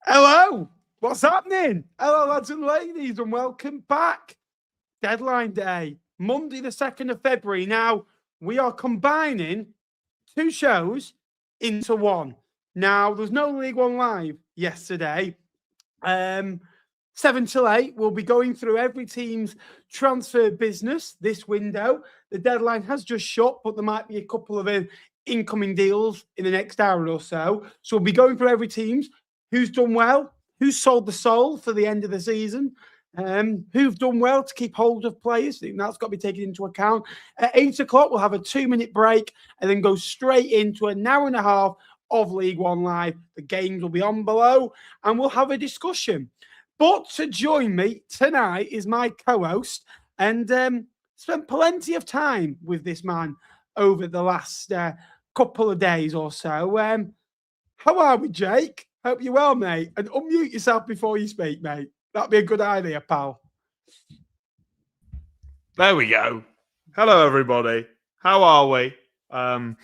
Hello, what's happening? Hello, lads and ladies, and welcome back. Deadline day, Monday, the 2nd of February. Now, we are combining two shows into one. Now, there's no League One Live yesterday. 7 till 8, we'll be going through every team's transfer business this window. The deadline has just shut, but there might be a couple of incoming deals in the next hour or so. So we'll be going through every team's. Who's done well? Who's sold the soul for the end of the season? Who've done well to keep hold of players? That's got to be taken into account. At 8 o'clock, we'll have a 2-minute break and then go straight into an hour and a half of League One Live. The games will be on below and we'll have a discussion. But to join me tonight is my co-host, and spent plenty of time with this man over the last couple of days or so. How are we, Jake? Hope you're well, mate. And unmute yourself before you speak, mate. That'd be a good idea, pal. There we go. Hello, everybody. How are we? The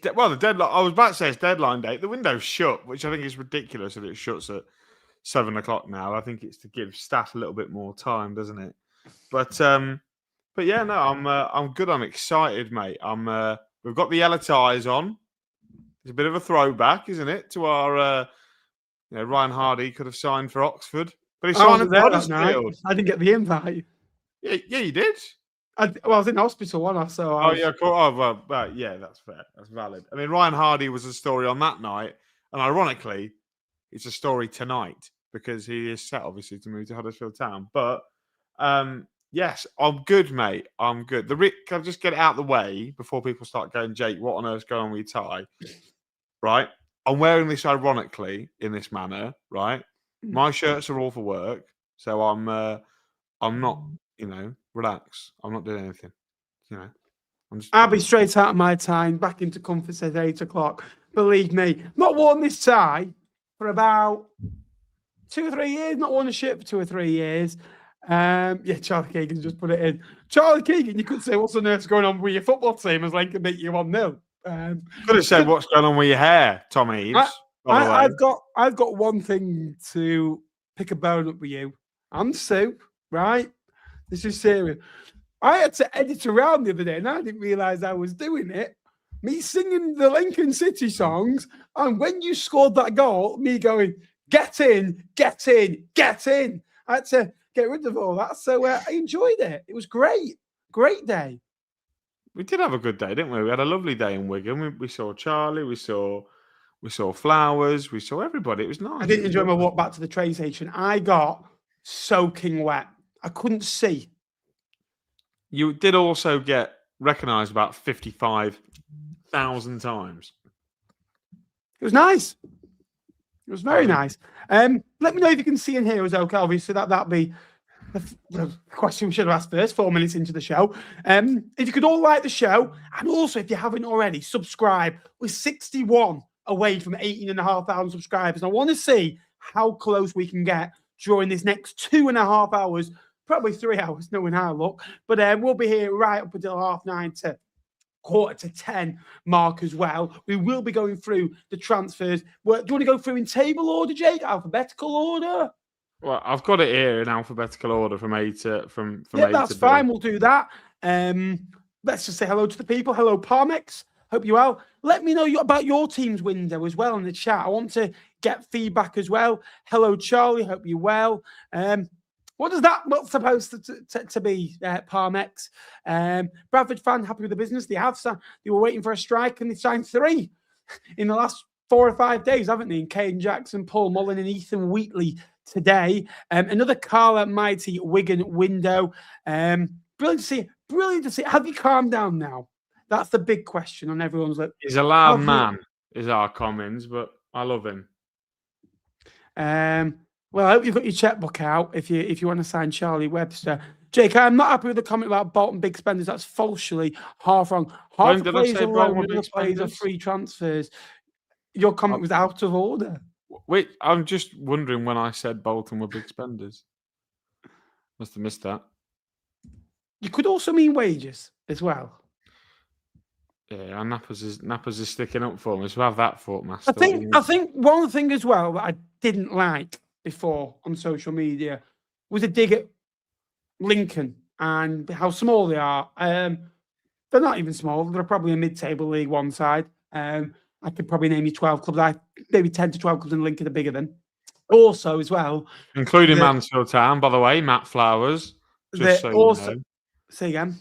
deadline. I was about to say it's deadline day. The window's shut, which I think is ridiculous that it shuts at 7 o'clock now. I think it's to give staff a little bit more time, doesn't it? But yeah, no, I'm good. I'm excited, mate. We've got the yellow ties on. It's a bit of a throwback, isn't it, to our Ryan Hardy could have signed for Oxford, but he signed for Huddersfield. I didn't get the invite. Yeah, you did. I was in hospital, wasn't I? So yeah, cool. Oh, well, yeah, that's fair. That's valid. I mean, Ryan Hardy was a story on that night, and ironically, it's a story tonight because he is set, obviously, to move to Huddersfield Town. But yes, I'm good, mate. I'm good. Can I just get it out of the way before people start going, Jake, what on earth's going on with your tie? Right? I'm wearing this ironically in this manner, right? My shirts are all for work, so I'm not, relax. I'm not doing anything, I'll be straight out of my time, back into comfort at 8 o'clock. Believe me, not worn this tie for about 2 or 3 years. Not worn a shirt for 2 or 3 years. Charlie Keegan just put it in. Charlie Keegan, you could say, what's on earth's going on with your football team as Lincoln beat you 1-0? Could have said what's going on with your hair, Tom Eves. I've got one thing to pick a bone up with you. I'm soup, right? This is serious. I had to edit around the other day and I didn't realise I was doing it. Me singing the Lincoln City songs, and when you scored that goal, me going, get in, get in, get in. I had to get rid of all that. So I enjoyed it. It was great. Great day. We did have a good day, didn't we? We had a lovely day in Wigan. We saw Charlie, we saw Flowers, we saw everybody. It was nice. I didn't enjoy my walk back to the train station. I got soaking wet. I couldn't see. You did also get recognised about 55,000 times. It was nice. It was very nice. Let me know if you can see and hear us okay. Obviously, that'd be the question we should have asked first, 4 minutes into the show. If you could all like the show, and also if you haven't already, subscribe. We're 61 away from 18,500 subscribers. I want to see how close we can get during this next 2.5 hours, probably 3 hours, knowing how I look. But we'll be here right up until 9:30 to 9:45 mark as well. We will be going through the transfers. Do you want to go through in table order, Jake? Alphabetical order? Well, I've got it here in alphabetical order from A to from yeah, A that's to fine. B. We'll do that. Let's just say hello to the people. Hello, Parmex. Hope you're well. Let me know about your team's window as well in the chat. I want to get feedback as well. Hello, Charlie. Hope you're well. What's supposed to be, Parmex? Bradford fan, happy with the business. They were waiting for a strike and they signed 3 in the last 4 or 5 days, haven't they? And Kane Jackson, Paul Mullen and Ethan Wheatley today. Another Carla Mighty Wigan window. Brilliant to see. Brilliant to see. Have you calmed down now? That's the big question on everyone's lips. He's a loud man, is our comments, but I love him. Well, I hope you've got your checkbook out if you want to sign Charlie Webster. Jake, I'm not happy with the comment about Bolton big spenders. That's falsely half wrong. Half the players are loan, other players are free transfers. Your comment was out of order. Wait, I'm just wondering when I said Bolton were big spenders. Must have missed that. You could also mean wages as well. Yeah, and Nappers is sticking up for me. So have that thought, Master. I think one thing as well that I didn't like before on social media was a dig at Lincoln and how small they are. They're not even small. They're probably a mid-table League One side. I could probably name you 12 clubs. Maybe 10 to 12 clubs in Lincoln are bigger than. Also, as well, including Mansfield Town, by the way, Matt Flowers. Just so you know. Say again.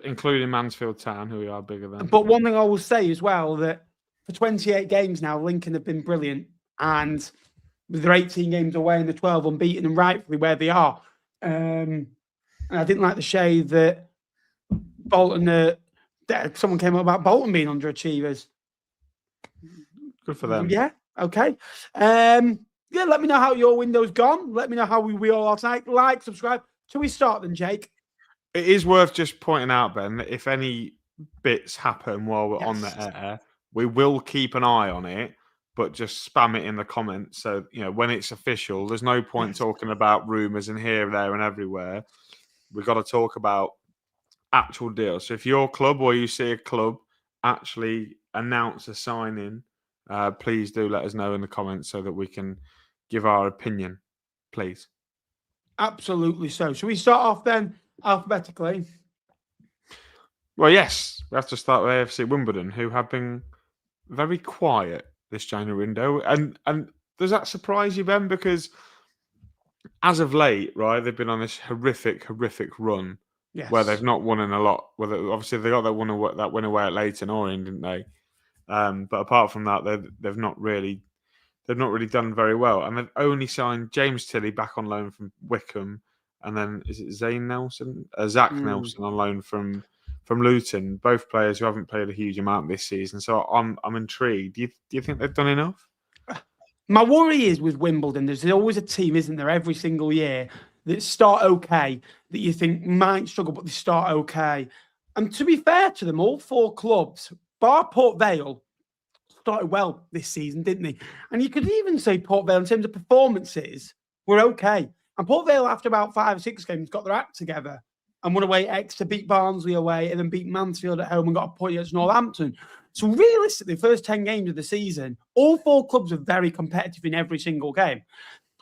Including Mansfield Town, who we are bigger than. But one thing I will say as well, that for 28 games now, Lincoln have been brilliant. And with their 18 games away and the 12 unbeaten and rightfully where they are. And I didn't like the shade that Bolton, someone came up about Bolton being underachievers. Good for them. Yeah, okay. Yeah, let me know how your window's gone. Let me know how we all are tonight. Like, subscribe. Shall we start then, Jake? It is worth just pointing out, Ben, that if any bits happen while we're on the air, we will keep an eye on it, but just spam it in the comments. So, when it's official, there's no point talking about rumours and here, there and everywhere. We've got to talk about actual deals. So if your club or you see a club actually announce a signing, please do let us know in the comments so that we can give our opinion, please. Absolutely so. Shall we start off then alphabetically? Well, yes. We have to start with AFC Wimbledon, who have been very quiet this January window. And does that surprise you, Ben? Because as of late, right, they've been on this horrific run where they've not won in a lot. Obviously, they got that win away at Leyton, Orient, didn't they? But apart from that, they've not really done very well, and they've only signed James Tilley back on loan from Wycombe, and then is it Zach Nelson on loan from Luton. Both players who haven't played a huge amount this season. So I'm intrigued. Do you think they've done enough? My worry is with Wimbledon, there's always a team, isn't there, every single year that start okay, that you think might struggle, but they start okay. And to be fair to them, all four clubs, bar Port Vale, started well this season, didn't they? And you could even say Port Vale, in terms of performances, were okay. And Port Vale, after about 5 or 6 games, got their act together and won away at Exeter, beat Barnsley away, and then beat Mansfield at home and got a point against Northampton. So realistically, the first 10 games of the season, all four clubs are very competitive in every single game.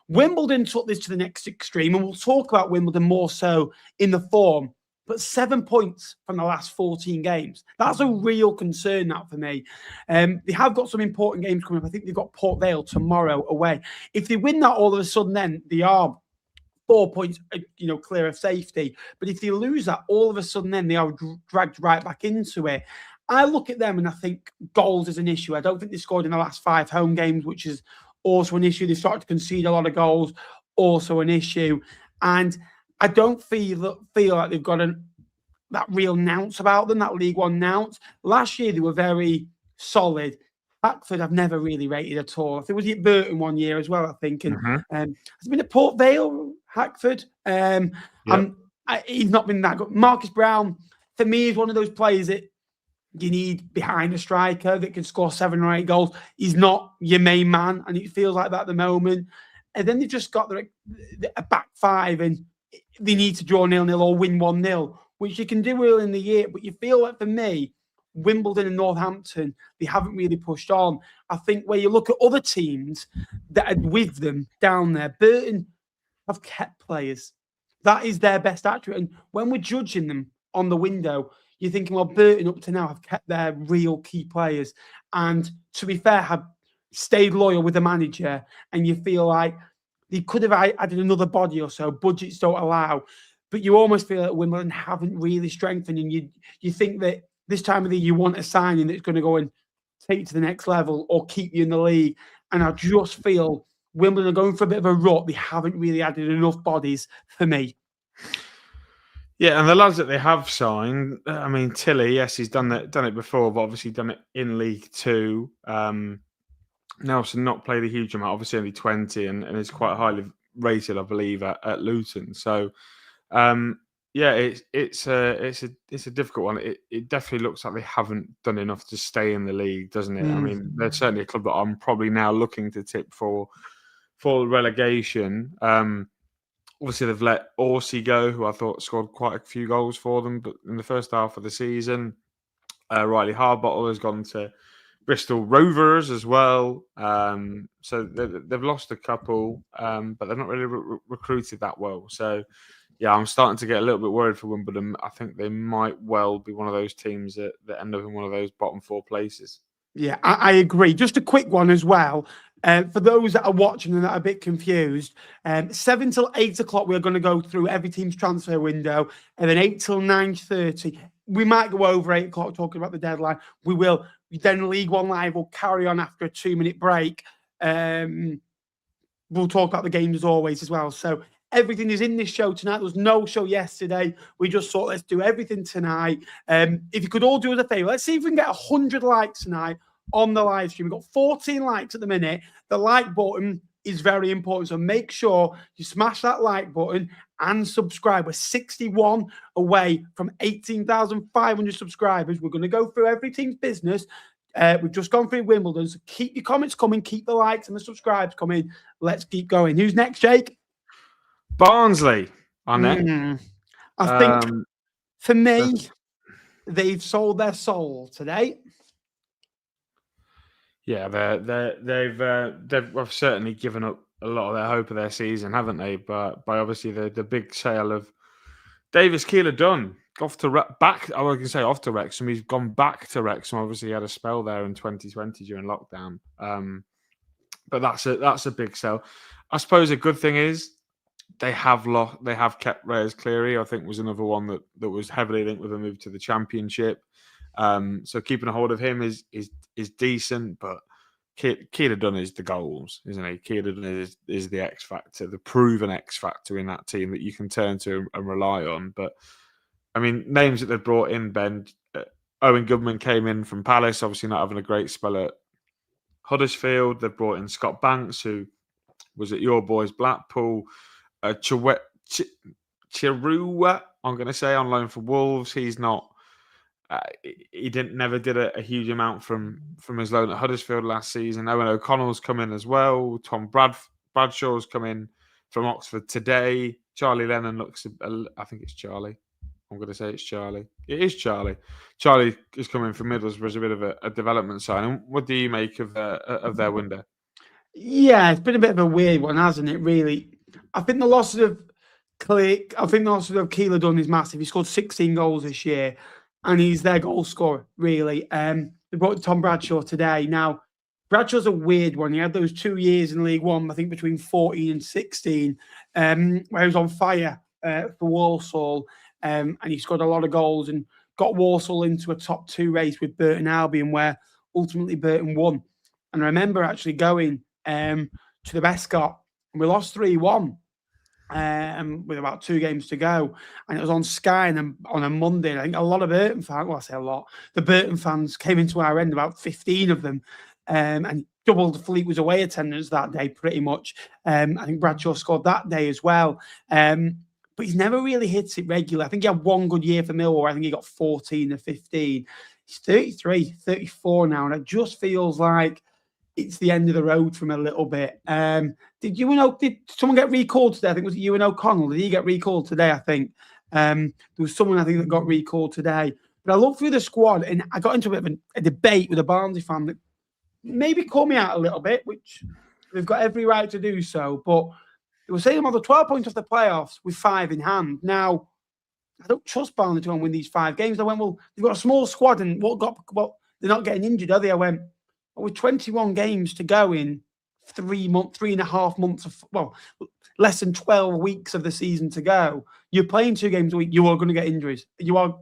Wimbledon took this to the next extreme, and we'll talk about Wimbledon more so in the form. But 7 points from the last 14 games. That's a real concern, that, for me. They have got some important games coming up. I think they've got Port Vale tomorrow away. If they win that, all of a sudden, then they are 4 points, clear of safety. But if they lose that, all of a sudden, then they are dragged right back into it. I look at them and I think goals is an issue. I don't think they scored in the last 5 home games, which is also an issue. They started to concede a lot of goals, also an issue. And I don't feel like they've got that real nounce about them, that League One nounce. Last year, they were very solid. Blackford, I've never really rated at all. I think it was at Burton one year as well, I think. And has been at Port Vale, Hackford. He's not been that good. Marcus Brown, for me, is one of those players that you need behind a striker that can score 7 or 8 goals. He's not your main man, and it feels like that at the moment. And then they've just got a back 5, and they need to draw 0-0 or win 1-0, which you can do early in the year. But you feel like, for me, Wimbledon and Northampton, they haven't really pushed on. I think where you look at other teams that are with them down there, Burton have kept players. That is their best attribute. And when we're judging them on the window, you're thinking, well, Burton up to now have kept their real key players. And to be fair, have stayed loyal with the manager. And you feel like they could have added another body or so. Budgets don't allow. But you almost feel like Wimbledon haven't really strengthened. And you think that this time of the year you want a signing that's going to go and take you to the next level or keep you in the league. And I just feel Wimbledon are going for a bit of a rut. They haven't really added enough bodies for me. Yeah, and the lads that they have signed, I mean, Tilley, yes, he's done it before, but obviously done it in League Two. Nelson not played a huge amount, obviously only 20, and is quite highly rated, I believe, at Luton. So, it's a difficult one. It definitely looks like they haven't done enough to stay in the league, doesn't it? I mean, they're certainly a club that I'm probably now looking to tip for relegation. Obviously, they've let Orsi go, who I thought scored quite a few goals for them, but in the first half of the season, Riley Harbottle has gone to Bristol Rovers as well. So they've lost a couple, but they've not really recruited that well. So, yeah, I'm starting to get a little bit worried for Wimbledon. I think they might well be one of those teams that end up in one of those bottom 4 places. Yeah, I agree. Just a quick one as well. For those that are watching and that are a bit confused, 7 till 8 o'clock, we're going to go through every team's transfer window, and then 8 till 9:30. We might go over 8 o'clock talking about the deadline. We will. Then League One Live will carry on after a 2-minute break. We'll talk about the games as always as well. So everything is in this show tonight. There was no show yesterday. We just thought, let's do everything tonight. If you could all do us a favor, let's see if we can get 100 likes tonight on the live stream. We've got 14 likes at the minute. The like button is very important. So make sure you smash that like button and subscribe. We're 61 away from 18,500 subscribers. We're going to go through every team's business. We've just gone through Wimbledon. So keep your comments coming. Keep the likes and the subscribes coming. Let's keep going. Who's next, Jake? Barnsley are next. I think for me, they've sold their soul today. Yeah, they've certainly given up a lot of their hope of their season, haven't they? But by obviously the big sale of Davis Keeler-Dunn off to back. I was going to say off to Wrexham. He's gone back to Wrexham. Obviously, he had a spell there in 2020 during lockdown. But that's a big sell. I suppose a good thing is they have kept Reyes Cleary. I think was another one that was heavily linked with a move to the Championship. So keeping a hold of him is decent, but Keeler-Dunn is the goals, isn't he? Keeler-Dunn is the X factor, the proven X factor in that team that you can turn to and rely on. But I mean, names that they've brought in, Ben, Owen Goodman came in from Palace, obviously not having a great spell at Huddersfield. They've brought in Scott Banks, who was at your boys Blackpool. Chirua, I'm going to say, on loan for Wolves. He's not. He never did a huge amount from his loan at Huddersfield last season. Owen O'Connell's come in as well. Tom Bradshaw's come in from Oxford today. Charlie Lennon looks. I think it's Charlie. I'm going to say it's Charlie. It is Charlie. Charlie is coming from Middlesbrough as a bit of a development sign. What do you make of their window? Yeah, it's been a bit of a weird one, hasn't it? Really, I think the loss of Keeler-Dunn is massive. He scored 16 goals this year, and he's their goal scorer, really. They brought Tom Bradshaw today. Now, Bradshaw's a weird one. He had those 2 years in League One, I think between 14 and 16, where he was on fire for Walsall, and he scored a lot of goals and got Walsall into a top 2 race with Burton Albion, where ultimately Burton won. And I remember actually going to the Bescott, and we lost 3-1. With about 2 games to go, and it was on Sky and on a Monday. I think a lot of Burton fans, well, I say a lot, the Burton fans came into our end, about 15 of them, and double the Fleet was away attendance that day, pretty much. I think Bradshaw scored that day as well, but he's never really hit it regularly. I think he had one good year for Millwall. I think he got 14 or 15. He's 33, 34 now, and it just feels like it's the end of the road from a little bit. Did someone get recalled today? I think it was Ewan O'Connell. Did he get recalled today? I think there was someone I think that got recalled today. But I looked through the squad and I got into a bit of a debate with a Barnsley fan that maybe called me out a little bit, which they've got every right to do so. But they were saying about the 12 points off the playoffs with 5 in hand. Now, I don't trust Barnsley to go and win these 5 games. I went, well, they've got a small squad and they're not getting injured, are they? I went, with 21 games to go in 3.5 months, less than 12 weeks of the season to go, you're playing 2 games a week, you are going to get injuries. You are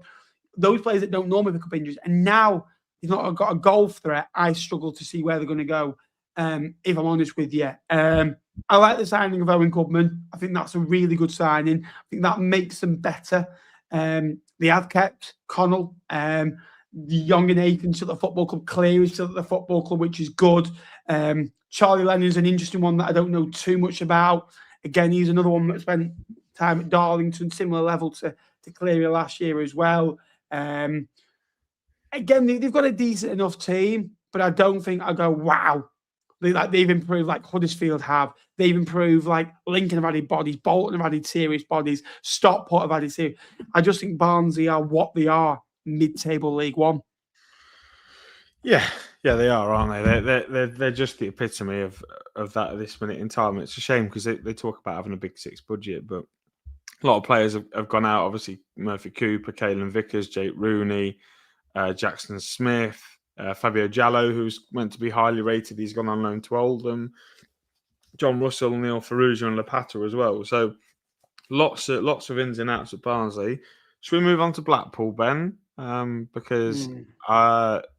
those players that don't normally pick up injuries. And now he's not got a goal threat. I struggle to see where they're going to go, if I'm honest with you. I like the signing of Owen Goodman. I think that's a really good signing. I think that makes them better. They have kept Connell. The young and Nathan still at the football club. Cleary is still at the football club, which is good. Charlie Lennon's an interesting one that I don't know too much about. Again, he's another one that spent time at Darlington, similar level to Cleary last year as well. Again, they've got a decent enough team, but I don't think I go, wow. They've improved like Huddersfield have. They've improved like Lincoln have added bodies. Bolton have added serious bodies. Stockport have added serious. I just think Barnsley are what they are. Mid-table League One. Yeah, they are, aren't they? They're just the epitome of that at this minute in time. It's a shame because they talk about having a big six budget, but a lot of players have gone out. Obviously, Murphy Cooper, Caelan Vickers, Jake Rooney, Jackson Smith, Fabio Jallo, who's meant to be highly rated. He's gone on loan to Oldham. John Russell, Neil Ferrugia, and Lapata as well. So lots of ins and outs at Barnsley. Should we move on to Blackpool, Ben? Because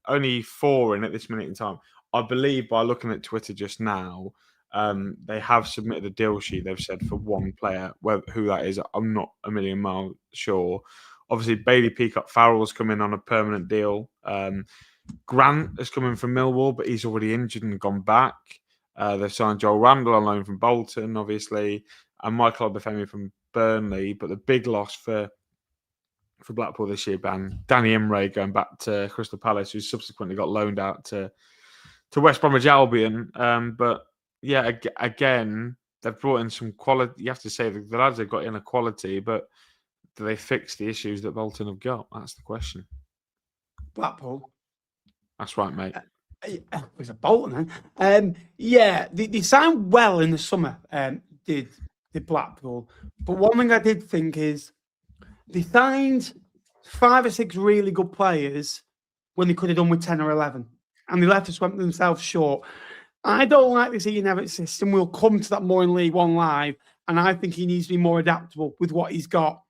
only 4 in at this minute in time. I believe by looking at Twitter just now, they have submitted a deal sheet. They've said for one player. Who that is, I'm not a million miles sure. Obviously, Bailey Peacock Farrell's come in on a permanent deal. Grant has come in from Millwall, but he's already injured and gone back. They've signed Joel Randall on loan from Bolton, obviously, and Michael Obafemi from Burnley. But the big loss for Blackpool this year, Danny Imray going back to Crystal Palace, who subsequently got loaned out to West Bromwich Albion. But yeah, again, they've brought in some quality. You have to say the lads have got in a quality, but do they fix the issues that Bolton have got? That's the question. Blackpool. That's right, mate. It was a Bolton then. They signed well in the summer, did Blackpool. But one thing I did think is they signed 5 or 6 really good players when they could have done with 10 or 11. And they left themselves short. I don't like this Ian Evatt system. We'll come to that more in League One Live. And I think he needs to be more adaptable with what he's got,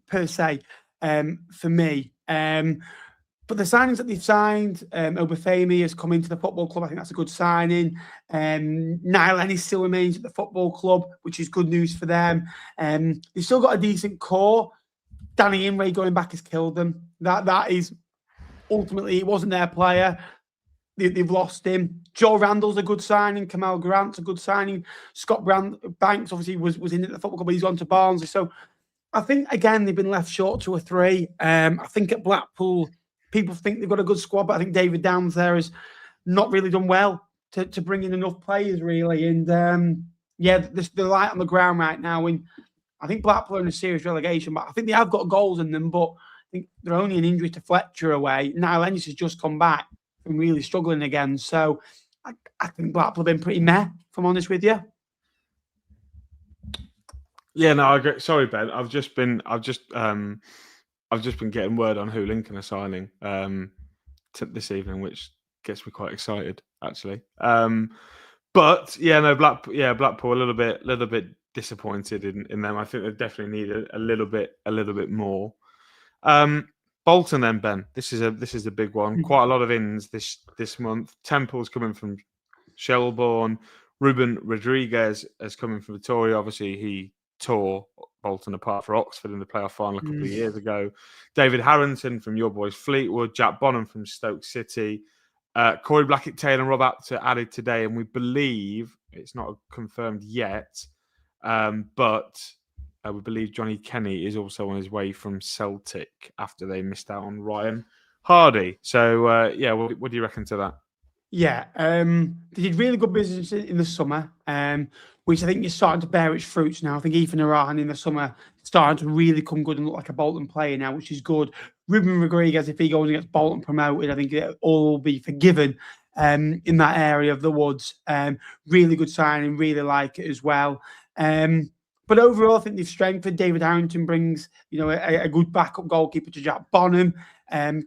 per se, for me. But the signings that they've signed, Obafemi has come into the football club. I think that's a good signing. Niall Ennis still remains at the football club, which is good news for them. They've still got a decent core. Danny Imray going back has killed them. That is ultimately, he wasn't their player. They've lost him. Joe Randall's a good signing. Kamal Grant's a good signing. Scott Banks obviously was in at the football club, but he's gone to Barnsley. So I think, again, they've been left short 2 or 3. I think at Blackpool, people think they've got a good squad, but I think David Downs there has not really done well to bring in enough players, really. And there's the light on the ground right now. And I think Blackpool are in a serious relegation, but I think they have got goals in them. But I think they're only an injury to Fletcher away. Niall Ennis has just come back and really struggling again. So I think Blackpool have been pretty meh, if I'm honest with you. Yeah, no, I agree. Sorry, Ben. I've just been getting word on who Lincoln are signing this evening, which gets me quite excited, actually. But yeah, no, Blackpool a little bit disappointed in them. I think they definitely need a little bit more. Bolton then, Ben. This is a big one. Quite a lot of ins this month. Temple's coming from Shelbourne. Ruben Rodriguez has come in from Victoria. Obviously, he tore Bolton apart for Oxford in the playoff final a couple of years ago. David Harrington from your boys Fleetwood. Jack Bonham from Stoke City. Corey Blackett-Taylor and Rob Apter added today, and we believe it's not confirmed yet, but we believe Johnny Kenny is also on his way from Celtic after they missed out on Ryan Hardy. So, what do you reckon to that? Yeah, they did really good business in the summer, which I think is starting to bear its fruits now. I think Ethan Arahan in the summer starting to really come good and look like a Bolton player now, which is good. Ruben Rodriguez, if he goes and gets Bolton promoted, I think it all will be forgiven in that area of the woods. Really good signing, really like it as well. But overall, I think they've strengthened. David Harrington brings, a good backup goalkeeper to Jack Bonham.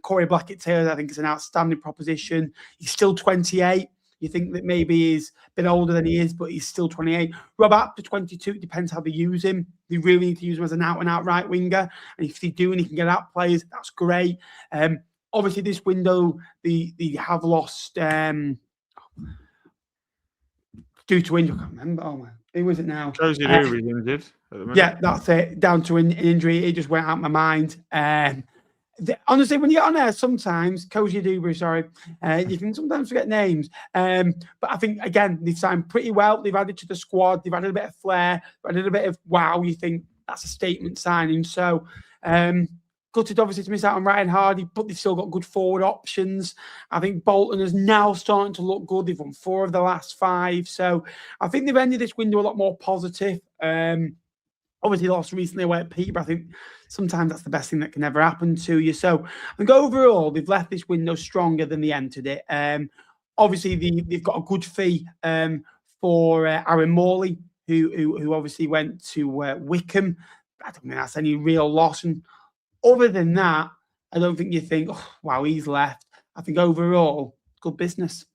Corey Blackett-Taylor, I think, is an outstanding proposition. He's still 28. You think that maybe he's a bit older than he is, but he's still 28. Rob Apter, 22. It depends how they use him. They really need to use him as an out-and-out right winger. And if they do and he can get out players, that's great. Obviously, this window, they have lost due to injury. I can't remember. Oh, man. Who was it now? Josie Dewey's injured. Yeah, that's it. Down to an injury. It just went out of my mind. Honestly, when you get on there, sometimes, Cozy Dewberry, you can sometimes forget names. But I think, again, they've signed pretty well. They've added to the squad. They've added a bit of flair. Added a bit of wow. You think that's a statement signing. So, gutted, obviously, to miss out on Ryan Hardy, but they've still got good forward options. I think Bolton is now starting to look good. They've won 4 of the last 5. So, I think they've ended this window a lot more positive. Obviously, lost recently away at Peterborough. I think sometimes that's the best thing that can ever happen to you. So, I think overall, they've left this window stronger than they entered it. Obviously, they've got a good fee for Aaron Morley, who obviously went to Wycombe. I don't think that's any real loss. And other than that, I don't think you think, oh, wow, he's left. I think overall, good business.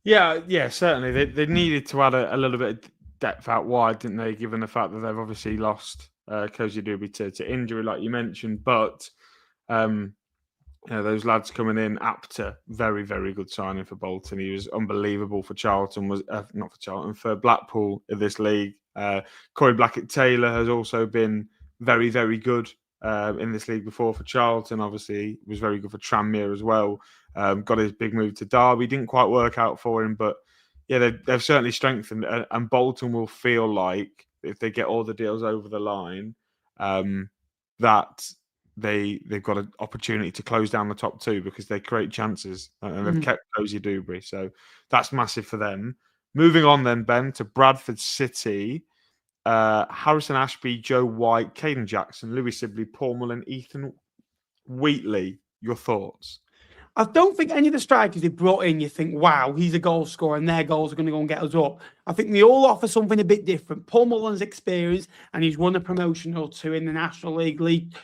Yeah, certainly. They needed to add a little bit of depth out wide, didn't they? Given the fact that they've obviously lost Cozy Doobie to injury, like you mentioned. But those lads coming in, Apter, very, very good signing for Bolton. He was unbelievable for Charlton. For Blackpool in this league. Corey Blackett-Taylor has also been very, very good in this league before for Charlton. Obviously, was very good for Tranmere as well. Got his big move to Derby. Didn't quite work out for him, but yeah, they've certainly strengthened. And Bolton will feel like, if they get all the deals over the line, that they've got an opportunity to close down the top two because they create chances and they've kept Cozy Doobie. So that's massive for them. Moving on then, Ben, to Bradford City. Harrison Ashby, Joe White, Caden Jackson, Louis Sibley, Paul Mullen, Ethan Wheatley. Your thoughts? I don't think any of the strikers they brought in, you think, wow, he's a goal scorer and their goals are going to go and get us up. I think they all offer something a bit different. Paul Mullen's experience, and he's won a promotion or two in the National League,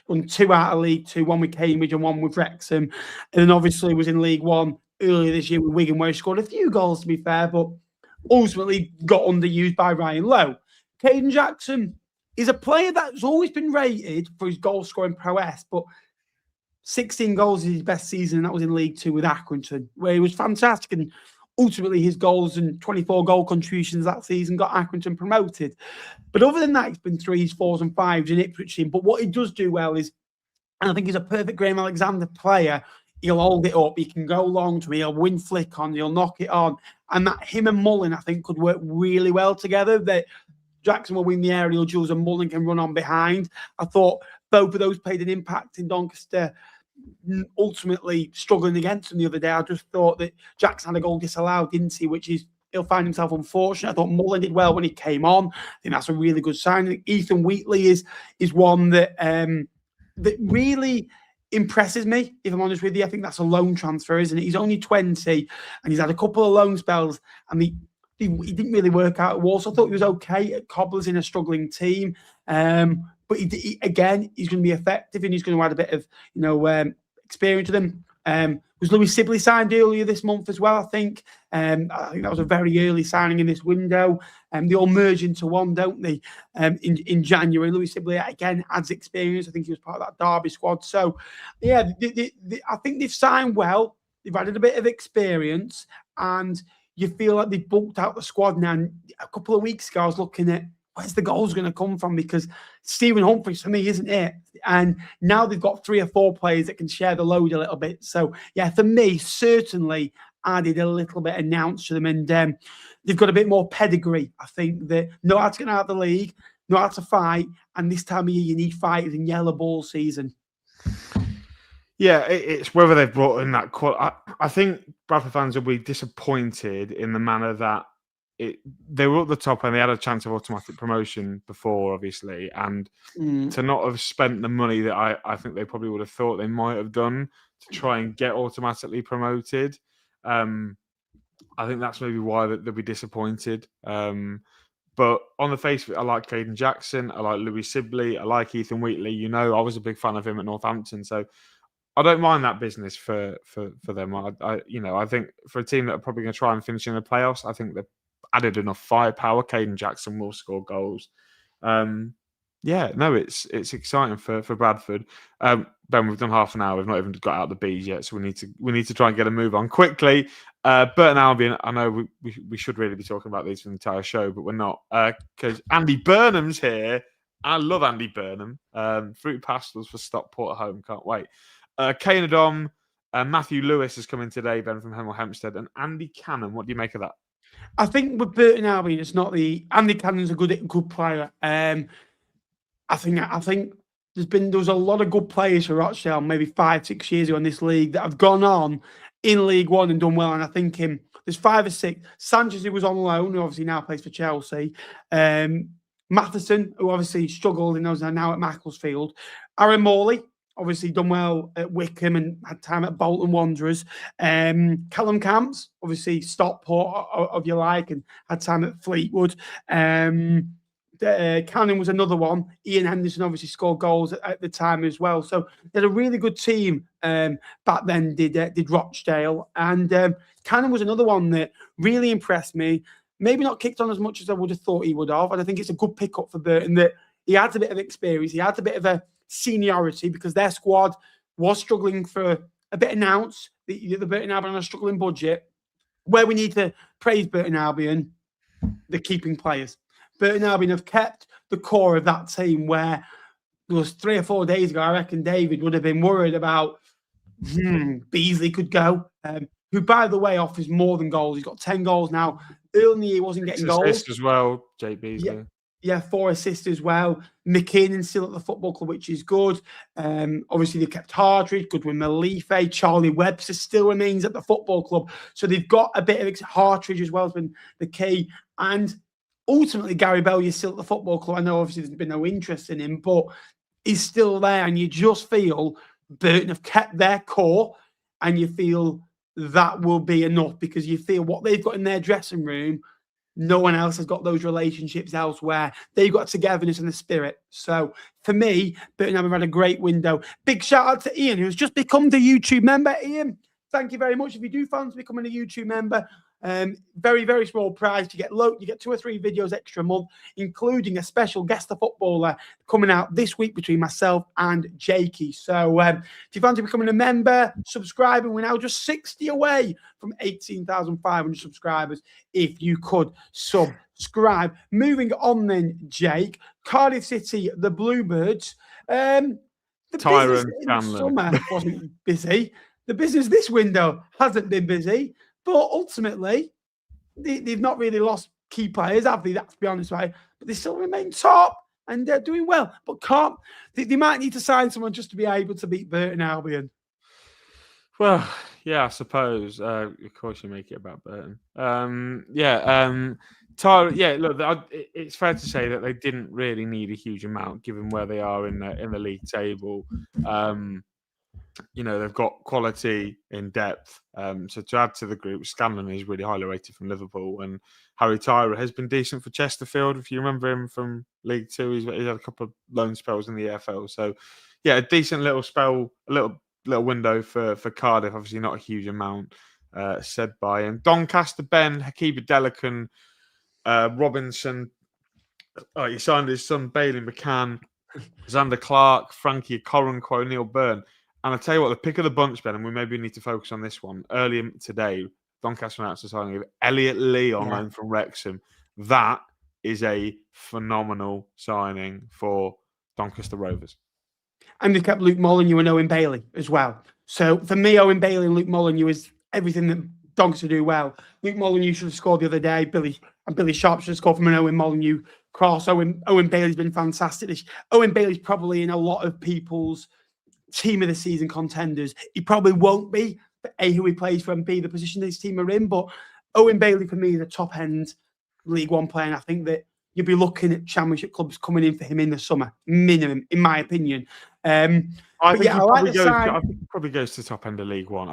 won 2 out of League Two, one with Cambridge and one with Wrexham. And then obviously was in League One earlier this year with Wigan, where he scored a few goals, to be fair, but ultimately got underused by Ryan Lowe. Caden Jackson is a player that's always been rated for his goal-scoring prowess, but 16 goals is his best season, and that was in League Two with Accrington, where he was fantastic. And ultimately, his goals and 24 goal contributions that season got Accrington promoted. But other than that, it's been 3s, 4s, and 5s in Ipswich team. But what he does do well is, and I think he's a perfect Graham Alexander player, he'll hold it up, he can go long to me, he'll win flick on, he'll knock it on. And that him and Mullen, I think, could work really well together. That Jackson will win the aerial duels and Mullen can run on behind. I thought both of those played an impact in Doncaster, ultimately struggling against him the other day. I just thought that Jackson had a goal disallowed, didn't he? Which is, he'll find himself unfortunate. I thought Mullen did well when he came on. I think that's a really good sign. I think Ethan Wheatley is one that that really impresses me, if I'm honest with you. I think that's a loan transfer, isn't it? He's only 20 and he's had a couple of loan spells and he didn't really work out at Wolves. I thought he was okay at Cobblers in a struggling team. But again, he's going to be effective and he's going to add a bit of, experience to them. Was Louis Sibley signed earlier this month as well, I think. I think that was a very early signing in this window. They all merge into one, don't they, in January. Louis Sibley, again, adds experience. I think he was part of that Derby squad. So, yeah, I think they've signed well. They've added a bit of experience and you feel like they've bulked out the squad now. And a couple of weeks ago, I was looking at where's the goals going to come from, because Stephen Humphries, for me, isn't it? And now they've got 3 or 4 players that can share the load a little bit. So, yeah, for me, certainly added a little bit of announce to them. And they've got a bit more pedigree, I think, that know how to get out of the league, know how to fight. And this time of year, you need fighters in yellow ball season. Yeah, it's whether they've brought in that I think Bradford fans will be disappointed in the manner that they were at the top and they had a chance of automatic promotion before, obviously, and to not have spent the money that I think they probably would have thought they might have done to try and get automatically promoted. I think that's maybe why they'll be disappointed. But on the face of it, I like Caden Jackson, I like Louis Sibley, I like Ethan Wheatley. I was a big fan of him at Northampton, so I don't mind that business for them. I think for a team that are probably going to try and finish in the playoffs, I think they've added enough firepower. Caden Jackson will score goals. It's exciting for Bradford. Ben, we've done half an hour. We've not even got out the B's yet, so we need to try and get a move on quickly. Burton Albion. I know we should really be talking about these for the entire show, but we're not, because Andy Burnham's here. I love Andy Burnham. Fruit pastels for Stockport at home. Can't wait. Kane Adom, Matthew Lewis has come in today, Ben from Hemel Hempstead, and Andy Cannon. What do you make of that? I think with Burton Albion, it's not Andy Cannon's a good player. I think there was a lot of good players for Rochdale maybe 5-6 years ago in this league that have gone on in League One and done well. And I think there's 5 or 6. Sanchez, who was on loan, who obviously now plays for Chelsea. Matheson, who obviously struggled and is now at Macclesfield. Aaron Morley, obviously done well at Wycombe and had time at Bolton Wanderers. Callum Camps, obviously Stockport, of you like, and had time at Fleetwood. Cannon was another one. Ian Henderson obviously scored goals at the time as well. So they had a really good team back then, did Rochdale. And Cannon was another one that really impressed me. Maybe not kicked on as much as I would have thought he would have. And I think it's a good pickup for Burton that he had a bit of experience. He had a bit of a seniority because their squad was struggling for a bit of ounce. The Burton Albion on a struggling budget. Where we need to praise Burton Albion, the keeping players. Burton Albion have kept the core of that team where there was 3 or 4 days ago, I reckon David would have been worried about Beasley could go, who, by the way, offers more than goals. He's got 10 goals now. Early in the year, he wasn't getting goals. Assists as well, Jake Beasley. Yeah, 4 assists as well. McKinnon's still at the football club, which is good. Obviously, they kept Hardridge, Goodwin Malife, Charlie Webster still remains at the football club. So they've got a bit of Hardridge as well has been the key. And ultimately, Gary Bellier's still at the football club. I know obviously there's been no interest in him, but he's still there. And you just feel Burton have kept their core and you feel that will be enough because you feel what they've got in their dressing room, no one else has got those relationships elsewhere. They've got togetherness and the spirit. So for me, Burton have had a great window. Big shout out to Ian, who's just become the YouTube member. Ian, thank you very much. If you do fancy becoming a YouTube member, very, very small price. You get 2 or 3 videos extra a month, including a special guest the footballer coming out this week between myself and Jakey. So if you fancy becoming a member, subscribing, we're now just 60 away from 18,500 subscribers. If you could subscribe. Moving on then, Jake. Cardiff City, the Bluebirds. The Tyrone business in the summer wasn't busy. The business this window hasn't been busy. But ultimately, they've not really lost key players, have they? That's to be honest, right? But they still remain top and they're doing well. But they might need to sign someone just to be able to beat Burton Albion. Well, yeah, I suppose. Of course, you make it about Burton. Look, it's fair to say that they didn't really need a huge amount, given where they are in the league table. They've got quality in depth. So to add to the group, Scanlon is really highly rated from Liverpool, and Harry Tyra has been decent for Chesterfield. If you remember him from League Two, he's had a couple of loan spells in the EFL. So, yeah, a decent little spell, a little window for Cardiff. Obviously, not a huge amount said by him. Doncaster, Ben, Hakiba Delican, Robinson. He signed his son Bailey McCann, Xander Clark, Frankie Coronquo, Neil Byrne. And I'll tell you what, the pick of the bunch, Ben, and we maybe need to focus on this one. Earlier today, Doncaster announced the signing of Elliot Lee on loan from Wrexham. That is a phenomenal signing for Doncaster Rovers. And they kept Luke Molyneux and Owen Bailey as well. So for me, Owen Bailey and Luke Molyneux is everything that Doncaster do well. Luke Molyneux should have scored the other day. Billy Sharp should have scored from an Owen Molyneux cross. Owen Bailey's been fantastic. Owen Bailey's probably in a lot of people's team of the season contenders. He probably won't be, but A, who he plays for, and B, the position this team are in. But Owen Bailey, for me, is a top end League One player. And I think that you'll be looking at Championship clubs coming in for him in the summer, minimum, in my opinion. I think he probably goes to the top end of League One.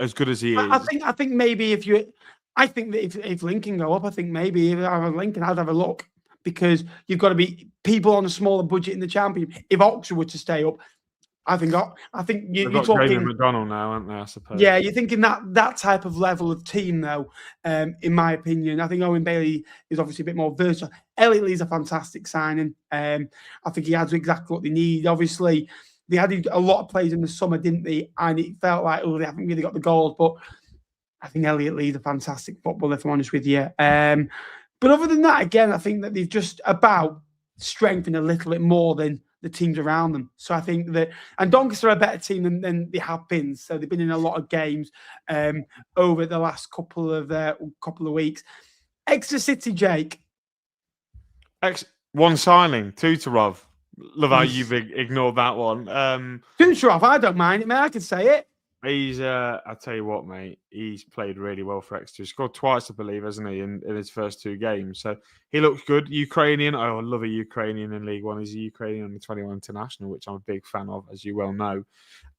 As good as he is. I think maybe if Lincoln go up, I think maybe if I have Lincoln, I'd have a look, because you've got to be people on a smaller budget in the Championship. If Oxford were to stay up, I think you're talking McDonald now, aren't they? I suppose. Yeah, you're thinking that type of level of team, though. In my opinion, I think Owen Bailey is obviously a bit more versatile. Elliot Lee's a fantastic signing. I think he adds exactly what they need. Obviously, they added a lot of players in the summer, didn't they? And it felt like, they haven't really got the goals. But I think Elliot Lee's a fantastic footballer, if I'm honest with you. But other than that, again, I think that they've just about strengthened a little bit more than the teams around them. So I think that, and Doncaster are a better team than they have been. So they've been in a lot of games over the last couple of weeks. Exeter City, Jake. One signing, Tutorov. Love how you've ignored that one. Tutorov, I don't mind it, man. I can say it. He's, I tell you what, mate, he's played really well for Exeter. He scored twice, I believe, hasn't he, in his first 2 games. So he looks good. Ukrainian. Oh, I love a Ukrainian in League One. He's a Ukrainian under 21 international, which I'm a big fan of, as you well know.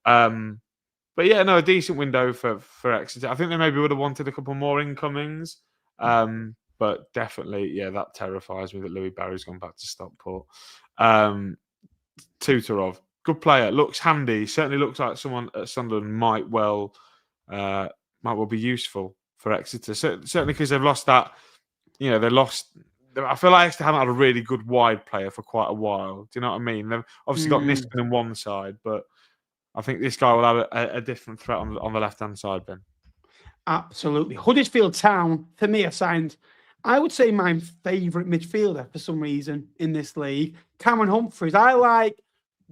But yeah, no, a decent window for Exeter. I think they maybe would have wanted a couple more incomings. But definitely, yeah, that terrifies me that Louis Barry's gone back to Stockport. Tutorov, good player, looks handy. Certainly looks like someone at Sunderland might well be useful for Exeter. Certainly because they've lost that. You know, they lost. I feel like Exeter haven't had a really good wide player for quite a while. Do you know what I mean? They've obviously got Nisbet on one side, but I think this guy will have a different threat on the left-hand side, Ben. Absolutely. Huddersfield Town, for me, have signed, I would say, my favourite midfielder for some reason in this league, Cameron Humphreys. I like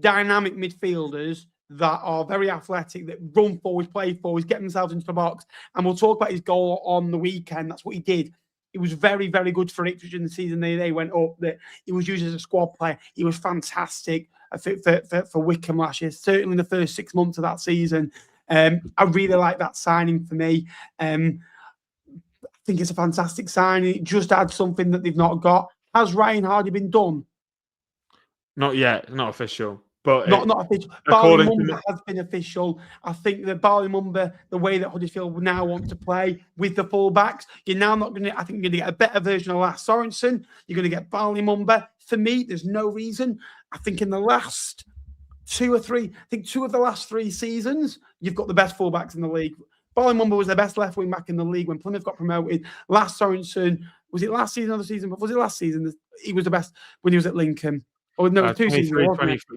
dynamic midfielders that are very athletic, that run forwards, play forwards, get themselves into the box. And we'll talk about his goal on the weekend. That's what he did. It was very, very good for Ipswich in the season. They went up. That he was used as a squad player. He was fantastic for Wycombe last year. Certainly in the first 6 months of that season. I really like that signing for me. I think it's a fantastic signing. It just adds something that they've not got. Has Ryan Hardy been done? Not yet. Not official. But not official. Barley Mumba has been official. I think that Barley Mumba, the way that Huddersfield now want to play with the fullbacks, you're now not going to. I think you're going to get a better version of Lars Sorensen. You're going to get Barley Mumba. For me, there's no reason. I think in the last 2 or 3, I think 2 of the last 3 seasons, you've got the best fullbacks in the league. Barley Mumba was the best left wing back in the league when Plymouth got promoted. Lars Sorensen, was it last season or the season? Was it last season? He was the best when he was at Lincoln. Oh, no, 2 seasons.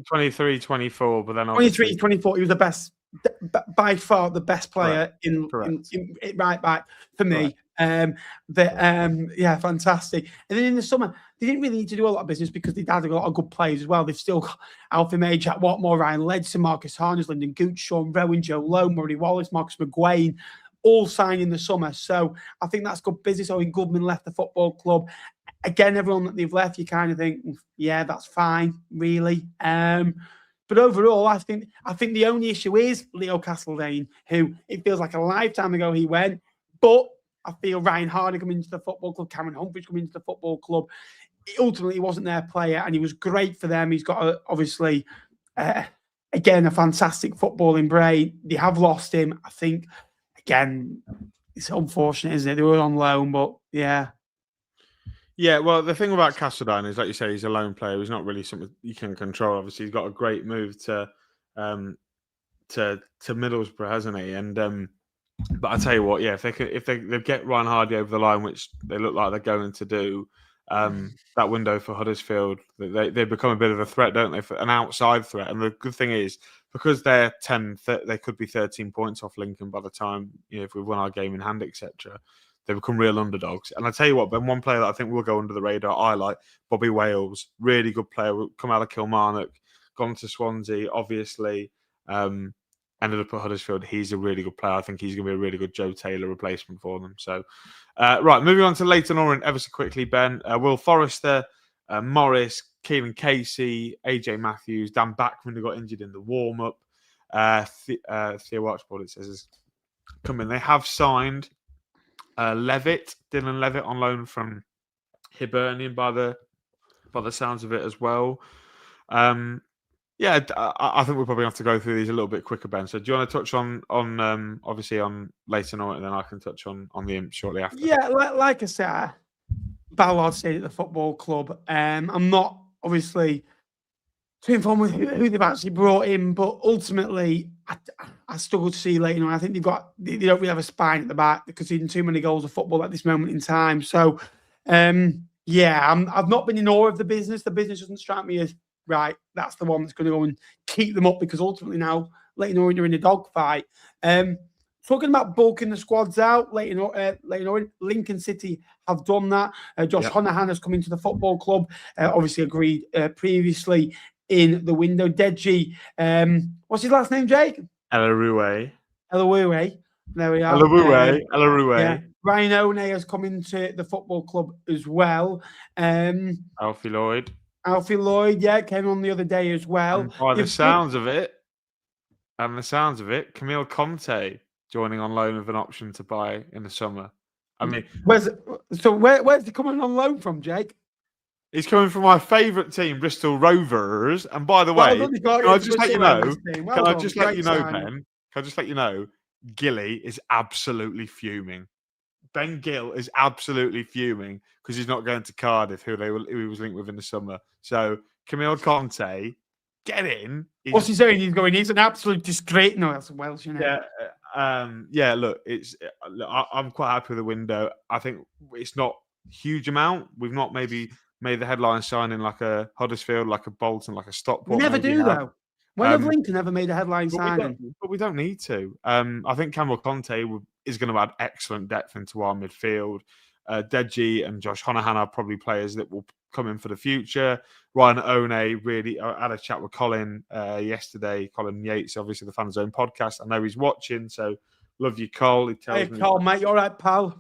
23, 24, but then 23, 24, he was the best, by far the best player in right back for me. Yeah, fantastic. And then in the summer, they didn't really need to do a lot of business because they'd had a lot of good players as well. They've still got Alfie May, Jack Watmore, Ryan Ledson, Marcus Harness, Lyndon Gooch, Sean Rowan, Joe Lowe, Murray Wallace, Marcus McGuane, all signed in the summer. So I think that's good business. Owen Goodman left the football club. Again, everyone that they've left, you kind of think, yeah, that's fine, really. But overall, I think the only issue is Leo Castledane, who it feels like a lifetime ago he went. But I feel Ryan Hardy coming into the football club, Cameron Humphreys coming into the football club. Ultimately, he wasn't their player, and he was great for them. He's got, obviously, again, a fantastic footballing brain. They have lost him. I think, again, it's unfortunate, isn't it? They were on loan, but yeah. Yeah, well, the thing about Castledine is, like you say, he's a lone player. He's not really something you can control. Obviously, he's got a great move to Middlesbrough, hasn't he? And but I tell you what, yeah, if they get Ryan Hardy over the line, which they look like they're going to do, that window for Huddersfield, they become a bit of a threat, don't they? An outside threat. And the good thing is, because they're 10, they could be 13 points off Lincoln by the time, if we won our game in hand, etc. They become real underdogs. And I tell you what, Ben, one player that I think will go under the radar, I like, Bobby Wales. Really good player. Come out of Kilmarnock, gone to Swansea, obviously. Ended up at Huddersfield. He's a really good player. I think he's going to be a really good Joe Taylor replacement for them. So, right, moving on to Leyton Orient ever so quickly, Ben. Will Forrester, Morris, Keelan Casey, AJ Matthews, Dan Backman, who got injured in the warm-up. Theo Archibald, it says, is coming. They have signed Dylan Levitt on loan from Hibernian by the sounds of it as well. Yeah, I think we'll probably have to go through these a little bit quicker, Ben. So do you want to touch on obviously on Leyton Orient, and then I can touch on the Imps shortly after? Yeah, like I said, Ballard stayed at the football club. I'm not obviously too informed with who they've actually brought in, but ultimately, I struggle to see Leyton. I think they don't really have a spine at the back. They're conceding too many goals of football at this moment in time. So, yeah, I've not been in awe of the business. The business doesn't strike me as right. That's the one that's going to go and keep them up, because ultimately now Leyton Orient are in a dogfight. Talking about bulking the squads out, Leyton Orient, Lincoln City have done that. Josh Honohan has come into the football club. Obviously agreed previously in the window. Deji, what's his last name, Jake? Elarue. There we are. Elarue. Yeah. Ryan One has come into the football club as well. Alfie Lloyd, came on the other day as well. And by the sounds of it, And the sounds of it, Camille Conte joining on loan with an option to buy in the summer. I mean, where's he coming on loan from, Jake? he's coming from my favourite team, Bristol Rovers. And by the way, can I just let you know? Can I just let you know, Ben? Can I just let you know? Gilly is absolutely fuming. Ben Gill is absolutely fuming because he's not going to Cardiff, who he was linked with in the summer. So Camille Conte, get in. What's he saying? He's an absolute disgrace. No, that's Welsh, isn't it? Yeah. Look, I'm quite happy with the window. I think it's not a huge amount. We've not maybe made the headline signing like a Huddersfield, like a Bolton, like a Stockport. We never do though. When have Lincoln ever made a headline signing? But we don't need to. I think Camille Conte is going to add excellent depth into our midfield. Deji and Josh Honohan are probably players that will come in for the future. Ryan One really. I had a chat with Colin yesterday. Colin Yates, obviously the Fan Zone podcast. I know he's watching, so love you, Cole. Hey, Cole, mate, you all right, pal?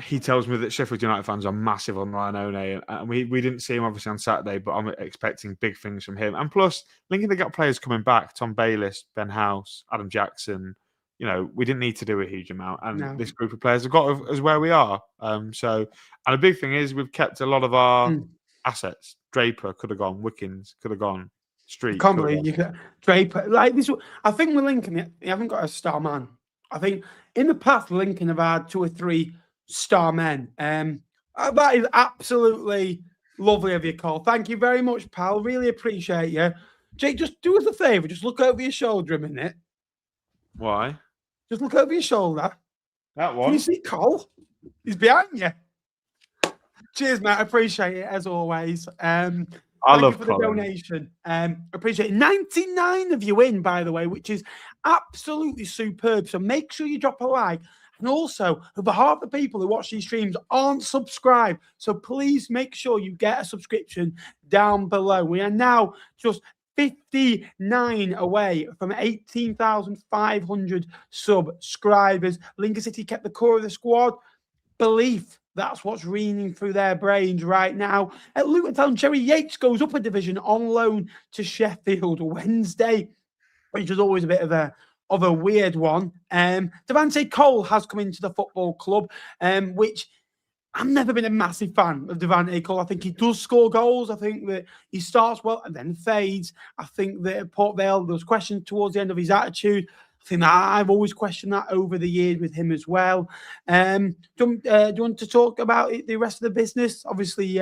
He tells me that Sheffield United fans are massive on Ryan One, and we didn't see him obviously on Saturday, but I'm expecting big things from him. And plus, Lincoln, they got players coming back: Tom Bayliss, Ben House, Adam Jackson. We didn't need to do a huge amount, and this group of players have got us where we are. And a big thing is we've kept a lot of our assets. Draper could have gone, Wickens could have gone, Street. I can't believe you could Draper like this. I think with Lincoln, they haven't got a star man. I think in the past, Lincoln have had 2 or 3 star men. That is absolutely lovely of you, Cole. Thank you very much, pal. Really appreciate you. Jake, just do us a favour. Just look over your shoulder a minute. Why? Just look over your shoulder. That one. Can you see Cole? He's behind you. Cheers, mate. I appreciate it as always. I love you for the donation. Appreciate it. 99 of you in, by the way, which is absolutely superb. So make sure you drop a like. And also, over half the people who watch these streams aren't subscribed. So please make sure you get a subscription down below. We are now just 59 away from 18,500 subscribers. Lincoln City kept the core of the squad. Belief. That's what's ringing through their brains right now. At Luton Town, Cherry Yates goes up a division on loan to Sheffield Wednesday, which is always a bit of a weird one. Devante Cole has come into the football club, which I've never been a massive fan of Devante Cole. I think he does score goals. I think that he starts well and then fades. I think that at Port Vale, there was questions towards the end of his attitude. I think that I've always questioned that over the years with him as well. Do you want to talk about the rest of the business? Obviously,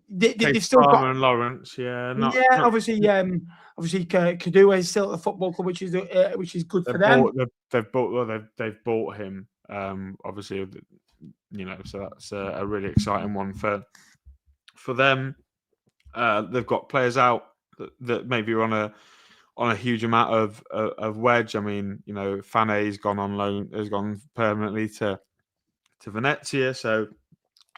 they've still got and Lawrence, obviously, Kadua is still at the football club, which is good for them. They've bought him. Obviously, so that's a really exciting one for them. They've got players out that maybe are on a huge amount of wedge. I mean, Fane's gone on loan, has gone permanently to Venezia, so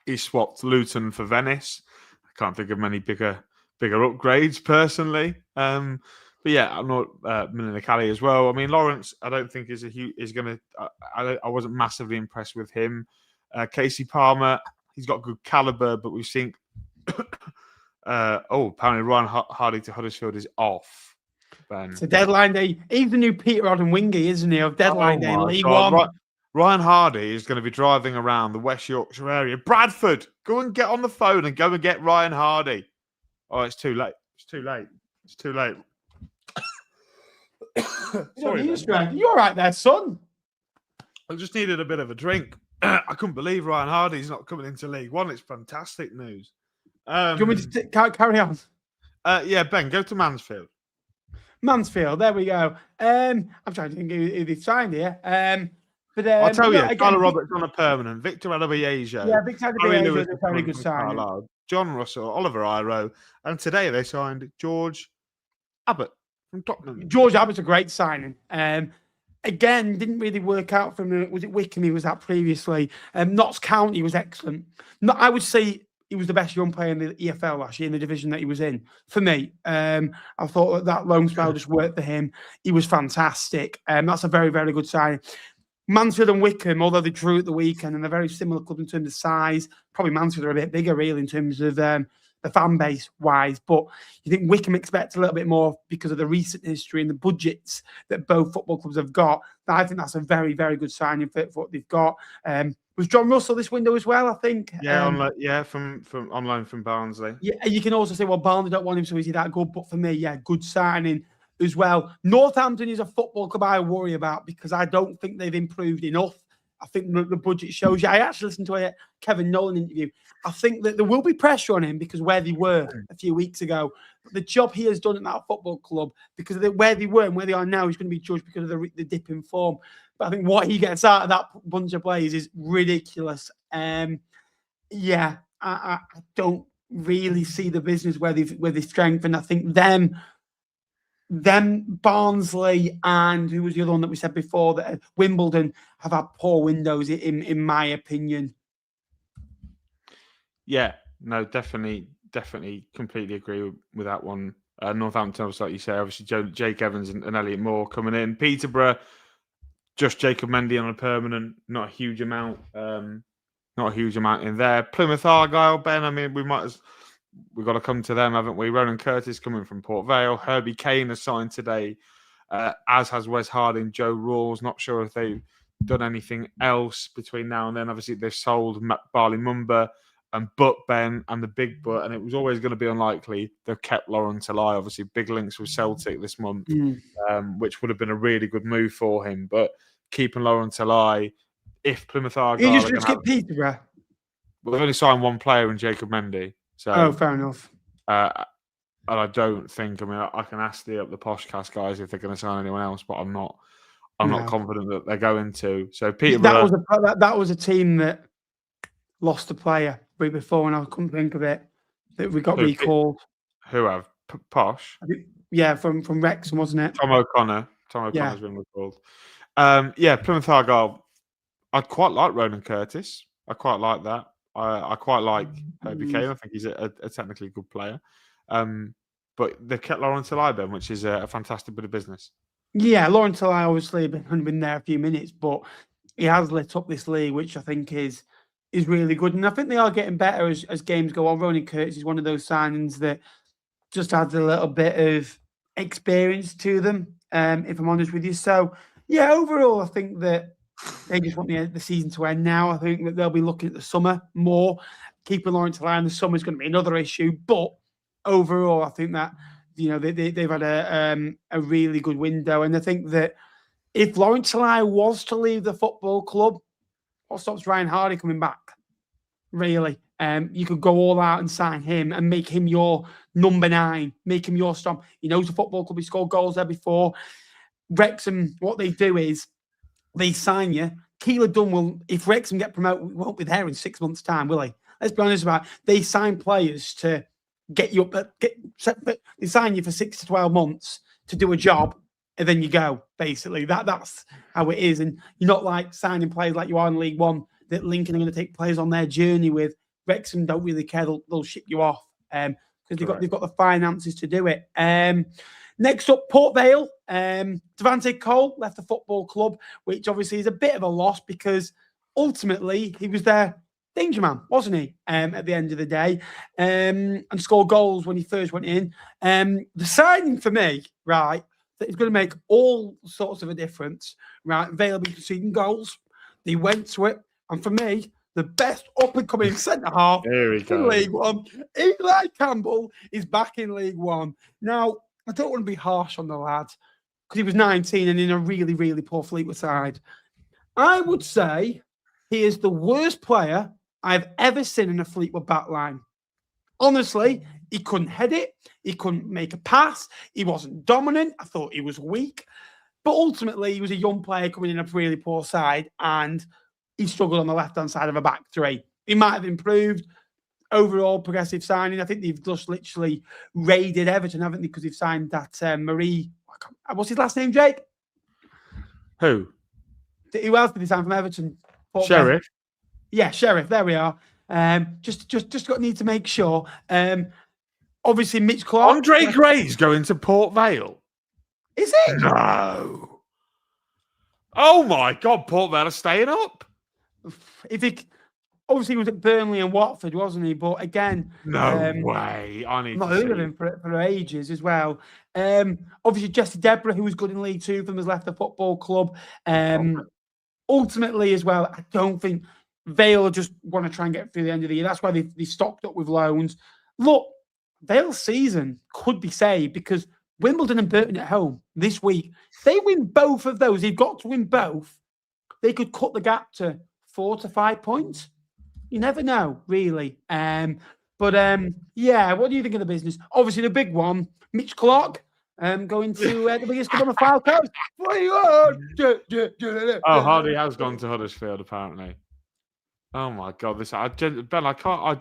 he swapped Luton for Venice. I can't think of many bigger upgrades personally. But yeah, I'm not Milinakali as well. I mean, Lawrence, I don't think is going to. I wasn't massively impressed with him. Casey Palmer, he's got good caliber, but we've seen. Apparently Ryan Hardy to Huddersfield is off. Ben. It's a deadline day. He's the new Peter Odden-Wingy, isn't he? Of deadline day, League One. Ryan Hardy is going to be driving around the West Yorkshire area. Bradford, go and get on the phone and go and get Ryan Hardy. Oh, it's too late. Sorry, you're all right there, son. I just needed a bit of a drink. I couldn't believe Ryan Hardy's not coming into League One. It's fantastic news. Do you want me to carry on? Yeah, Ben, go to Mansfield. Mansfield, there we go. I'm trying to think who they signed here. But I'll tell you, Tyler Roberts on a permanent. Victor Adebiejo. Yeah, Victor Adebiejo is a very good signing. John Russell, Oliver Iro, and today they signed George Abbott from Tottenham. George Abbott's a great signing. Again, didn't really work out from was it Wycombe he was at previously. Notts County was excellent. I would say he was the best young player in the EFL last year in the division that he was in. For me, I thought that loan spell just worked for him. He was fantastic. That's a very, very good signing. Mansfield and Wycombe, although they drew at the weekend and they're very similar clubs in terms of size, probably Mansfield are a bit bigger really in terms of the fan base wise. But you think Wycombe expect a little bit more because of the recent history and the budgets that both football clubs have got. I think that's a very, very good signing for what they've got. Was John Russell this window as well, I think? Yeah, from on loan from Barnsley. Yeah, you can also say, well, Barnsley don't want him, so is he that good? But for me, yeah, good signing as well. Northampton is a football club I worry about because I don't think they've improved enough. I think the budget shows you. I actually listened to a Kevin Nolan interview. I think that there will be pressure on him because where they were a few weeks ago, but the job he has done at that football club, because of where they were and where they are now, he's going to be judged because of the dip in form. But I think what he gets out of that bunch of players is ridiculous. Yeah, I don't really see the business where they strengthen. I think them Barnsley and who was the other one that we said before, that Wimbledon have had poor windows in my opinion. Yeah, no, definitely completely agree with that one. Northampton, obviously, like you say, obviously Jake Evans and Elliot Moore coming in. Peterborough, just Jacob Mendy on a permanent, not a huge amount in there. Plymouth Argyle, Ben, I mean, we've got to come to them, haven't we? Ronan Curtis coming from Port Vale. Herbie Kane has signed today, as has Wes Harding, Joe Rawls. Not sure if they've done anything else between now and then. Obviously, they've sold Barley Mumba and Butt Ben and the Big Butt, and it was always going to be unlikely. They've kept Lauren Talai, obviously, big links with Celtic this month, which would have been a really good move for him. But keeping Lauren Talai, if Plymouth Argyle... You just get Peterborough. We've only signed one player in Jacob Mendy. So, fair enough. And I don't think. I mean, I can ask the Poshcast guys if they're going to sign anyone else, but I'm not confident that they're going to. So Peterborough. That was a team that lost a player right before, and I couldn't think of it. That we got recalled. Who have Posh? Yeah, from Wrexham, wasn't it? Tom O'Connor's been recalled. Plymouth Argyle. I'd quite like Ronan Curtis. I quite like that. I quite like Herbie Kane. I think he's a technically good player. But they've kept Lauren Talai, Ben, which is a fantastic bit of business. Yeah, Lauren Talai obviously only been there a few minutes, but he has lit up this league, which I think is really good. And I think they are getting better as games go on. Ronan Curtis is one of those signings that just adds a little bit of experience to them, if I'm honest with you. So, yeah, overall, I think that they just want the season to end now. I think that they'll be looking at the summer more. Keeping Lauren Talai in the summer is going to be another issue. But overall, I think that they've had a really good window. And I think that if Lauren Talai was to leave the football club, what stops Ryan Hardy coming back? Really? You could go all out and sign him and make him your number 9, make him your stomp. He knows the football club. He scored goals there before. Wrexham, what they do is they sign you. Keeler Dunn will, if Wrexham get promoted, won't be there in 6 months' time, will he? Let's be honest about it. They sign players to get you up. They sign you for 6 to 12 months to do a job, and then you go. Basically, that's how it is. And you're not like signing players like you are in League One that Lincoln are going to take players on their journey with. Wrexham don't really care. They'll ship you off because they've got the finances to do it. Next up, Port Vale. Devante Cole left the football club, which obviously is a bit of a loss because ultimately he was their danger man, wasn't he? At the end of the day, and scored goals when he first went in. The signing for me, right, that is going to make all sorts of a difference. Right, Vale will be conceding goals. They went to it, and for me, the best up-and-coming centre-half in League One, Eli Campbell, is back in League One. Now, I don't want to be harsh on the lad because he was 19 and in a really, really poor Fleetwood side. I would say he is the worst player I've ever seen in a Fleetwood backline. Honestly, he couldn't head it. He couldn't make a pass. He wasn't dominant. I thought he was weak. But ultimately, he was a young player coming in a really poor side and he struggled on the left-hand side of a back three. He might have improved. Overall progressive signing. I think they've just literally raided Everton, haven't they? Because they've signed that Marie. What's his last name, Jake? Who else did they sign from Everton? Sheriff. Yeah, Sheriff. There we are. Just need to make sure. Obviously, Mitch Clark. Andre Gray's going to Port Vale. Is it? No. Oh my God, Port Vale are staying up. Obviously, he was at Burnley and Watford, wasn't he? But again, No way. I I've need not to heard of see. him for ages as well. Obviously, Jesse Deborah, who was good in League Two, from has left the football club. Ultimately, as well, I don't think Vale just want to try and get through the end of the year. That's why they stocked up with loans. Look, Vale's season could be saved because Wimbledon and Burton at home this week. If they win both of those, they've got to win both. They could cut the gap to 4 to 5 points. You never know, really. Yeah, what do you think of the business? Obviously, the big one, Mitch Clark, going to the biggest club on the File Coast. Oh, Hardy has gone to Huddersfield, apparently. Oh my God! Ben, I can't.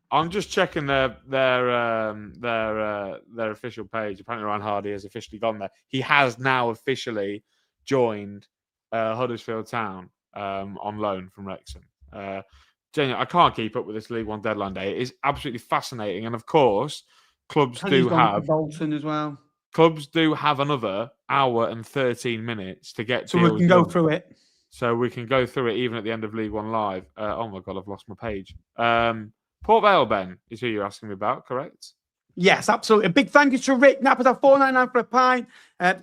I'm just checking their official page. Apparently, Ryan Hardy has officially gone there. He has now officially joined Huddersfield Town on loan from Wrexham. Genuinely, I can't keep up with this League One deadline day. It is absolutely fascinating, and of course, clubs do have Bolton as well. Clubs do have another hour and 13 minutes to get. So we can go through it. So we can go through it even at the end of League One Live. Oh my God, I've lost my page. Port Vale, Ben, is who you're asking me about, correct? Yes, absolutely. A big thank you to Rick Nappers at $4.99 for a pint.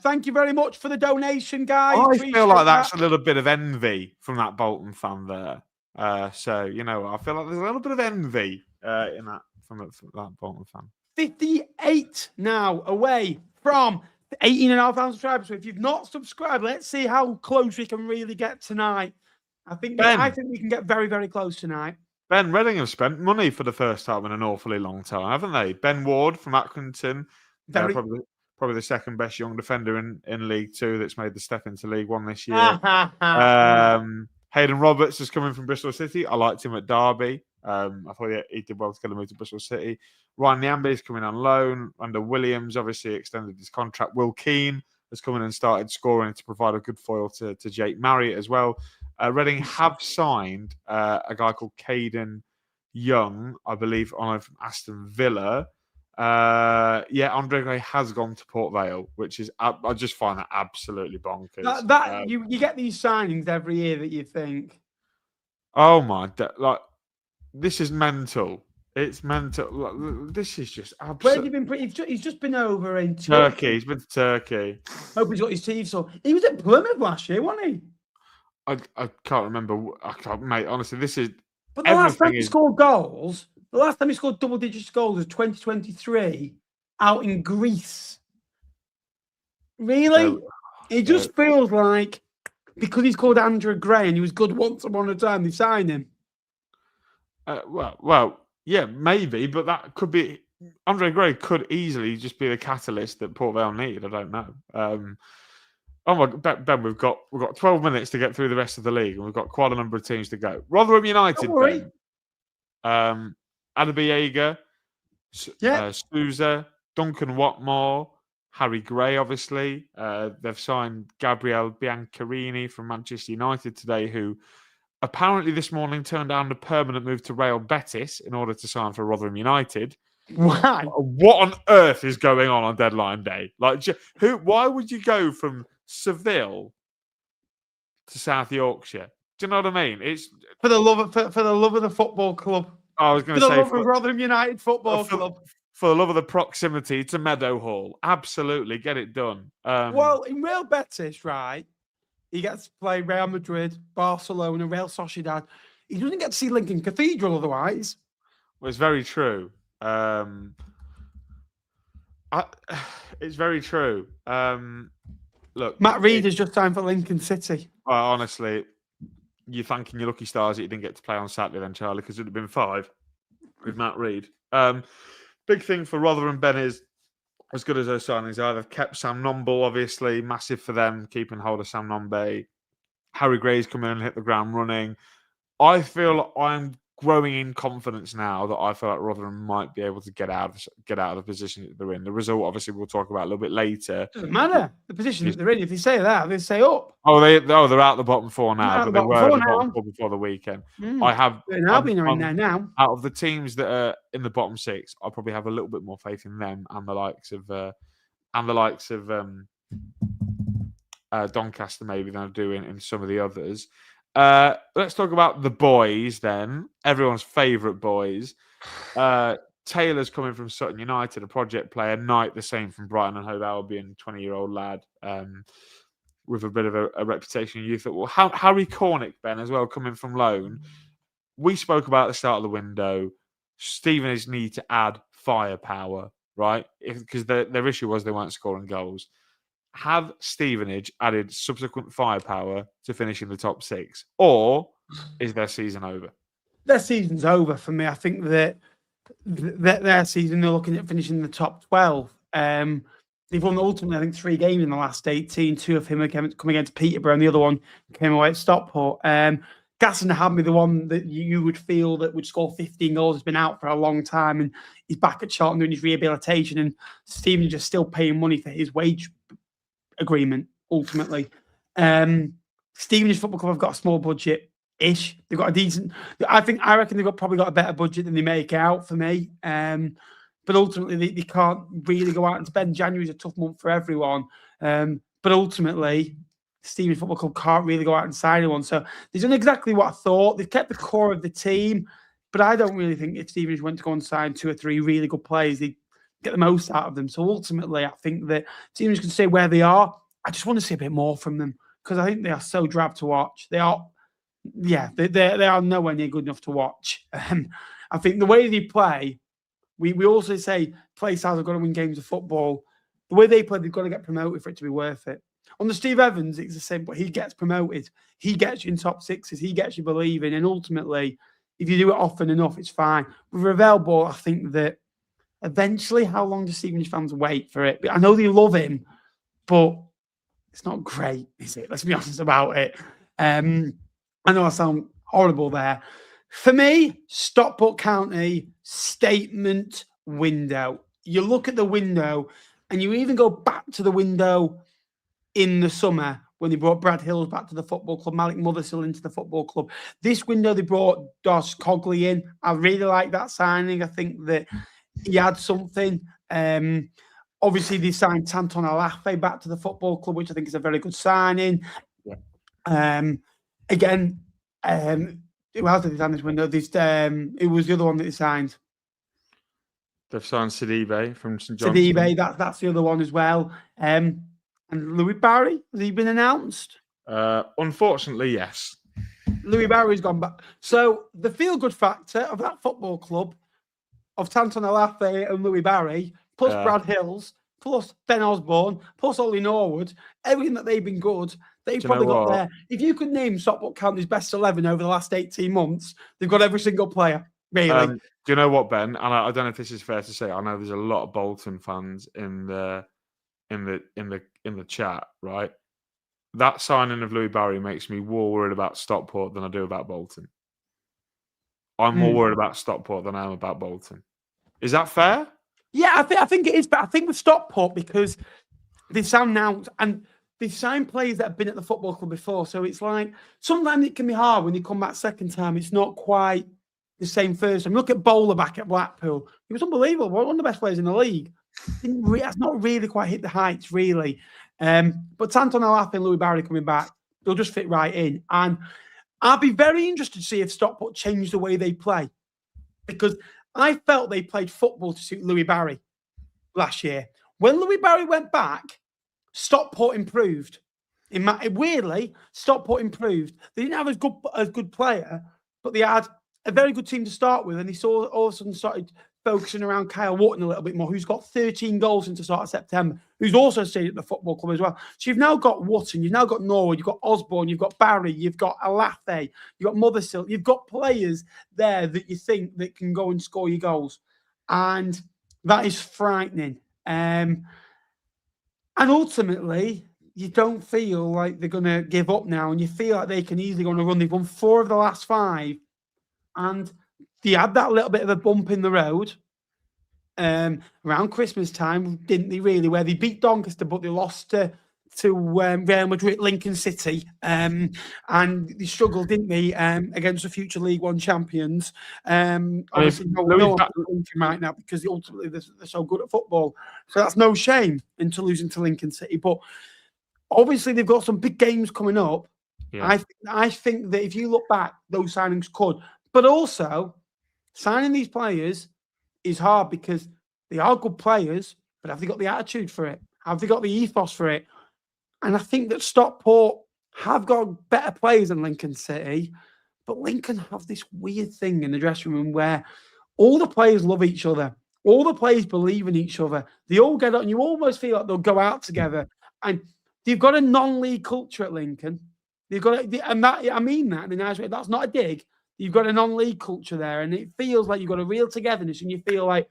Thank you very much for the donation, guys. I feel like that's a little bit of envy from that Bolton fan there. So, you know, I feel like there's a little bit of envy in that from that Bolton fan. 58 now away from 18,500 subscribers. So if you've not subscribed, let's see how close we can really get tonight. I think we can get very, very close tonight. Ben, Reading have spent money for the first time in an awfully long time, haven't they? Ben Ward from Accrington, probably the second best young defender in League Two that's made the step into League One this year. Hayden Roberts is coming from Bristol City. I liked him at Derby. I thought he did well to get a move to Bristol City. Ryan Nyambe is coming on loan. Randall Williams obviously extended his contract. Will Keane has come in and started scoring to provide a good foil to Jake Marriott as well. Reading have signed a guy called Caden Young, I believe, from Aston Villa. Andre Gray has gone to Port Vale, which is I just find that absolutely bonkers. You get these signings every year that you think, oh my, this is mental. It's mental. This is just absolutely. Where have you been? He's just been over in Turkey. He's been to Turkey. Hope he's got his teeth sore. He was at Plymouth last year, wasn't he? I can't remember. Mate, honestly, this is. But the last time he scored goals, the last time he scored double-digit goals was 2023 out in Greece. Really? It just feels like because he's called Andrew Gray and he was good once upon a time, they signed him. Yeah, maybe, but that could be. Andre Gray could easily just be the catalyst that Port Vale need. I don't know. Oh my God, Ben, we've got 12 minutes to get through the rest of the league, and we've got quite a number of teams to go. Rotherham United, Ben. Adaby Yeager, Souza, Duncan Watmore, Harry Gray, obviously. They've signed Gabriel Biancarini from Manchester United today, who apparently this morning turned down a permanent move to Real Betis in order to sign for Rotherham United. Why? What on earth is going on deadline day? Why would you go from Seville to South Yorkshire? Do you know what I mean? It's for the love of the football club. I was going to say for the love of Rotherham United Football Club. For the love of the proximity to Meadowhall. Absolutely, get it done. Well, in Real Betis, right, he gets to play Real Madrid, Barcelona, Real Sociedad. He doesn't get to see Lincoln Cathedral otherwise. Well, it's very true. It's very true. Look, Matt Reid has just signed for Lincoln City. Honestly, you're thanking your lucky stars that you didn't get to play on Saturday then, Charlie, because it would have been 5 with Matt Reid. Big thing for Rotherham, Ben, is as good as those signings are. They've kept Sam Nomble, obviously, massive for them, keeping hold of Sam Nombe. Harry Gray's come in and hit the ground running. I feel I'm growing in confidence now that I feel like Rotherham might be able to get out of the position that they're in. The result, obviously, we'll talk about a little bit later. Doesn't matter the position that they're in. If they say that, they say up. They're out the bottom 4 now, but they were the bottom 4 before the weekend. Albion are in there now. Out of the teams that are in the bottom 6, I probably have a little bit more faith in them and the likes of Doncaster maybe than I do in some of the others. Let's talk about the boys then. Everyone's favourite boys. Taylor's coming from Sutton United, a project player. Knight, the same from Brighton and Hove Albion, 20-year-old lad with a bit of a reputation in youth football. Harry Cornick, Ben, as well, coming from loan. We spoke about at the start of the window. Stevenage need to add firepower, right? Because their issue was they weren't scoring goals. Have Stevenage added subsequent firepower to finish in the top 6? Or is their season over? Their season's over for me. I think that their season, they're looking at finishing in the top 12. They've won ultimately, I think, 3 games in the last 18. 2 of them come against Peterborough, and the other one came away at Stockport. Gasson had me the one that you would feel that would score 15 goals. Has been out for a long time, and he's back at Charlton doing his rehabilitation. And Stevenage is still paying money for his wage agreement. Ultimately, Stevenage Football Club have got a small budget-ish. They've got a decent. I reckon they've probably got a better budget than they make out for me. But ultimately, they can't really go out and spend. January's a tough month for everyone. But ultimately, Stevenage Football Club can't really go out and sign anyone. So they've done exactly what I thought. They've kept the core of the team, but I don't really think if Stevenage went to go and sign 2 or 3 really good players, they'd get the most out of them. So ultimately, I think that Stevenage can stay where they are. I just want to see a bit more from them because I think they are so drab to watch. They are, they are nowhere near good enough to watch. I think the way they play, we also say play styles have got to win games of football. The way they play, they've got to get promoted for it to be worth it. On the Steve Evans, it's the same, but he gets promoted. He gets you in top 6s. He gets you believing. And ultimately, if you do it often enough, it's fine. With Vale Ball, I think that eventually, how long do Stevenage fans wait for it? I know they love him, but it's not great, is it? Let's be honest about it. I know I sound horrible there. For me, Stockport County statement window. You look at the window, and you even go back to the window in the summer when they brought Brad Hills back to the football club, Malik Mothersill into the football club. This window, they brought Dos Cogley in. I really like that signing. I think that he had something. Obviously, they signed Tanton Alafe back to the football club, which I think is a very good signing. Yeah. Again, who else did they sign this window? It was the other one that they signed. They've signed Sidibe from St John's. Sidibe, that's the other one as well. And Louis Barry, has he been announced? Unfortunately, yes. Louis Barry's gone back. So the feel-good factor of that football club, of Tanton Alafe and Louis Barry, plus Brad Hills, plus Ben Osborne, plus Ollie Norwood, everything that they've been good, they've probably got there. If you could name Stockport County's best 11 over the last 18 months, they've got every single player, really. Do you know what, Ben? And I don't know if this is fair to say. I know there's a lot of Bolton fans in the chat, right? That signing of Louis Barry makes me more worried about Stockport than I do about Bolton. I'm more worried about Stockport than I am about Bolton. Is that fair? Yeah, I think it is. But I think with Stockport, because they sound now, and they've signed players that have been at the football club before. So it's like, sometimes it can be hard when you come back second time. It's not quite the same first time. Look at Bowler back at Blackpool. He was unbelievable. One of the best players in the league. That's not really quite hit the heights, really. But Tanton Alafe and Louis Barry coming back, they'll just fit right in. And I'll be very interested to see if Stockport change the way they play. Because I felt they played football to suit Louis Barry last year. When Louis Barry went back, Stockport improved. Weirdly, Stockport improved. They didn't have as good player, but they had a very good team to start with. And they saw all of a sudden started focusing around Kyle Wharton a little bit more, who's got 13 goals since the start of September, who's also stayed at the football club as well. So you've now got Wharton, you've now got Norwood, you've got Osborne, you've got Barry, you've got Alafe, you've got Mothersill, you've got players there that you think that can go and score your goals. And that is frightening. And ultimately, you don't feel like they're going to give up now, and you feel like they can easily go on a run. They've won 4 of the last 5, and they had that little bit of a bump in the road around Christmas time, didn't they, really, where they beat Doncaster, but they lost to Real Madrid, Lincoln City, and they struggled, didn't they, against the future League One champions. Obviously, no one right now because ultimately they're so good at football. So that's no shame into losing to Lincoln City. But obviously, they've got some big games coming up. Yeah. I think that if you look back, those signings could. But also, signing these players is hard because they are good players, but have they got the attitude for it? Have they got the ethos for it? And I think that Stockport have got better players than Lincoln City, but Lincoln have this weird thing in the dressing room where all the players love each other. All the players believe in each other. They all get on. You almost feel like they'll go out together. And they've got a non-league culture at Lincoln. They've got, and that I mean that in a nice way. That's not a dig. You've got a non-league culture there, and it feels like you've got a real togetherness, and you feel like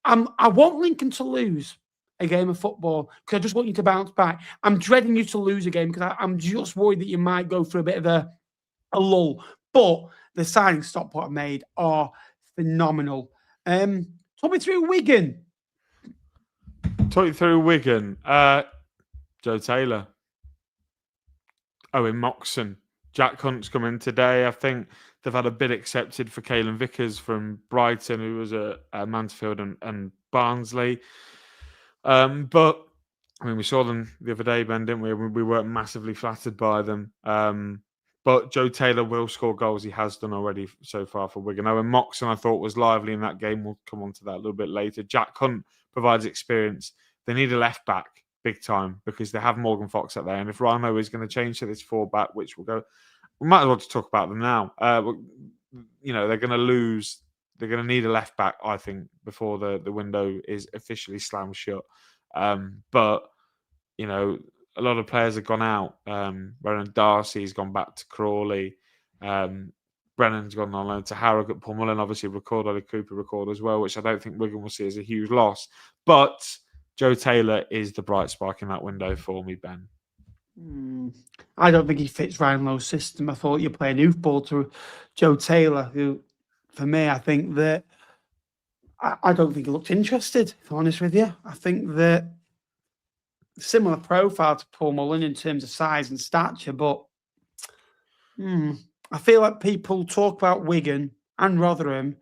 I want Lincoln to lose a game of football because I just want you to bounce back. I'm dreading you to lose a game because I'm just worried that you might go through a bit of a lull. But the signings Stockport have made are phenomenal. Talk me through Wigan. Talk you through Wigan. Joe Taylor. Owen Moxon. Jack Hunt's come in today. I think they've had a bid accepted for Caelan Vickers from Brighton, who was at Mansfield and Barnsley. But I mean, we saw them the other day, Ben, didn't we? We weren't massively flattered by them. But Joe Taylor will score goals. He has done already so far for Wigan. Owen Moxon, I thought, was lively in that game. We'll come on to that a little bit later. Jack Hunt provides experience. They need a left back big time because they have Morgan Fox up there. And if Rhino is going to change to this 4-back, which we'll go, we might as well just talk about them now. They're going to lose. They're going to need a left back, I think, before the window is officially slammed shut. But a lot of players have gone out. Brennan Darcy's gone back to Crawley. Brennan's gone on loan to Harrogate. Paul Mullen obviously Ollie Cooper record as well, which I don't think Wigan will see as a huge loss. But Joe Taylor is the bright spark in that window for me, Ben. I don't think he fits Ryan Lowe's system. I thought you're playing youth ball to Joe Taylor, who, for me, I think that I don't think he looked interested, if I'm honest with you. I think that similar profile to Paul Mullen in terms of size and stature, but I feel like people talk about Wigan and Rotherham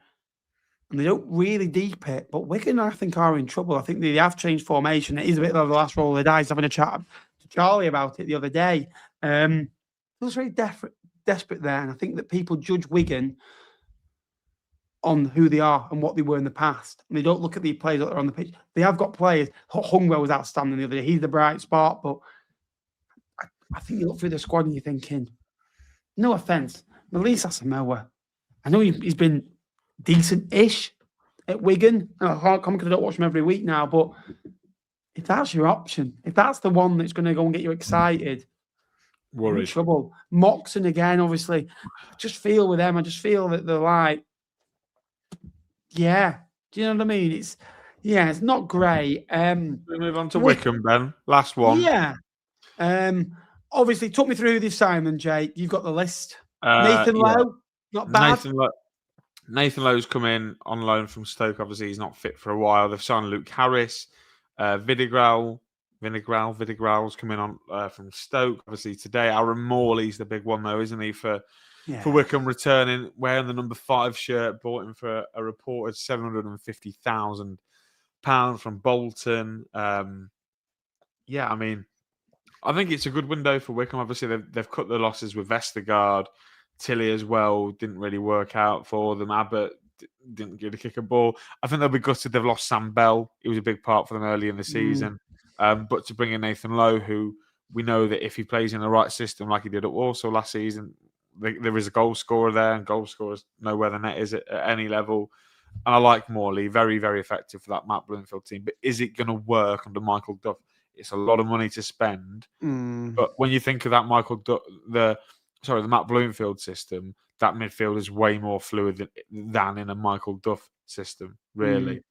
and they don't really deep it. But Wigan, I think, are in trouble. I think they have changed formation. It is a bit of the last roll of the dice. Having a chat to Charlie about it the other day. It was very desperate there. And I think that people judge Wigan on who they are and what they were in the past. And they don't look at the players that are on the pitch. They have got players. Hungwell was outstanding the other day. He's the bright spot. But I think you look through the squad and you're thinking, no offence, Melise Asamoah. I know he's been decent-ish at Wigan. And I can't come because I don't watch him every week now. But if that's your option, if that's the one that's going to go and get you excited, worried. In trouble. Moxon again, obviously. I just feel with them. I just feel that they're like, yeah. Do you know what I mean? It's not great. We move on to Wycombe, Ben. Last one. Yeah. Obviously, talk me through this, Simon, Jake. You've got the list. Nathan Lowe, not bad. Nathan Lowe's come in on loan from Stoke. Obviously, he's not fit for a while. They've signed Luke Harris. Vidigral's come in on from Stoke. Obviously, today. Aaron Morley's the big one, though, isn't he, for Wycombe returning, wearing the number 5 shirt, bought him for a reported £750,000 from Bolton. I mean, I think it's a good window for Wycombe. Obviously, they've cut the losses with Vestergaard. Tilly as well didn't really work out for them. Abbott didn't get a kick a ball. I think they'll be gutted they've lost Sam Bell. He was a big part for them early in the season. But to bring in Nathan Lowe, who we know that if he plays in the right system like he did at Walsall last season, there is a goal scorer there, and goal scorers know where the net is at any level. And I like Morley, very, very effective for that Matt Bloomfield team. But is it going to work under Michael Duff? It's a lot of money to spend. But when you think of that the Matt Bloomfield system, that midfield is way more fluid than in a Michael Duff system, really.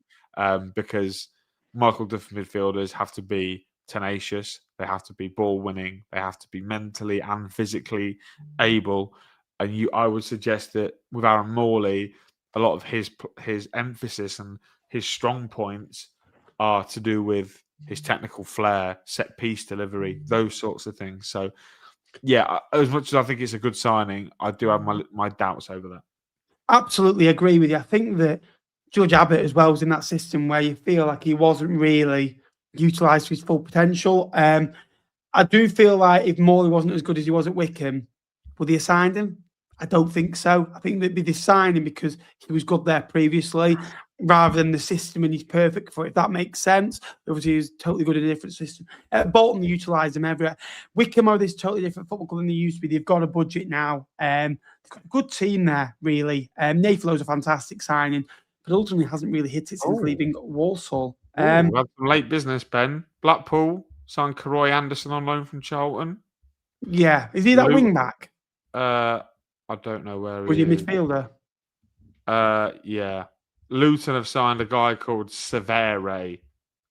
Because Michael Duff midfielders have to be tenacious, they have to be ball winning, they have to be mentally and physically able. And I would suggest that with Aaron Morley, a lot of his emphasis and his strong points are to do with his technical flair, set piece delivery, those sorts of things. So, yeah, as much as I think it's a good signing, I do have my doubts over that. Absolutely agree with you. I think that Judge Abbott as well was in that system where you feel like he wasn't really utilised to his full potential. I do feel like if Morley wasn't as good as he was at Wycombe, would he have signed him? I don't think so. I think they'd be signing because he was good there previously, rather than the system and he's perfect for it, if that makes sense. Obviously, he's totally good in a different system. Bolton utilised him everywhere. Wycombe are this totally different football club than they used to be. They've got a budget now. They've got a good team there, really. Nathan Lowe's a fantastic signing, but ultimately hasn't really hit it since leaving Walsall. We've had some late business, Ben. Blackpool signed Karoy Anderson on loan from Charlton. Yeah. Is he that wing back? I don't know where Was he a midfielder? Yeah. Luton have signed a guy called Severe.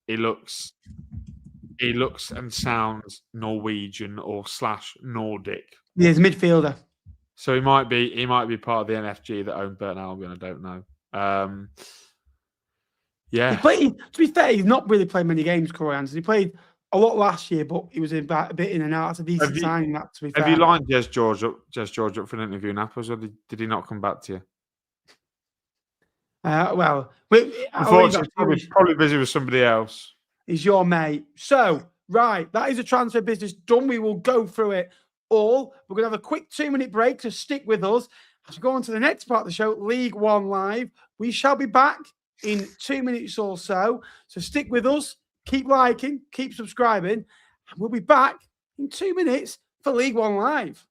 He looks and sounds Norwegian or / Nordic. Yeah, he's a midfielder. So he might be part of the NFG that own Burton Albion. I don't know. Yeah. To be fair, he's not really played many games, Corey Anderson. He played a lot last year, but he was a bit in and out. It's a decent signing, that, to be fair. Have you lined Jez George up for an interview in Apples, or did he not come back to you? Unfortunately, probably busy with somebody else. He's your mate. So, right, that is a transfer business done. We will go through it all. We're going to have a quick 2-minute break, so stick with us. As we go on to the next part of the show, League One Live. We shall be back in 2 minutes or so. So stick with us. Keep liking, keep subscribing, and we'll be back in 2 minutes for League One Live.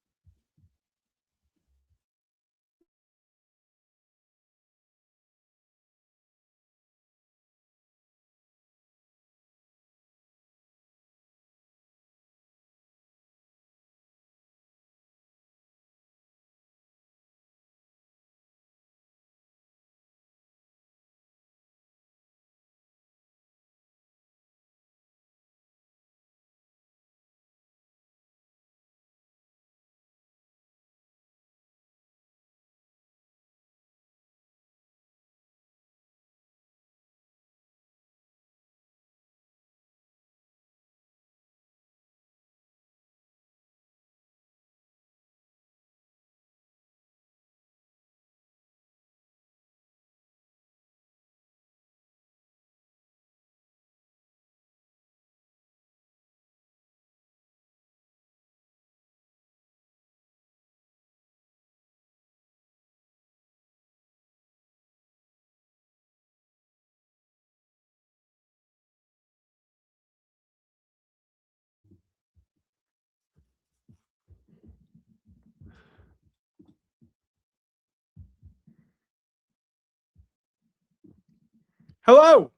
Hello,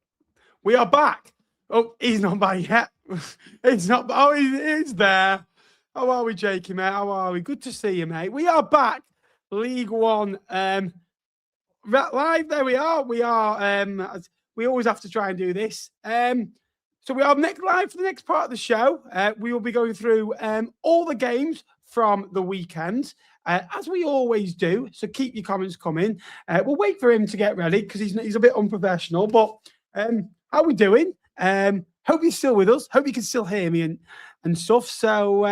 we are back. Oh, he's not back yet. It's not. Oh, he's there. How are we, Jakey, mate? How are we? Good to see you, mate. We are back. League One. Live, there we are. We are. We always have to try and do this. So we are live for the next part of the show. We will be going through all the games from the weekend, as we always do. So keep your comments coming. We'll wait for him to get ready because he's a bit unprofessional. But how are we doing? Hope you're still with us. Hope you can still hear me and stuff. So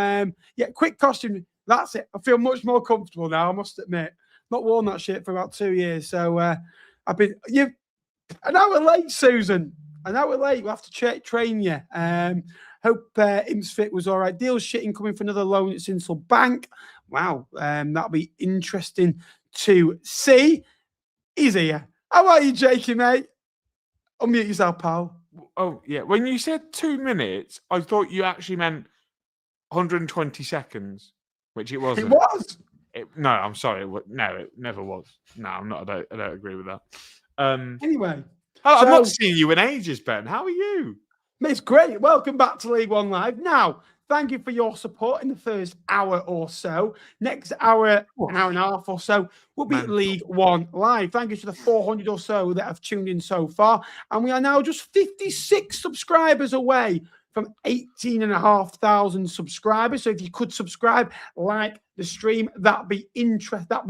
yeah, quick costume. That's it. I feel much more comfortable now, I must admit. Not worn that shit for about 2 years. So I've been an hour late, Susan. An hour late. We'll have to train you. Hope Imsfit was all right. Deal shitting coming for another loan at Sinsel Bank. Wow. That'll be interesting to see. He's here. How are you, Jakey, mate? Unmute yourself, pal. Oh, yeah. When you said 2 minutes, I thought you actually meant 120 seconds, which it wasn't. It was. No, I'm sorry. No, it never was. No, I'm not. I don't agree with that. Anyway. I've not seen you in ages, Ben. How are you? It's great. Welcome back to League One Live. Now, thank you for your support in the first hour or so. Next hour, an hour and a half or so, will be League One Live. Thank you to the 400 or so that have tuned in so far. And we are now just 56 subscribers away from 18,500 subscribers. So if you could subscribe, like the stream, that'd be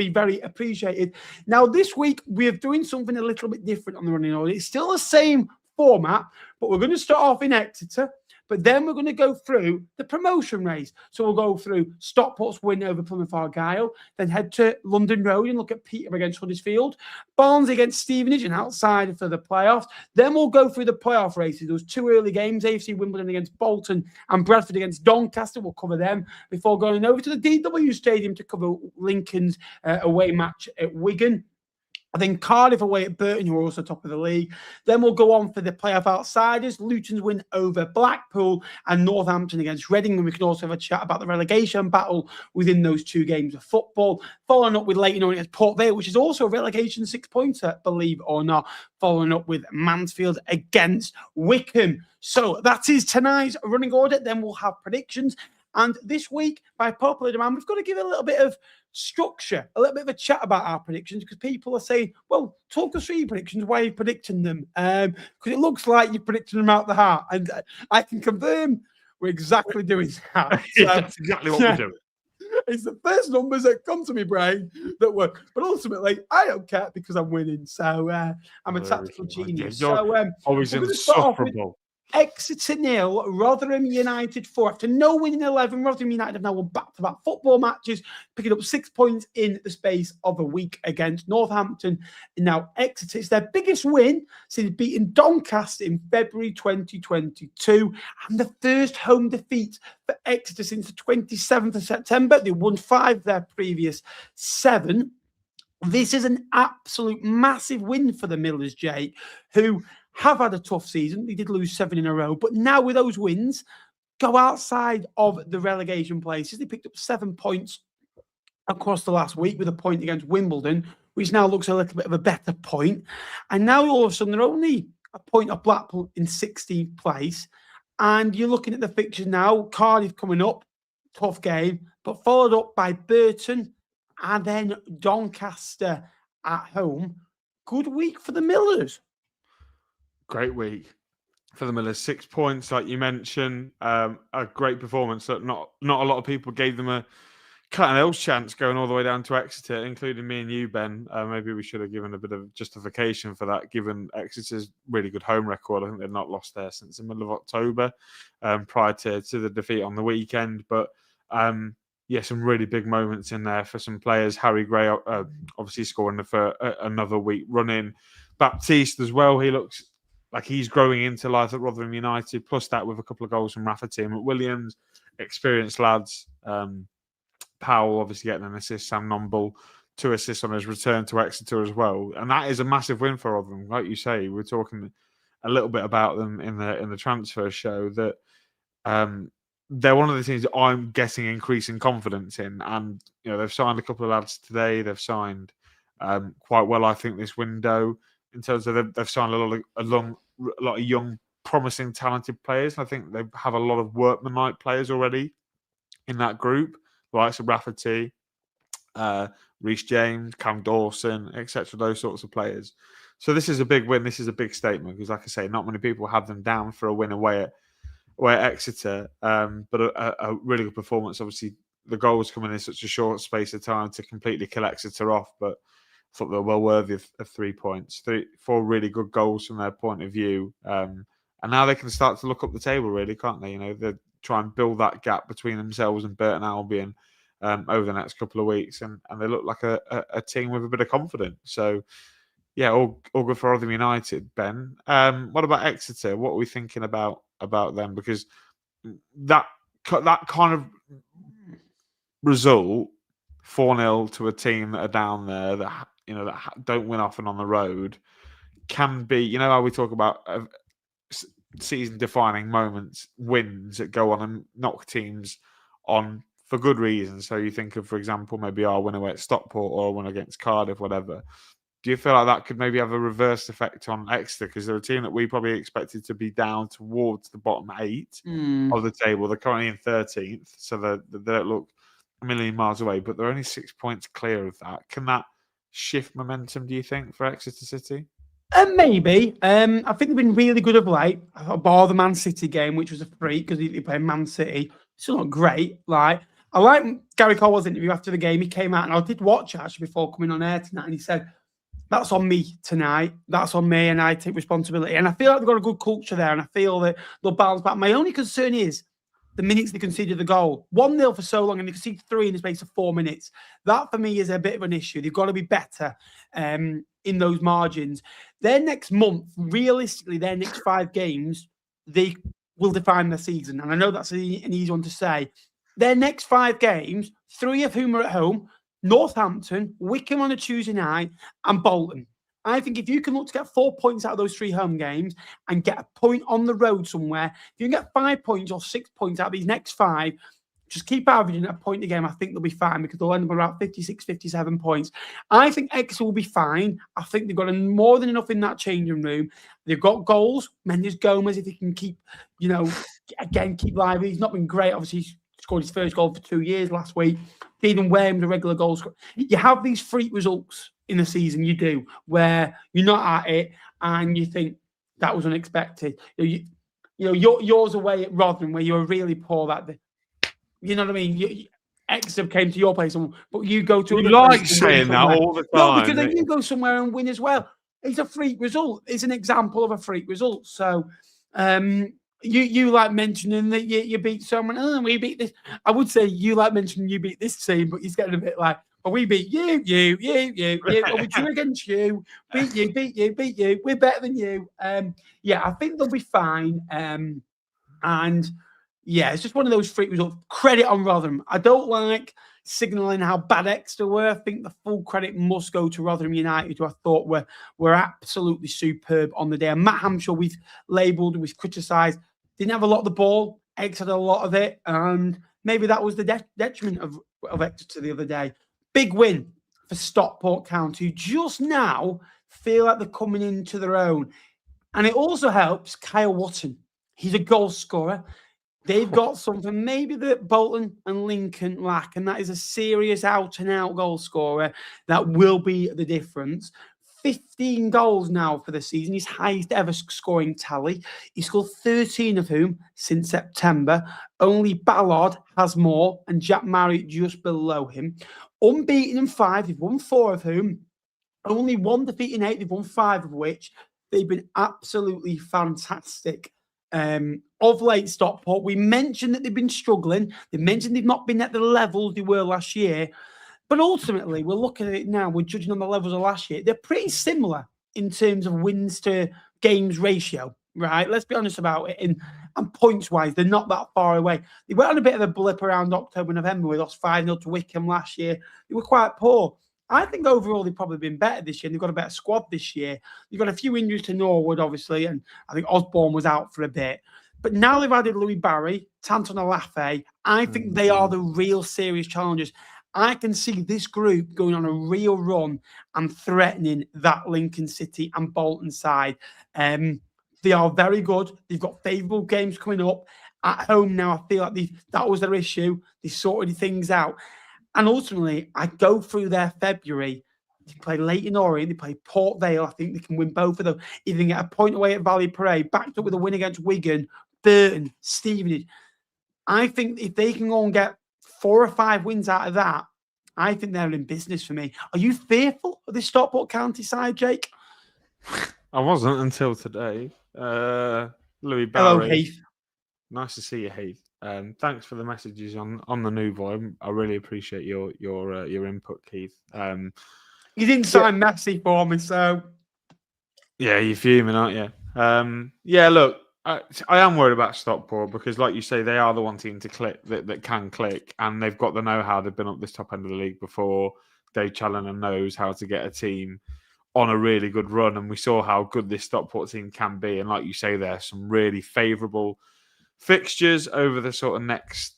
very appreciated. Now, this week, we're doing something a little bit different on the running order. It's still the same format, but we're going to start off in Exeter. But then we're going to go through the promotion race. So we'll go through Stockport's win over Plymouth Argyle, then head to London Road and look at Peterborough against Huddersfield, Barnsley against Stevenage, an outsider for the playoffs. Then we'll go through the playoff races. Those 2 early games, AFC Wimbledon against Bolton and Bradford against Doncaster. We'll cover them before going over to the DW Stadium to cover Lincoln's away match at Wigan. I think Cardiff away at Burton, who are also top of the league. Then we'll go on for the playoff outsiders. Luton's win over Blackpool and Northampton against Reading. And we can also have a chat about the relegation battle within those 2 games of football. Following up with Leyton against Port Vale, which is also a relegation 6-pointer, believe it or not. Following up with Mansfield against Wycombe. So that is tonight's running order. Then we'll have predictions. And this week, by popular demand, we've got to give a little bit of structure, a little bit of a chat about our predictions, because people are saying, well, talk us through your predictions. Why are you predicting them? Because it looks like you're predicting them out the heart. And I can confirm we're exactly doing that. So, that's exactly what we're doing. It's the first numbers that come to my brain that work. But ultimately, I don't care because I'm winning. So I'm a tactical genius. So always insufferable. Exeter 0, Rotherham United 4. After no winning 11, Rotherham United have now won back-to-back football matches, picking up 6 points in the space of a week against Northampton. And now Exeter, it's their biggest win since beating Doncaster in February 2022, and the first home defeat for Exeter since the 27th of September. They won 5 of their previous 7. This is an absolute massive win for the Millers, Jake, who have had a tough season. They did lose 7 in a row, but now with those wins, go outside of the relegation places. They picked up 7 points across the last week with a point against Wimbledon, which now looks a little bit of a better point. And now all of a sudden they're only a point off Blackpool in 16th place. And you're looking at the fixtures now, Cardiff coming up, tough game, but followed up by Burton and then Doncaster at home. Good week for the Millers. Great week for the Millers. 6 points, like you mentioned. A great performance that not a lot of people gave them a cut and else chance going all the way down to Exeter, including me and you, Ben. Maybe we should have given a bit of justification for that, given Exeter's really good home record. I think they've not lost there since the middle of October, prior to the defeat on the weekend. But yeah, some really big moments in there for some players. Harry Gray obviously scoring for another week running. Baptiste as well. He looks like he's growing into life at Rotherham United, plus that with a couple of goals from Rafferty and Williams, experienced lads. Powell obviously getting an assist, Sam Nomble, 2 assists on his return to Exeter as well. And that is a massive win for Rotherham. Like you say, we're talking a little bit about them in the transfer show, that they're one of the teams that I'm getting increasing confidence in. And, you know, they've signed a couple of lads today. They've signed quite well, I think, this window, in terms of they've signed a lot of young, promising, talented players. I think they have a lot of workmanlike players already in that group, like Rafferty, Reece James, Cam Dawson, etc. Those sorts of players. So this is a big win. This is a big statement because, like I say, not many people have them down for a win away at Exeter. But a really good performance. Obviously, the goals coming in such a short space of time to completely kill Exeter off, but I thought they were well worthy of 3 points. 4 really good goals from their point of view. And now they can start to look up the table, really, can't they? You know, they try and build that gap between themselves and Burton Albion over the next couple of weeks. And they look like a team with a bit of confidence. So, yeah, all good for Rotherham United, Ben. What about Exeter? What are we thinking about them? Because that kind of result, 4-0 to a team that are down there, that don't win often on the road, can be, you know how we talk about season-defining moments, wins that go on and knock teams on for good reasons. So you think of, for example, maybe our win away at Stockport or a win against Cardiff, whatever. Do you feel like that could maybe have a reverse effect on Exeter? Because they're a team that we probably expected to be down towards the bottom 8 of the table. They're currently in 13th, so they don't look a million miles away, but they're only 6 points clear of that. Can that shift momentum, do you think, for Exeter City? Maybe. I think they've been really good of late. I bar the Man City game, which was a freak because he played Man City. Still not great. Like, I like Gary Cole's interview after the game. He came out, and I did watch it actually before coming on air tonight, and he said, That's on me tonight. That's on me, and I take responsibility. And I feel like they've got a good culture there, and I feel that they'll bounce back. My only concern is the minutes they conceded the goal. 1-0 for so long, and they conceded 3 in the space of 4 minutes. That, for me, is a bit of an issue. They've got to be better in those margins. Their next month, realistically, their next 5 games, they will define their season. And I know that's an easy one to say. Their next 5 games, 3 of whom are at home, Northampton, Wycombe on a Tuesday night, and Bolton. I think if you can look to get 4 points out of those 3 home games and get a point on the road somewhere, if you can get 5 points or 6 points out of these next 5, just keep averaging a point a game. I think they'll be fine because they'll end up around 56, 57 points. I think Exeter will be fine. I think they've got more than enough in that changing room. They've got goals. Mendes Gomez, if he can keep, keep lively. He's not been great. Obviously, he's scored his first goal for 2 years last week. Even Wayne's a regular goal scorer. You have these freak results in the season, you do, where you're not at it and you think that was unexpected. Yours away at Rotherham, where you were really poor that day. You know what I mean? Exeter came to your place, but you go to. You like saying that all the time. No, because then you go somewhere and win as well. It's a freak result. It's an example of a freak result. So, you like mentioning that you beat someone. Oh, we beat this. I would say you like mentioning you beat this team, but he's getting a bit like, well, we beat you. Well, we drew against you. Beat you. We're better than you. I think they'll be fine. And yeah, it's just one of those freak results. Credit on Rotherham. I don't like signalling how bad Exeter were. I think the full credit must go to Rotherham United, who I thought were absolutely superb on the day. And Matt Hampshire, we've labelled, we've criticised, didn't have a lot of the ball. Exeter had a lot of it, and maybe that was the detriment of Exeter the other day. Big win for Stockport County, who just now feel like they're coming into their own. And it also helps Kyle Watton. He's a goal scorer. They've got something maybe that Bolton and Lincoln lack, and that is a serious out-and-out goal scorer that will be the difference. 15 goals now for the season, his highest ever scoring tally. He scored 13 of whom since September. Only Ballard has more, and Jack Marriott just below him. Unbeaten in 5, they've won 4 of whom. Only 1 defeat in 8, they've won 5 of which. They've been absolutely fantastic. Of late, Stockport, we mentioned that they've been struggling. They mentioned they've not been at the levels they were last year. But ultimately, we're looking at it now, we're judging on the levels of last year. They're pretty similar in terms of wins to games ratio, right? Let's be honest about it. And points-wise, they're not that far away. They went on a bit of a blip around October, November. We lost 5-0 to Wycombe last year. They were quite poor. I think overall they've probably been better this year. They've got a better squad this year. They've got a few injuries to Norwood, obviously, and I think Osborne was out for a bit. But now they've added Louis Barry, Tanton Alafe. I think they are the real serious challengers. I can see this group going on a real run and threatening that Lincoln City and Bolton side. They are very good. They've got favourable games coming up. At home now, I feel like that was their issue. They sorted things out. And ultimately, I go through their February. They play Leyton Orient, they play Port Vale. I think they can win both of them. Either get a point away at Valley Parade, backed up with a win against Wigan, Burton, Stevenage. I think if they can go and get 4 or 5 wins out of that, I think they're in business for me. Are you fearful of this Stockport County side, Jake? I wasn't until today. Louis Barry. Hello, Heath. Nice to see you, Heath. Thanks for the messages on the new boy. I really appreciate your input, Keith. You didn't sign Messi for me, so yeah, you're fuming, aren't you? Yeah, look, I am worried about Stockport because, like you say, they are the one team to click that can click, and they've got the know-how. They've been up this top end of the league before. Dave Challoner knows how to get a team on a really good run, and we saw how good this Stockport team can be. And like you say, there's some really favourable fixtures over the next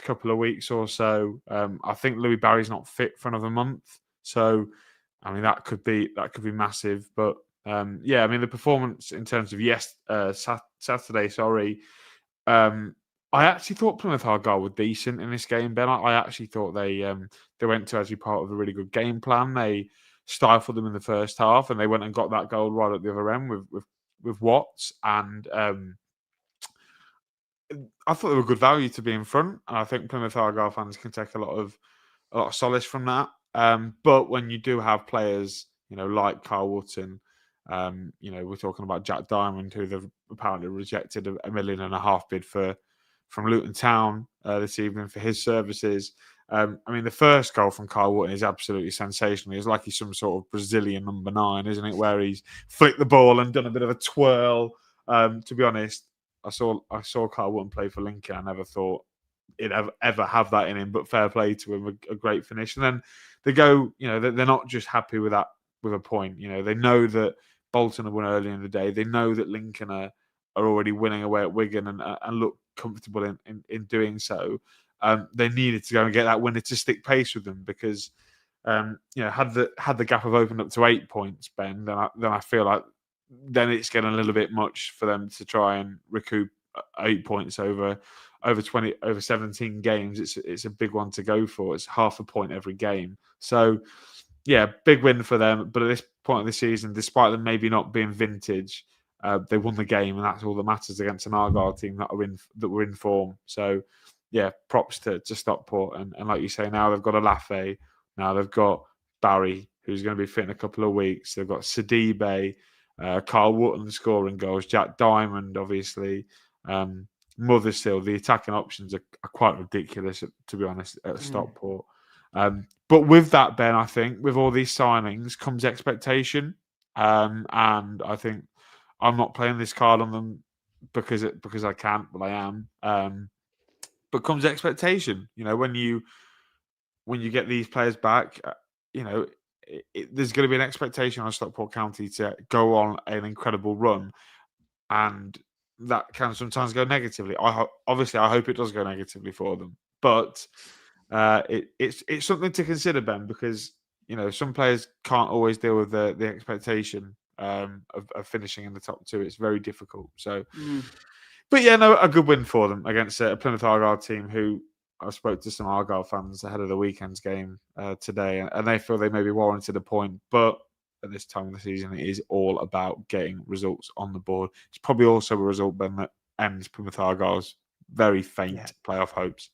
couple of weeks or so. I think Louis Barry's not fit for another month, so I mean that could be massive. But yeah, I mean the performance in terms of Saturday. Sorry, I actually thought Plymouth Argyle were decent in this game, Ben. I actually thought they went to actually part of a really good game plan. They stifled them in the first half, and they went and got that goal right at the other end with Watts and. I thought they were good value to be in front, and I think Plymouth Argyle fans can take a lot of solace from that. But when you do have players like Carl Wootton. We're talking about Jack Diamond, who they've apparently rejected $1.5 million bid from Luton Town this evening for his services. The first goal from Carl Wootton is absolutely sensational. It's like he's some sort of Brazilian number 9, isn't it? Where he's flicked the ball and done a bit of a twirl. To be honest, I saw Carl Wootton play for Lincoln. I never thought he'd ever have that in him, but fair play to him, a great finish. And then they go, they're not just happy with that, with a point. They know that Bolton have won early in the day. They know that Lincoln are already winning away at Wigan and look comfortable in doing so. They needed to go and get that winner to stick pace with them because, had the gap have opened up to 8 points, Ben, then I feel like then it's getting a little bit much for them to try and recoup 8 points over 17 games. It's a big one to go for. It's half a point every game. So, yeah, big win for them. But at this point of the season, despite them maybe not being vintage, they won the game, and that's all that matters against an Argyle team that were in form. So, yeah, props to Stockport. And like you say, now they've got a Lafay. Now they've got Barry, who's going to be fit in a couple of weeks. They've got Sidibe, Carl Wootton scoring goals, Jack Diamond, obviously. Mothersill. The attacking options are quite ridiculous, to be honest, at Stockport. But with that, Ben, I think with all these signings comes expectation. And I think I'm not playing this card on them because I can't, but I am. But comes expectation. When you get these players back, there's going to be an expectation on Stockport County to go on an incredible run, and that can sometimes go negatively. I hope it does go negatively for them, but it's something to consider, Ben, because some players can't always deal with the expectation of finishing in the top 2. It's very difficult. So, but yeah, no, a good win for them against a Plymouth Argyle team who I spoke to some Argyle fans ahead of the weekend's game today, and they feel they maybe warranted a point, but at this time of the season, it is all about getting results on the board. It's probably also a result, Ben, that ends Plymouth Argyle's very faint playoff hopes.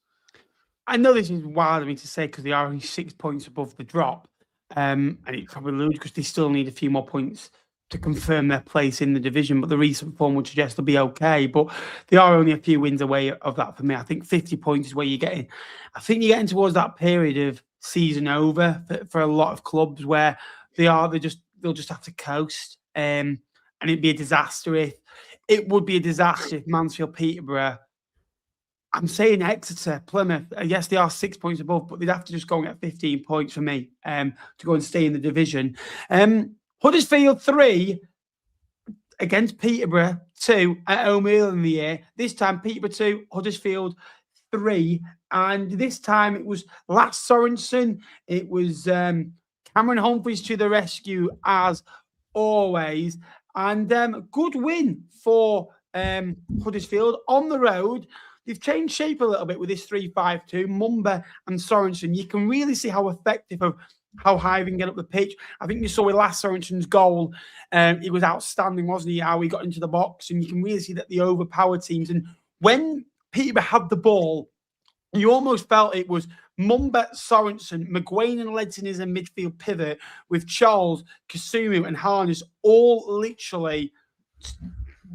I know this is wild of me to say because they are only 6 points above the drop, and it's probably ludicrous because they still need a few more points to confirm their place in the division, but the recent form would suggest they'll be okay. But they are only a few wins away of that for me. I think 50 points is where you're getting. I think you're getting towards that period of season over for a lot of clubs where they'll just have to coast, and it'd be a disaster if Mansfield, Peterborough. I'm saying Exeter, Plymouth. Yes, they are 6 points above, but they'd have to just go and get 15 points for me to go and stay in the division. Huddersfield 3 against Peterborough 2 at home earlier in the year. This time Peterborough 2, Huddersfield 3, and this time it was Lasse Sorensen. It was Cameron Humphreys to the rescue as always, and good win for Huddersfield on the road. They've changed shape a little bit with this 3-5-2. Mumba and Sorensen. You can really see how effective of how high they can get up the pitch. I think you saw with Lasse Sorensen's goal. He was outstanding, wasn't he? How he got into the box, and you can really see that they overpowered teams. And when Peterborough had the ball, you almost felt it was Mumba, Sorensen, McGuane and Leyton as a midfield pivot with Charles, Kasumu and Harness all literally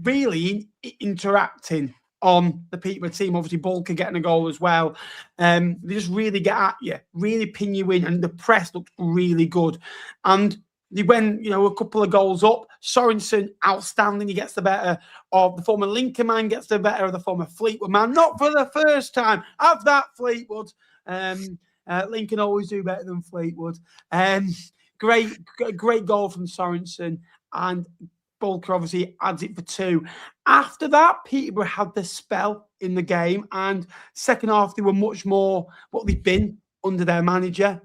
really interacting on the Peterborough team. Obviously, Bulker getting a goal as well. They just really get at you, really pin you in, and the press looked really good. And they went, a couple of goals up. Sorensen, outstanding. He gets the better of the former Lincoln man, gets the better of the former Fleetwood man. Not for the first time. Have that, Fleetwood. Lincoln always do better than Fleetwood. Great goal from Sorensen, and Bulker obviously adds it for 2. After that, Peterborough had the spell in the game, and second half they were much more what they've been under their manager,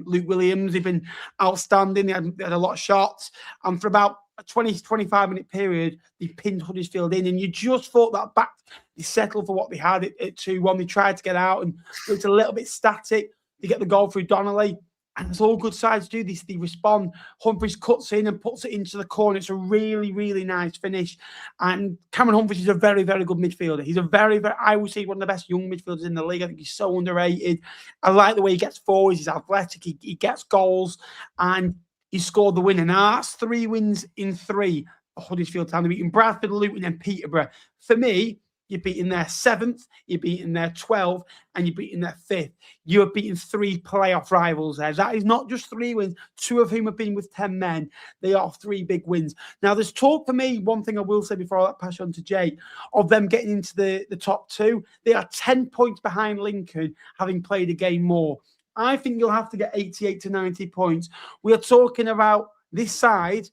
Luke Williams. They've been outstanding. They had a lot of shots, and for about a 20-25 minute period, they pinned Huddersfield in, and you just thought that back, they settled for what they had at 2-1. They tried to get out, and it's a little bit static. They get the goal through Donnelly. And it's all good sides do this. They respond. Humphreys cuts in and puts it into the corner. It's a really, really nice finish. And Cameron Humphreys is a very, very good midfielder. He's a very, very, I would say, one of the best young midfielders in the league. I think he's so underrated. I like the way he gets forwards. He's athletic. He gets goals. And he scored the winner. Now, that's 3 wins in 3 for Huddersfield Town. They're beating Bradford, Luton, and Peterborough. For me, you're beating their 7th, you're beating their 12th, and you're beating their 5th. You're beating 3 playoff rivals there. That is not just 3 wins, 2 of whom have been with 10 men. They are 3 big wins. Now, there's talk for me, one thing I will say before I pass on to Jake, of them getting into the top 2. They are 10 points behind Lincoln, having played a game more. I think you'll have to get 88 to 90 points. We are talking about this side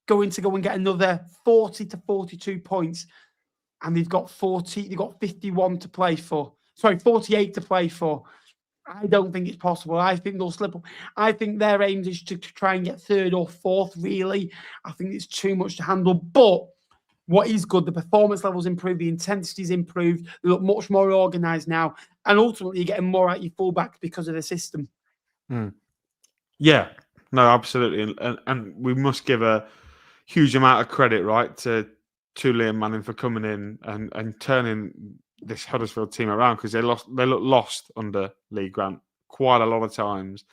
going to go and get another 40 to 42 points. And they've got 51 to play for. Sorry, 48 to play for. I don't think it's possible. I think they'll slip up. I think their aim is to try and get 3rd or 4th, really. I think it's too much to handle. But what is good, the performance levels improved, the intensity's improved, they look much more organised now. And ultimately, you're getting more out your fullbacks because of the system. Yeah, no, absolutely. And we must give a huge amount of credit, right, to Liam Manning for coming in and turning this Huddersfield team around, because they looked lost under Lee Grant quite a lot of times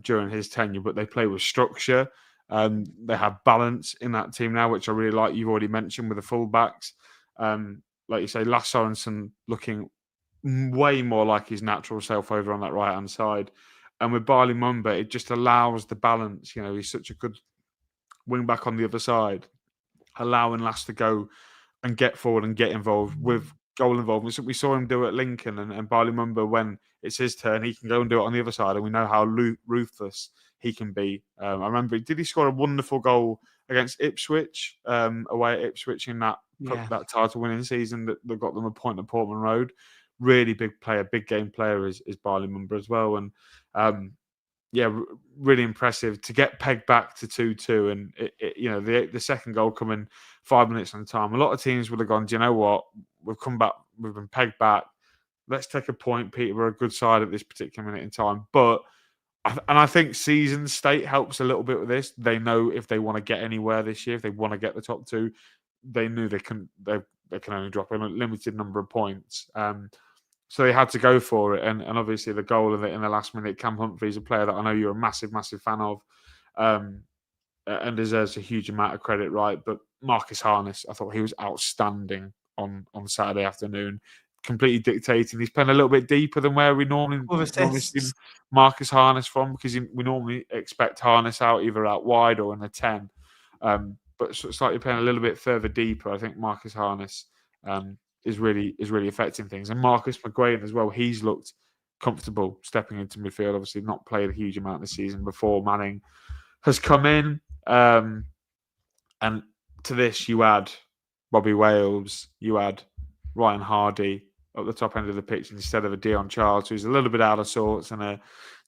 during his tenure, but they play with structure. They have balance in that team now, which I really like. You've already mentioned with the fullbacks. Like you say, Lasse Sorensen looking way more like his natural self over on that right-hand side. And with Barley Mumba, it just allows the balance. You know, he's such a good wing back on the other side, allowing Lass to go and get forward and get involved with goal involvement. We saw him do it at Lincoln, and Barley Mumba, when it's his turn, he can go and do it on the other side, and we know how ruthless he can be. I remember, did he score a wonderful goal against Ipswich, away at Ipswich in that title-winning season that got them a point at Portman Road? Really big player, big game player is Barley Mumba as well. And really impressive to get pegged back to 2-2. And, the second goal coming 5 minutes on time. A lot of teams would have gone, do you know what? We've come back, we've been pegged back. Let's take a point. Peterborough, a good side at this particular minute in time. But, I think season state helps a little bit with this. They know if they want to get anywhere this year, if they want to get the top 2, they knew they can only drop in a limited number of points. So they had to go for it. And obviously the goal of it in the last minute, Cam Humphrey's a player that I know you're a massive, massive fan of, and deserves a huge amount of credit, right? But Marcus Harness, I thought he was outstanding on Saturday afternoon, completely dictating. He's playing a little bit deeper than where we normally see Marcus Harness from, because we normally expect Harness either out wide or in the 10. But slightly playing a little bit further deeper. I think Marcus Harness is really affecting things. And Marcus McGuane as well, he's looked comfortable stepping into midfield. Obviously not played a huge amount this season before Manning has come in. And to this, you add Robbie Wales, you add Ryan Hardy at the top end of the pitch instead of a Dion Charles, who's a little bit out of sorts, and a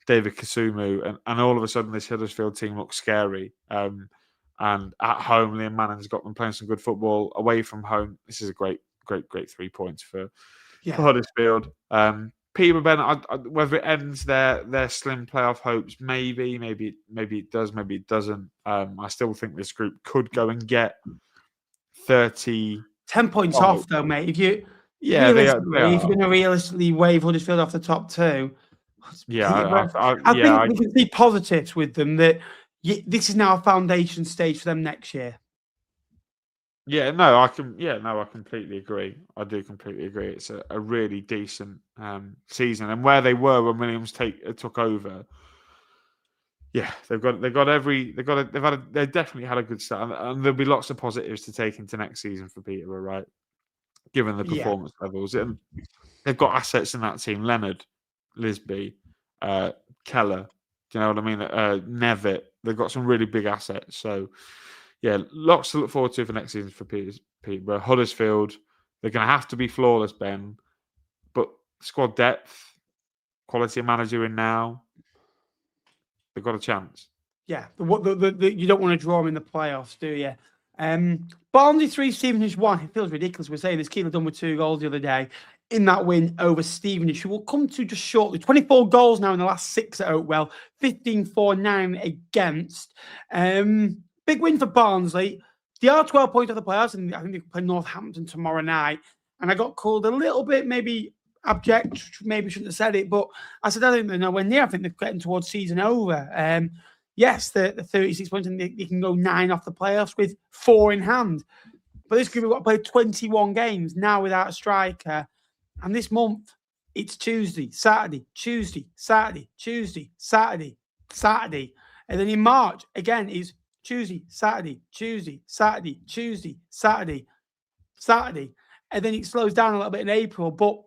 David Kasumu. And all of a sudden, this Huddersfield team looks scary. And at home, Liam Manning's got them playing some good football. Away from home, this is a great 3 points for Huddersfield. Peterborough, Ben, whether it ends their slim playoff hopes, maybe it does, maybe it doesn't. I still think this group could go and get 10 points off, though, mate. If you're going to realistically wave Huddersfield off the top 2, I think we can see positives with them, that this is now a foundation stage for them next year. I completely agree. I do completely agree. It's a really decent season, and where they were when Williams took over, they've definitely had a good start, and there'll be lots of positives to take into next season for Peterborough, right? Given the performance levels, and they've got assets in that team: Leonard, Lisby, Keller. Do you know what I mean? Nevitt. They've got some really big assets. So, lots to look forward to for next season for Peterborough. Huddersfield, they're going to have to be flawless, Ben. But squad depth, quality of manager in now, they've got a chance. Yeah, you don't want to draw them in the playoffs, do you? Barnsley 3, Stevenage 1. It feels ridiculous. We're saying this. Keeler done with 2 goals the other day in that win over Stevenage, who we'll come to just shortly. 24 goals now in the last 6 at Oakwell, 15-4-9 against. Big win for Barnsley. They are 12 points off the playoffs, and I think they play Northampton tomorrow night. And I got called a little bit, maybe abject, maybe shouldn't have said it, but I said I think they're nowhere near. I think they're getting towards season over. yes, the 36 points, and they can go 9 off the playoffs with 4 in hand. But this group have got to play 21 games now without a striker. And this month, it's Tuesday, Saturday, Tuesday, Saturday, Tuesday, Saturday, Saturday. And then in March, again, it's Tuesday, Saturday, Tuesday, Saturday, Tuesday, Saturday, Saturday. And then it slows down a little bit in April. But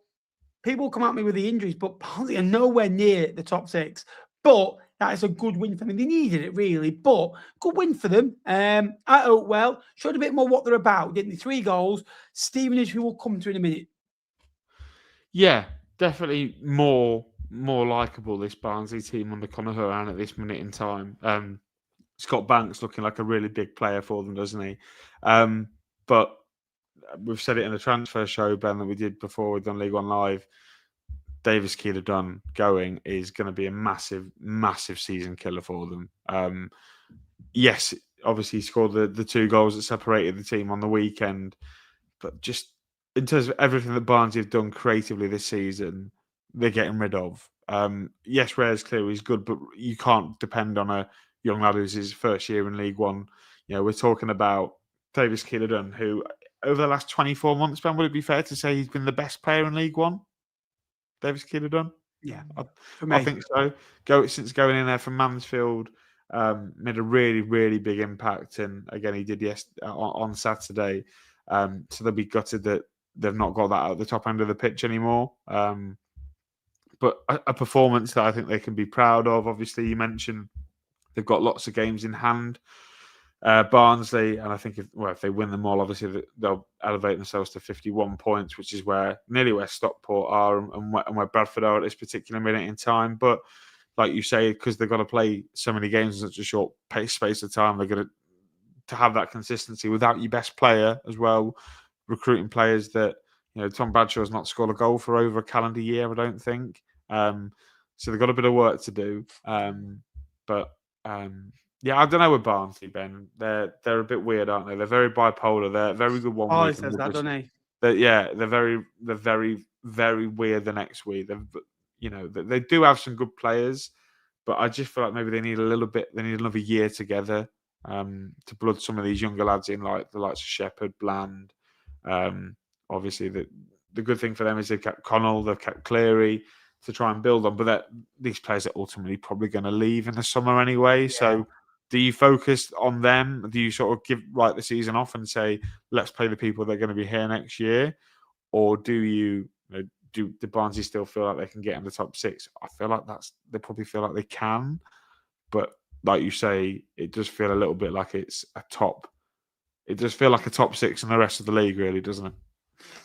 people come at me with the injuries, but Barnsley are nowhere near the top 6. But that is a good win for them. They needed it, really, but good win for them. At Oakwell, showed a bit more what they're about, didn't they? 3 goals. Stevenage, who we'll come to in a minute. Yeah, definitely more likeable, this Barnsley team under Conor Horan at this minute in time. Scott Banks looking like a really big player for them, doesn't he? But we've said it in the transfer show, Ben, that we did before we've done League One Live. Davis Keeler-Dunn going is going to be a massive, massive season killer for them. Yes, obviously he scored the 2 goals that separated the team on the weekend, but just in terms of everything that Barnsley have done creatively this season, they're getting rid of. Yes, Rare's clear he's good, but you can't depend on a young lad who's his first year in League One. You know, we're talking about Davis Keeler-Dunn, who over the last 24 months, Ben, would it be fair to say he's been the best player in League One? Davis Keeler-Dunn? Yeah, I think so. Since going in there from Mansfield, made a really, really big impact. And again, he did on Saturday. So they'll be gutted that they've not got that at the top end of the pitch anymore. But a performance that I think they can be proud of. Obviously, you mentioned they've got lots of games in hand. Barnsley, and I think if they win them all, obviously they'll elevate themselves to 51 points, which is nearly where Stockport are and where Bradford are at this particular minute in time. But like you say, because they've got to play so many games in such a short space of time, they're going to have that consistency without your best player as well, recruiting players that, Tom Bradshaw's not scored a goal for over a calendar year, I don't think. So they've got a bit of work to do. Yeah, I don't know with Barnsley, Ben. They're a bit weird, aren't they? They're very bipolar. They're very good one week. Oh, he says that, doesn't he? They're very, very weird the next week. They do have some good players, but I just feel like maybe they need another year together to blood some of these younger lads in, like the likes of Shepherd, Bland. Obviously, the good thing for them is they've kept Connell, they've kept Cleary to try and build on, but these players are ultimately probably going to leave in the summer anyway. Yeah. So do you focus on them? Do you sort of write the season off and say, let's play the people that are going to be here next year? Or do Barnsley still feel like they can get in the top 6? I feel like they probably feel like they can. But like you say, it does feel a little bit like it does feel like a top 6 in the rest of the league, really, doesn't it?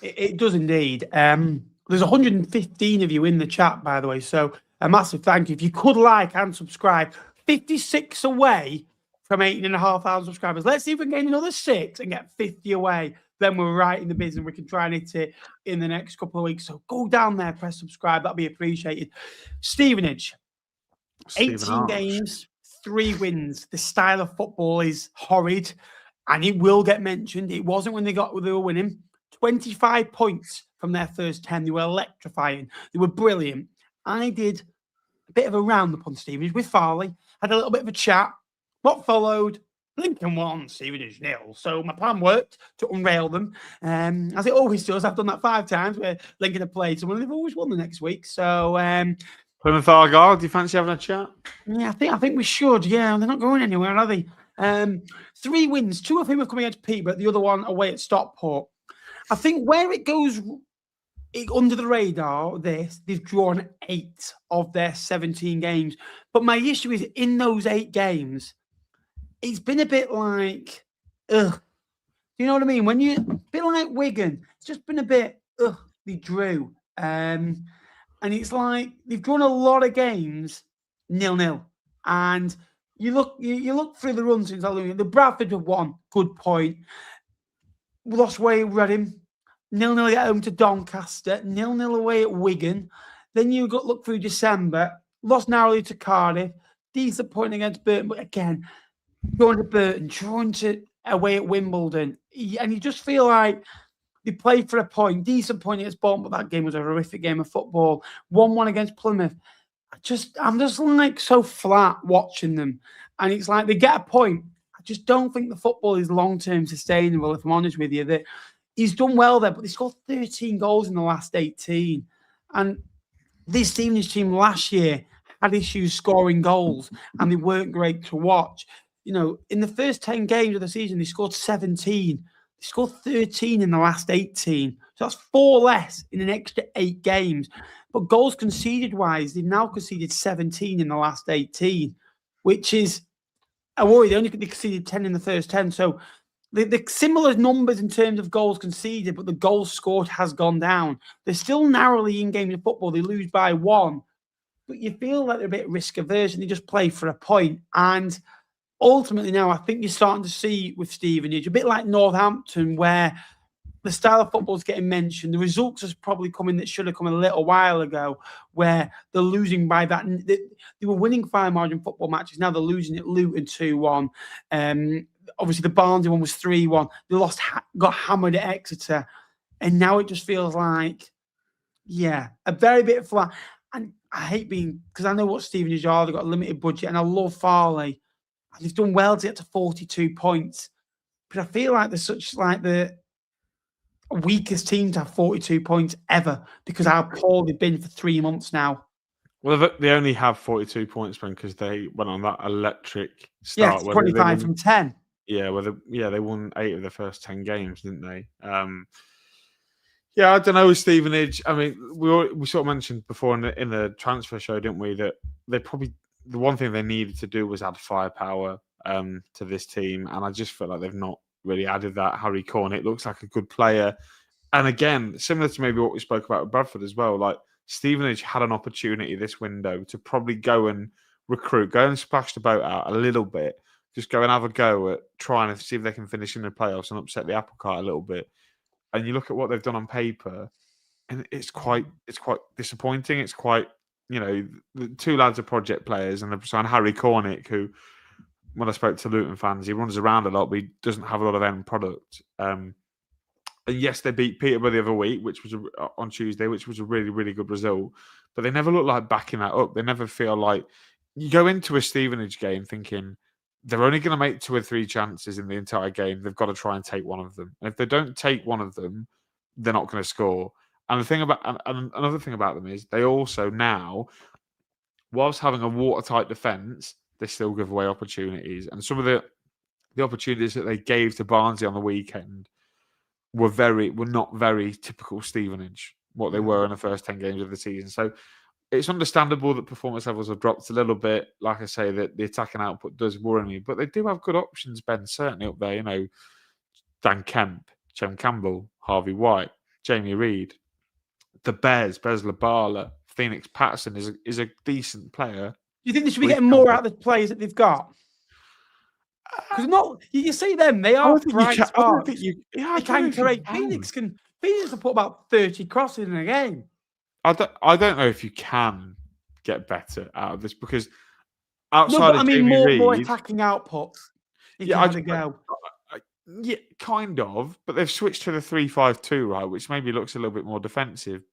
It does indeed. There's 115 of you in the chat, by the way, so a massive thank you. If you could like and subscribe, 56 away from 18,500 subscribers. Let's see if we can gain another 6 and get 50 away. Then we're right in the business. We can try and hit it in the next couple of weeks. So go down there, press subscribe. That'd be appreciated. Stevenage, 18 games, 3 wins. The style of football is horrid, and it will get mentioned. It wasn't when they were winning. 25 points from their first 10. They were electrifying. They were brilliant. I did a bit of a roundup on Stevenage with Farley. Had a little bit of a chat. What followed? Lincoln 1, Stevenage 0. So my plan worked to unrail them. As it always does. I've done that 5 times where Lincoln have played someone and they've always won the next week. So Plymouth Argyle, do you fancy having a chat? Yeah, I think we should. Yeah, they're not going anywhere, are they? 3 wins, 2 of whom have come against Peterborough, the other one away at Stockport. I think where it goes under the radar, they've drawn 8 of their 17 games. But my issue is in those 8 games, it's been a bit like, ugh. You know what I mean? A bit like Wigan, it's just been a bit, they drew. And it's like they've drawn a lot of games 0-0. And you look through the run since the Bradford have won, good point. Lost away at Rotherham, 0-0 at home to Doncaster, 0-0 away at Wigan. Then you look through December, lost narrowly to Cardiff, decent point against Burton, but again, drawn to Burton, drawn to away at Wimbledon. And you just feel like they played for a point, decent point against Bolton, but that game was a horrific game of football. 1-1 against Plymouth. I'm just like so flat watching them. And it's like they get a point. I just don't think the football is long-term sustainable, if I'm honest with you. That he's done well there, but they scored 13 goals in the last 18. And this Stevenage team last year had issues scoring goals, and they weren't great to watch. In the first 10 games of the season, they scored 17. They scored 13 in the last 18. So that's 4 less in an extra 8 games. But goals conceded-wise, they've now conceded 17 in the last 18, which is a worry. They conceded 10 in the first 10. So the similar numbers in terms of goals conceded, but the goals scored has gone down. They're still narrowly in games of football. They lose by 1. But you feel like they're a bit risk averse and they just play for a point. And ultimately now, I think you're starting to see with Stevenage, a bit like Northampton, where the style of football is getting mentioned. The results has probably come in that should have come a little while ago, where they're losing by that. They were winning 5 margin football matches. Now they're losing at Luton 2-1. Obviously, the Barnsley one was 3-1. They got hammered at Exeter. And now it just feels like, a very bit flat. And I hate because I know what Stevenage are. They've got a limited budget, and I love Farley. And they've done well to get to 42 points. But I feel like they're such like the weakest team to have 42 points ever because how poor they've been for 3 months now. Well, they only have 42 points, because they went on that electric start. Yeah, 25 from 10. Yeah, they won 8 of the first 10 games, didn't they? I don't know with Stevenage. I mean, we sort of mentioned before in the transfer show, didn't we, that they probably the one thing they needed to do was add firepower to this team, and I just feel like they've not really added that. Harry Cornick looks like a good player, and again, similar to maybe what we spoke about with Bradford as well. Like Stevenage had an opportunity this window to probably go and recruit, go and splash the boat out a little bit, just go and have a go at trying to see if they can finish in the playoffs and upset the apple cart a little bit. And you look at what they've done on paper, and it's quite disappointing. It's quite, the 2 lads are project players, and they've signed Harry Cornick, who, when I spoke to Luton fans, he runs around a lot, but he doesn't have a lot of end product. And yes, they beat Peterborough the other week, which was on Tuesday, which was a really, really good result. But they never look like backing that up. They never feel like you go into a Stevenage game thinking they're only going to make 2 or 3 chances in the entire game. They've got to try and take one of them. And if they don't take one of them, they're not going to score. And another thing about them is they also now, whilst having a watertight defence, they still give away opportunities. And some of the opportunities that they gave to Barnsley on the weekend were not very typical Stevenage, what they were in the first 10 games of the season. So it's understandable that performance levels have dropped a little bit. Like I say, that the attacking output does worry me, but they do have good options, Ben, certainly up there. Dan Kemp, Chem Campbell, Harvey White, Jamie Reid, the Bez Labala, Phoenix Patterson is a decent player. Do you think they should be getting more out of the players that they've got? Because you see them, they are bright sparks. They can create. Phoenix can put about 30 crosses in a game. I don't know if you can get better out of this, because outside of Jamie Reid, more attacking output. Yeah, kind of. But they've switched to the 3-5-2, right, which maybe looks a little bit more defensive.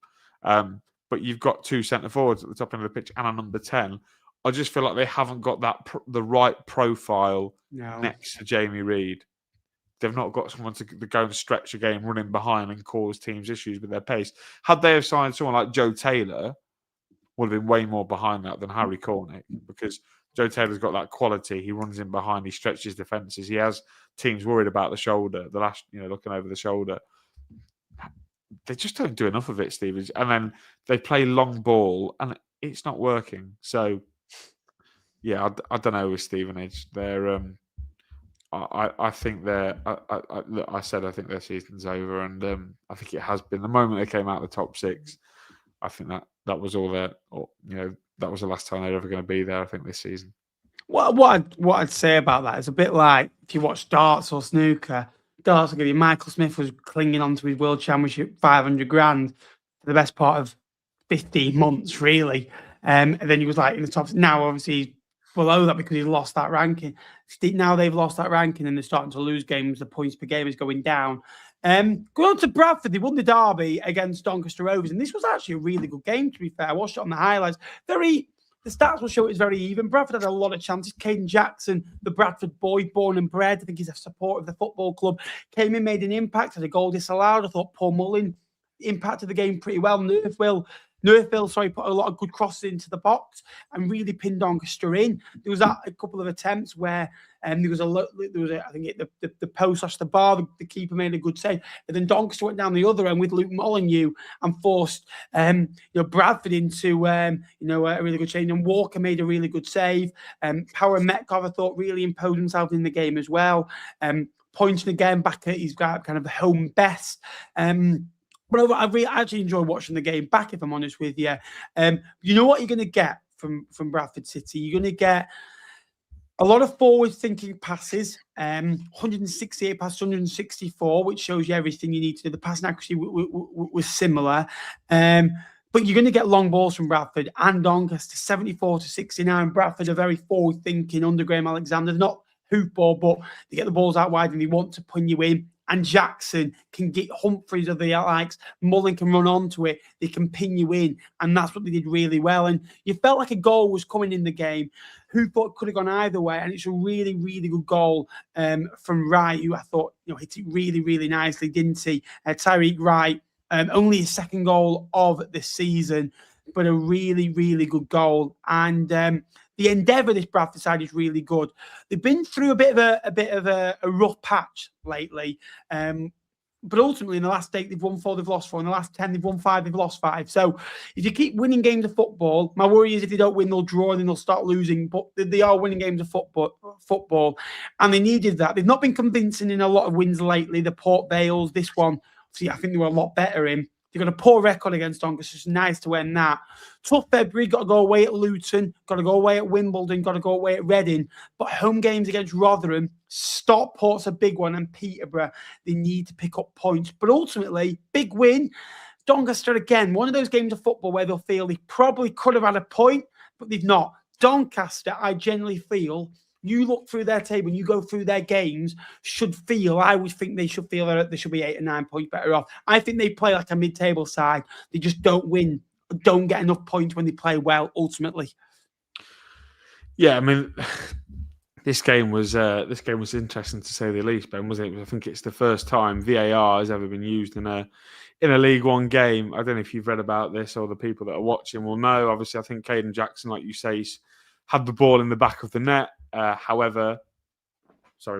But you've got 2 centre forwards at the top end of the pitch and a number 10. I just feel like they haven't got the right profile next to Jamie Reid. They've not got someone to go and stretch a game running behind and cause teams issues with their pace. Had they have signed someone like Joe Taylor, would have been way more behind that than Harry Cornick, because Joe Taylor's got that quality. He runs in behind, he stretches defences. He has teams worried about the shoulder, looking over the shoulder. They just don't do enough of it, Stevens. And then they play long ball, and it's not working. So, yeah, I don't know with Stevenage. They're... I think they're. I said I think their season's over, and I think it has been. The moment they came out of the top 6, I think that was all that was the last time they're ever going to be there. I think this season. What I'd say about that is a bit like if you watch darts or snooker. Darts will give you Michael Smith was clinging on to his World Championship 500 grand for the best part of 15 months, really, and then he was like in the top. Now, obviously, below that because he's lost that ranking. Now they've lost that ranking and they're starting to lose games. The points per game is going down. Going on to Bradford, they won the derby against Doncaster Rovers, and this was actually a really good game, to be fair. I watched it on the highlights. Very the stats will show it's very even. Bradford had a lot of chances. Caden Jackson, the Bradford boy, born and bred, I think he's a supporter of the football club, came in, made an impact, had a goal disallowed. I thought Paul Mullin impacted the game pretty well. Nerfville, put a lot of good crosses into the box and really pinned Doncaster in. There was a couple of attempts where I think the post the bar, the keeper made a good save, and then Doncaster went down the other end with Luke Molyneux and forced Bradford into a really good change. And Walker made a really good save. Power Metcalf, I thought, really imposed himself in the game as well. Pointing again back at his kind of home best. But I really actually enjoy watching the game back, if I'm honest with you. You know what you're going to get from Bradford City? You're going to get a lot of forward-thinking passes, 168 passes, 164, which shows you everything you need to do. The passing accuracy was similar. But you're going to get long balls from Bradford and Doncaster, 74-69. Bradford are very forward-thinking under Graham Alexander. They're not hoop ball, but they get the balls out wide and they want to pin you in. And Jackson can get Humphreys or the likes. Mullin can run onto it. They can pin you in. And that's what they did really well. And you felt like a goal was coming in the game. Who thought it could have gone either way? And it's a really, really good goal from Wright, who I thought hit it really, really nicely, didn't he? Tyreek Wright, only his second goal of the season, but a really, really good goal. And the endeavour this Bradford side is really good. They've been through a bit of a rough patch lately, but ultimately in the last 8 they've won 4, they've lost 4. In the last 10 they've won 5, they've lost 5. So if you keep winning games of football, my worry is if they don't win, they'll draw and then they'll start losing. But they are winning games of football, and they needed that. They've not been convincing in a lot of wins lately. The Port Vales, this one, see, I think they were a lot better in. They've got a poor record against Doncaster. It's nice to win that. Tough February, got to go away at Luton, got to go away at Wimbledon, got to go away at Reading. But home games against Rotherham, Stockport's a big one, and Peterborough, they need to pick up points. But ultimately, big win. Doncaster, again, one of those games of football where they'll feel they probably could have had a point, but they've not. Doncaster, I generally feel, you look through their table and you go through their games, I would think they should feel that they should be 8 or 9 points better off. I think they play like a mid-table side. They just don't win, don't get enough points when they play well, ultimately. Yeah, I mean, this game was interesting to say the least, Ben, wasn't it? I think it's the first time VAR has ever been used in a League One game. I don't know if you've read about this or the people that are watching will know. Obviously, I think Caden Jackson, like you say, had the ball in the back of the net. However, it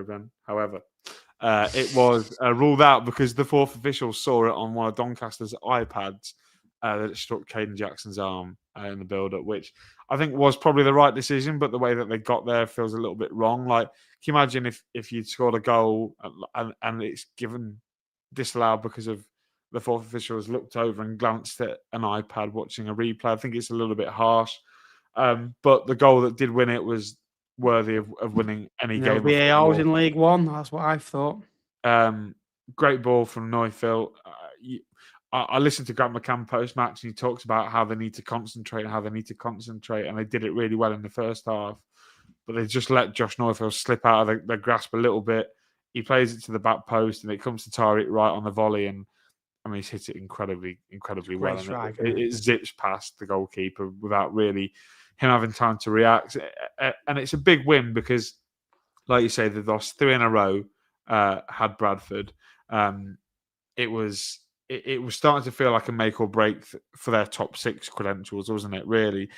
was ruled out because the fourth official saw it on one of Doncaster's iPads that it struck Caden Jackson's arm in the build-up, which I think was probably the right decision, but the way that they got there feels a little bit wrong. Like, can you imagine if you'd scored a goal and it's given disallowed because of the fourth official has looked over and glanced at an iPad watching a replay? I think it's a little bit harsh. But the goal that did win it was worthy of winning any game. VAR was in League One. That's what I thought. Great ball from Neufeld. I listened to Grant McCann post-match and he talks about how they need to concentrate, and they did it really well in the first half. But they just let Josh Neufeld slip out of their grasp a little bit. He plays it to the back post and it comes to Tyreek right on the volley, and I mean, he's hit it incredibly well. Strike, it zips past the goalkeeper without really him having time to react. And it's a big win because, like you say, they lost 3 in a row, had Bradford. It was starting to feel like a make or break for their top 6 credentials, wasn't it, really?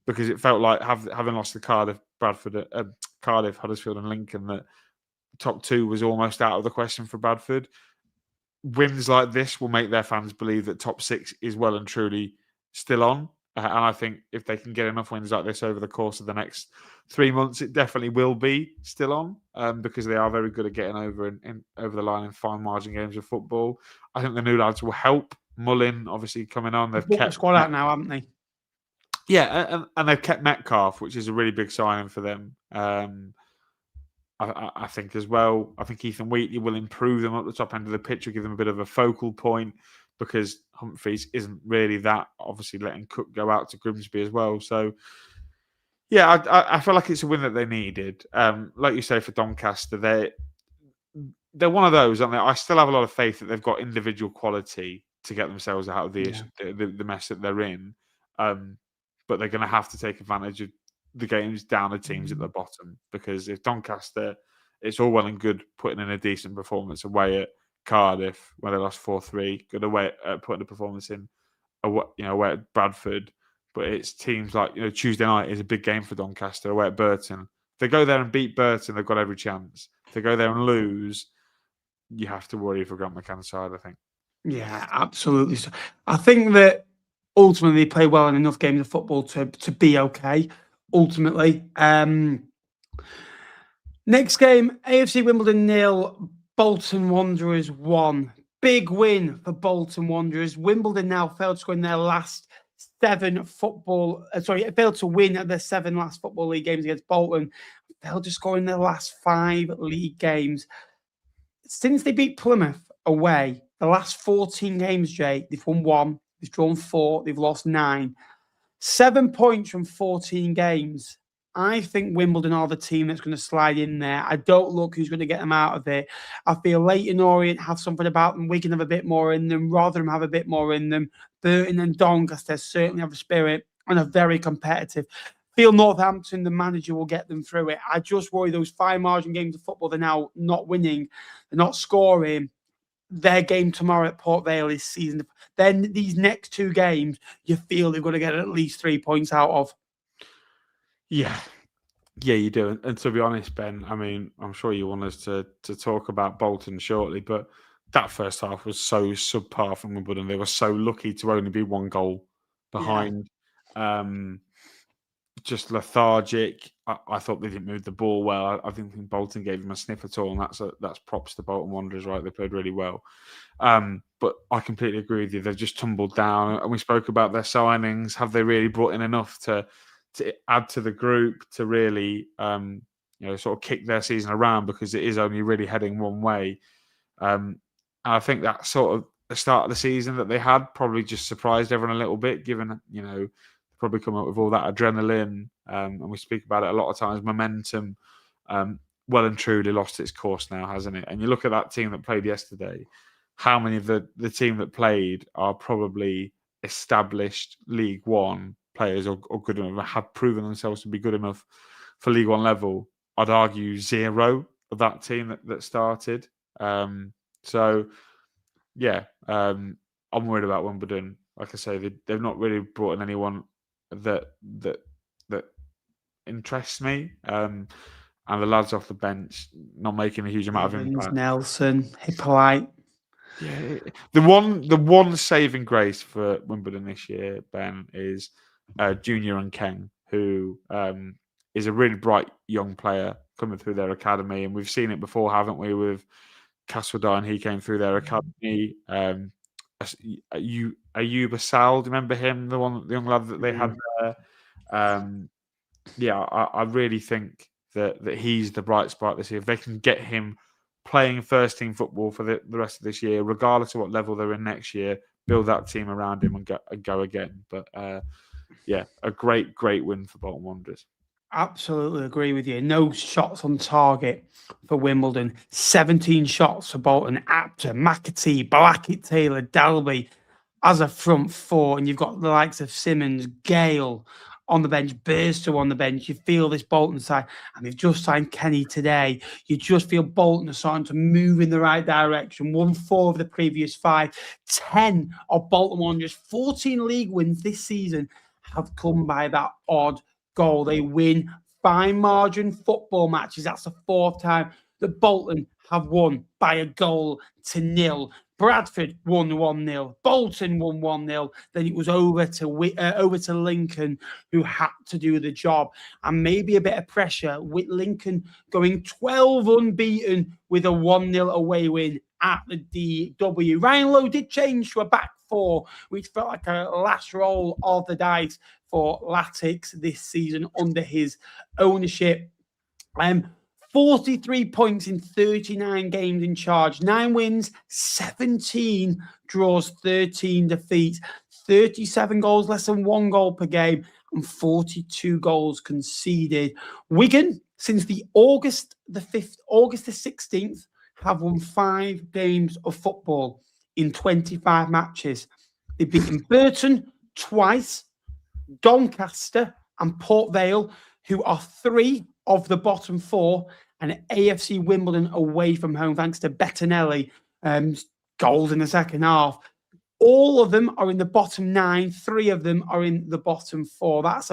Because it felt like having lost to Cardiff, Huddersfield and Lincoln, that top 2 was almost out of the question for Bradford. Wins like this will make their fans believe that top 6 is well and truly still on. And I think if they can get enough wins like this over the course of the next 3 months, it definitely will be still on because they are very good at getting over over the line in fine margin games of football. I think the new lads will help. Mullin, obviously, coming on. They've kept the squad out now, haven't they? Yeah, and they've kept Metcalf, which is a really big signing for them. I think as well. I think Ethan Wheatley will improve them at the top end of the pitch, will give them a bit of a focal point because Humphreys isn't really that. Obviously, letting Cook go out to Grimsby as well. So, yeah, I feel like it's a win that they needed. Like you say, for Doncaster, they're one of those, aren't they? I still have a lot of faith that they've got individual quality to get themselves out of the mess that they're in. but they're going to have to take advantage of the games down the teams at the bottom, because if Doncaster, it's all well and good putting in a decent performance away at Cardiff when they lost 4-3, good away at putting a performance in away at Bradford, but it's teams like Tuesday night is a big game for Doncaster away at Burton. If they go there and beat Burton, they've got every chance. If they go there and lose, you have to worry for Grant McCann's side, I think. Yeah, absolutely. So I think that ultimately they play well in enough games of football to be okay. Ultimately, next game, AFC Wimbledon 0, Bolton Wanderers 1. Big win for Bolton Wanderers. Wimbledon now failed to score in their last failed to win at their 7 last Football League games against Bolton. Failed to score in their last 5 league games. Since they beat Plymouth away, the last 14 games, Jay, they've won 1, they've drawn 4, they've lost 9. 7 points from 14 games. I think Wimbledon are the team that's going to slide in there. I don't look who's going to get them out of it. I feel Leyton, Orient have something about them. Wigan have a bit more in them. Rotherham have a bit more in them. Burton and Doncaster certainly have a spirit and are very competitive. Feel Northampton, the manager, will get them through it. I just worry those 5 margin games of football they're now not winning, they're not scoring. Their game tomorrow at Port Vale is season. Then these next 2 games, you feel they're going to get at least 3 points out of. Yeah, you do. And to be honest, Ben, I mean, I'm sure you want us to talk about Bolton shortly, but that first half was so subpar from Wimbledon. They were so lucky to only be 1 goal behind. Yeah. Just lethargic. I thought they didn't move the ball well. I didn't think Bolton gave them a sniff at all, and that's props to Bolton Wanderers, right? They played really well. But I completely agree with you. They've just tumbled down, and we spoke about their signings. Have they really brought in enough to add to the group to really, sort of kick their season around, because it is only really heading one way. And I think that sort of the start of the season that they had probably just surprised everyone a little bit, given, probably come up with all that adrenaline. And we speak about it a lot of times, momentum, well and truly lost its course now, hasn't it? And you look at that team that played yesterday, how many of the team that played are probably established League One players or good enough, have proven themselves to be good enough for League One level? I'd argue 0 of that team that started. I'm worried about Wimbledon. Like I say, they've not really brought in anyone that interests me. And the lads off the bench not making a huge amount of impact. Nelson, Hippolyte. Yeah, the one saving grace for Wimbledon this year, Ben, is Junior and Keng, who is a really bright young player coming through their academy, and we've seen it before, haven't we? With Caswadine, he came through their academy. Ayub Asal, do you remember him? The young lad that they had there. I really think that he's the bright spot this year. If they can get him playing first team football for the rest of this year, regardless of what level they're in next year, build that team around him and go again. But a great win for Bolton Wanderers. Absolutely agree with you. No shots on target for Wimbledon. 17 shots for Bolton. Apter, McAtee, Blackett, Taylor, Dalby as a front 4. And you've got the likes of Simmons, Gale on the bench, Burstow on the bench. You feel this Bolton side, and they've just signed Kenny today. You just feel Bolton are starting to move in the right direction. Won 4 of the previous 5. 10 of Bolton Wanderers' 14 league wins this season have come by that odd goal. They win by margin football matches. That's the 4th time that Bolton have won by a goal to nil. Bradford won 1-0. Bolton won 1-0. Then it was over to Lincoln, who had to do the job. And maybe a bit of pressure with Lincoln going 12 unbeaten with a 1-0 away win at the DW. Ryan Lowe did change to a back 4, which felt like a last roll of the dice for Latics this season under his ownership. 43 points in 39 games in charge, 9 wins, 17 draws, 13 defeats, 37 goals, less than 1 goal per game, and 42 goals conceded. Wigan, since the August the 16th, have won 5 games of football in 25 matches. They've beaten Burton twice, Doncaster and Port Vale, who are 3 of the bottom 4, and AFC Wimbledon away from home, thanks to Bettinelli, goals in the second half. All of them are in the bottom 9. 3 of them are in the bottom 4. That's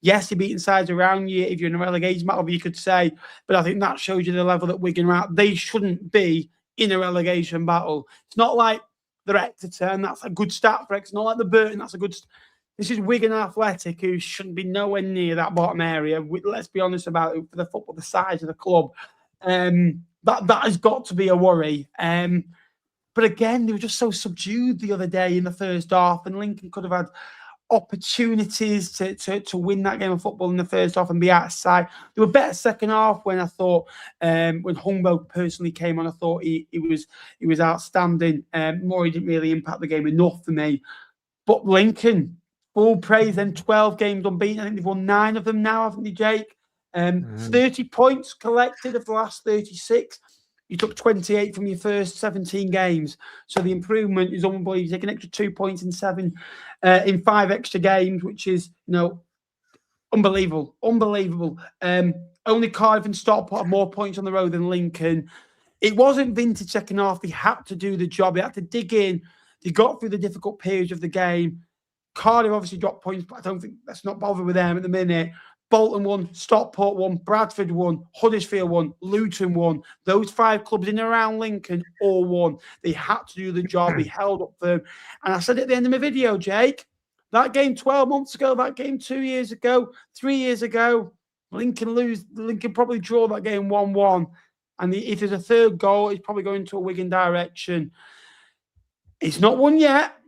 yes, you're beating sides around you if you're in a relegation battle, you could say, but I think that shows you the level that Wigan are at. They shouldn't be in a relegation battle. It's not like they're Exeter, and that's a good start for Exeter. It's not like the Burton, that's a good. This is Wigan Athletic, who shouldn't be nowhere near that bottom area. Let's be honest about it. For the football, the size of the club, that has got to be a worry. But again, they were just so subdued the other day in the first half, and Lincoln could have had opportunities to win that game of football in the first half and be out of sight. They were better second half when I thought when Humbo personally came on, I thought he was outstanding. Murray didn't really impact the game enough for me. But Lincoln, full praise, then 12 games unbeaten. I think they've won 9 of them now, haven't they, Jake? 30 points collected of the last 36. You took 28 from your first 17 games. So the improvement is unbelievable. You take an extra 2 points in 5 extra games, which is, unbelievable. Only Cardiff and Stockport have more points on the road than Lincoln. It wasn't vintage second half. They had to do the job. They had to dig in. They got through the difficult periods of the game. Cardiff obviously dropped points, but I don't think let's not bother with them at the minute. Bolton won, Stockport won, Bradford won, Huddersfield won, Luton won. Those 5 clubs in and around Lincoln all won. They had to do the job. They held up firm. And I said at the end of my video, Jake, that game 12 months ago, that game 2 years ago, 3 years ago, Lincoln probably draw that game 1-1. And if there's a third goal, it's probably going to a Wigan direction. It's not won yet.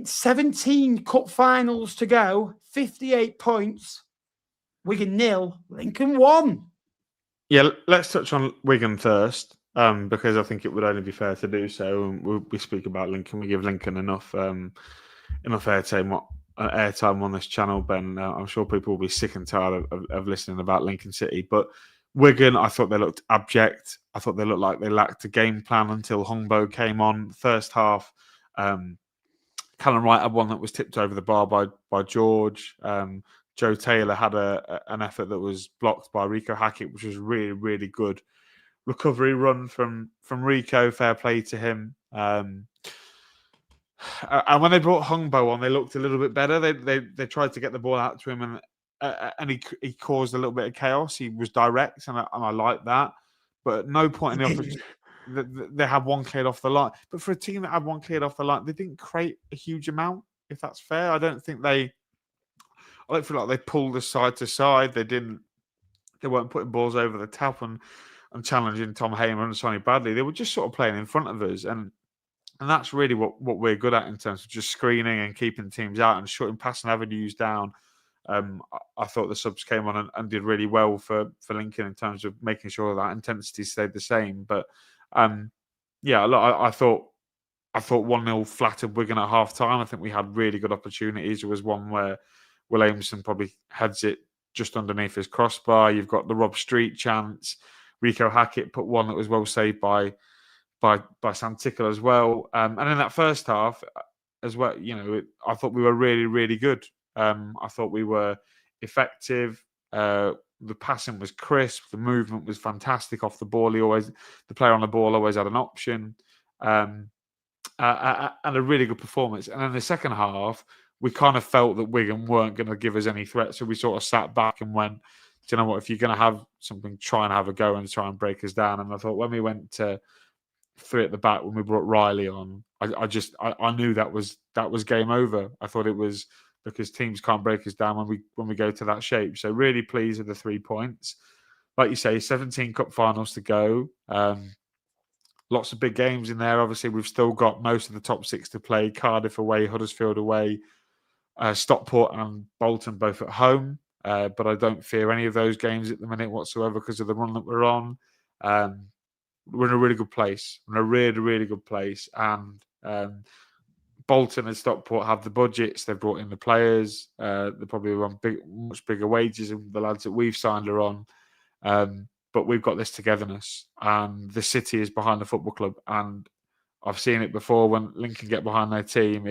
17 cup finals to go, 58 points. Wigan 0, Lincoln 1. Yeah, let's touch on Wigan first, because I think it would only be fair to do so. And we speak about Lincoln, we give Lincoln enough airtime on this channel. Ben, I'm sure people will be sick and tired of listening about Lincoln City. But Wigan, I thought they looked abject. I thought they looked like they lacked a game plan until Humbo came on. First half, Callum Wright had one that was tipped over the bar by George. Joe Taylor had an effort that was blocked by Rico Hackett, which was really, really good recovery run from Rico. Fair play to him. And when they brought Humbo on, they looked a little bit better. They tried to get the ball out to him, and he caused a little bit of chaos. He was direct, and I like that. But at no point in the offense, they had one cleared off the line. But for a team that had one cleared off the line, they didn't create a huge amount, if that's fair. I don't feel like they pulled us side to side. They weren't putting balls over the top and challenging Tom Hamer and Sonny Bradley. They were just sort of playing in front of us. And that's really what we're good at in terms of just screening and keeping teams out and shutting passing avenues down. I thought the subs came on and did really well for Lincoln in terms of making sure that intensity stayed the same. But yeah, look, I thought 1-0 flattered Wigan at half time. I think we had really good opportunities. There was one where Williamson probably heads it just underneath his crossbar. You've got the Rob Street chance. Rico Hackett put one that was well saved by Sam Tickle as well. And in that first half as well, I thought we were really, really good. I thought we were effective. The passing was crisp. The movement was fantastic off the ball. The player on the ball always had an option. And a really good performance. And in the second half, we kind of felt that Wigan weren't going to give us any threat. So we sort of sat back and went, do you know what, if you're going to have something, try and have a go and try and break us down. And I thought when we went to 3 at the back, when we brought Riley on, I knew that was game over. I thought it was because teams can't break us down when we go to that shape. So really pleased with the 3 points. Like you say, 17 cup finals to go. Lots of big games in there. Obviously, we've still got most of the top 6 to play. Cardiff away, Huddersfield away, Stockport and Bolton both at home. But I don't fear any of those games at the minute whatsoever because of the run that we're on. We're in a really good place. We're in a really, really good place. And Bolton and Stockport have the budgets. They've brought in the players. They're probably on much bigger wages than the lads that we've signed are on. But we've got this togetherness, and the city is behind the football club. And I've seen it before when Lincoln get behind their team.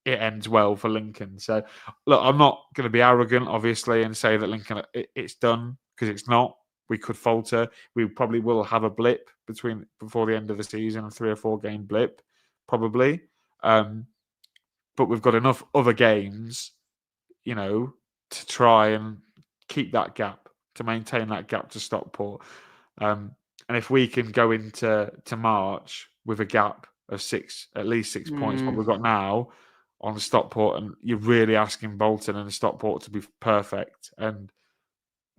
it ends well for Lincoln. So, look, I'm not going to be arrogant, obviously, and say that Lincoln it's done, because it's not. We could falter. We probably will have a blip before the end of the season, a 3 or 4 game blip, probably. But we've got enough other games, to try and keep that gap, to maintain that gap to Stockport. And if we can go into March with a gap of at least 6 points, what we've got now on Stockport, and you're really asking Bolton and Stockport to be perfect. And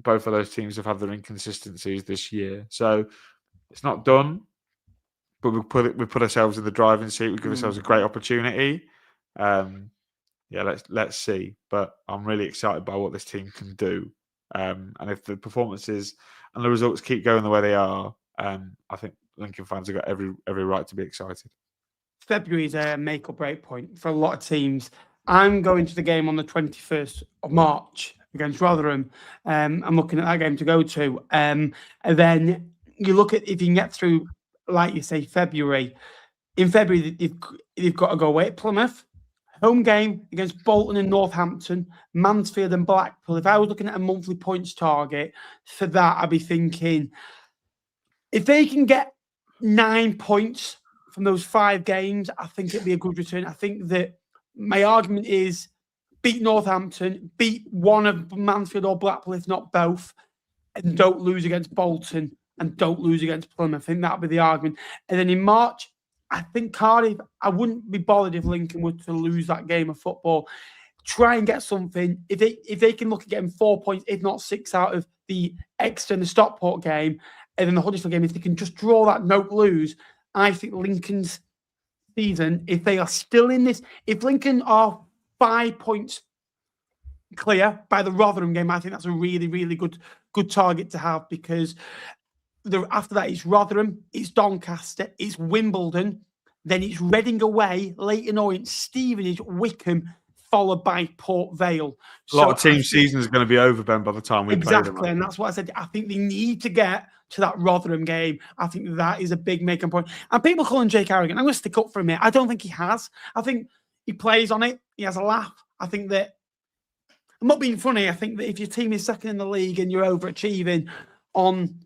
both of those teams have had their inconsistencies this year. So it's not done, but we put ourselves in the driving seat. We give ourselves a great opportunity. Let's see. But I'm really excited by what this team can do. And if the performances and the results keep going the way they are, I think Lincoln fans have got every right to be excited. February is a make or break point for a lot of teams. I'm going to the game on the 21st of March against Rotherham. I'm looking at that game to go to. And then you look at if you can get through, like you say, February. In February, you've got to go away at Plymouth. Home game against Bolton and Northampton, Mansfield and Blackpool. If I was looking at a monthly points target for that, I'd be thinking if they can get 9 points from those 5 games, I think it'd be a good return. I think that my argument is beat Northampton, beat one of Mansfield or Blackpool, if not both, and don't lose against Bolton and don't lose against Plymouth. I think that'd be the argument. And then in March, I think Cardiff, I wouldn't be bothered if Lincoln were to lose that game of football. Try and get something. If they can look at getting 4 points, if not 6 out of the Exeter and the Stockport game, and then the Huddersfield game, if they can just draw that, don't lose, I think Lincoln's season, if they are still in this, if Lincoln are 5 points clear by the Rotherham game, I think that's a really, really good target to have, because after that, it's Rotherham, it's Doncaster, it's Wimbledon, then it's Reading away, Leyton, Orient, Stevenage, Wycombe, followed by Port Vale. A lot of team season is going to be over, Ben, by the time we play them. Exactly, and that's what I said. I think they need to get to that Rotherham game. I think that is a big making point. And people calling Jake arrogant. I'm going to stick up for him here. I don't think he has. I think he plays on it. He has a laugh. I think that, I'm not being funny, I think that if your team is second in the league and you're overachieving on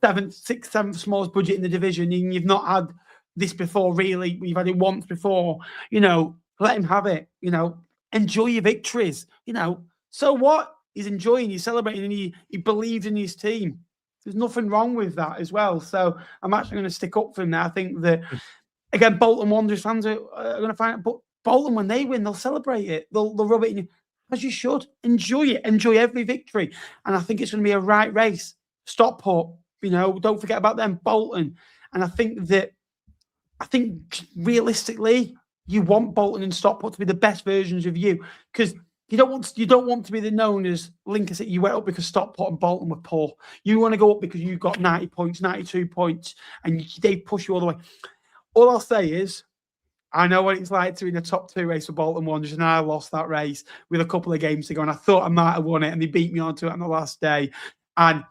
6th, 7th smallest budget in the division, and you've not had this before, really, you've had it once before, let him have it, enjoy your victories, so what? He's enjoying, he's celebrating, and he believes in his team. There's nothing wrong with that as well. So I'm actually going to stick up for him now. I think that, again, Bolton Wanderers fans are going to find it, but Bolton, when they win, they'll celebrate it. They'll rub it in you, as you should. Enjoy it. Enjoy every victory. And I think it's going to be a right race. Stockport, don't forget about them, Bolton. And I think realistically, you want Bolton and Stockport to be the best versions of you, because you don't want to be known as Lincoln City. You went up because Stockport and Bolton were poor. You want to go up because you got 90 points, 92 points, and they push you all the way. All I'll say is, I know what it's like to be in the top 2 race for Bolton Wanderers, and I lost that race with a couple of games to go, and I thought I might have won it, and they beat me onto it on the last day. And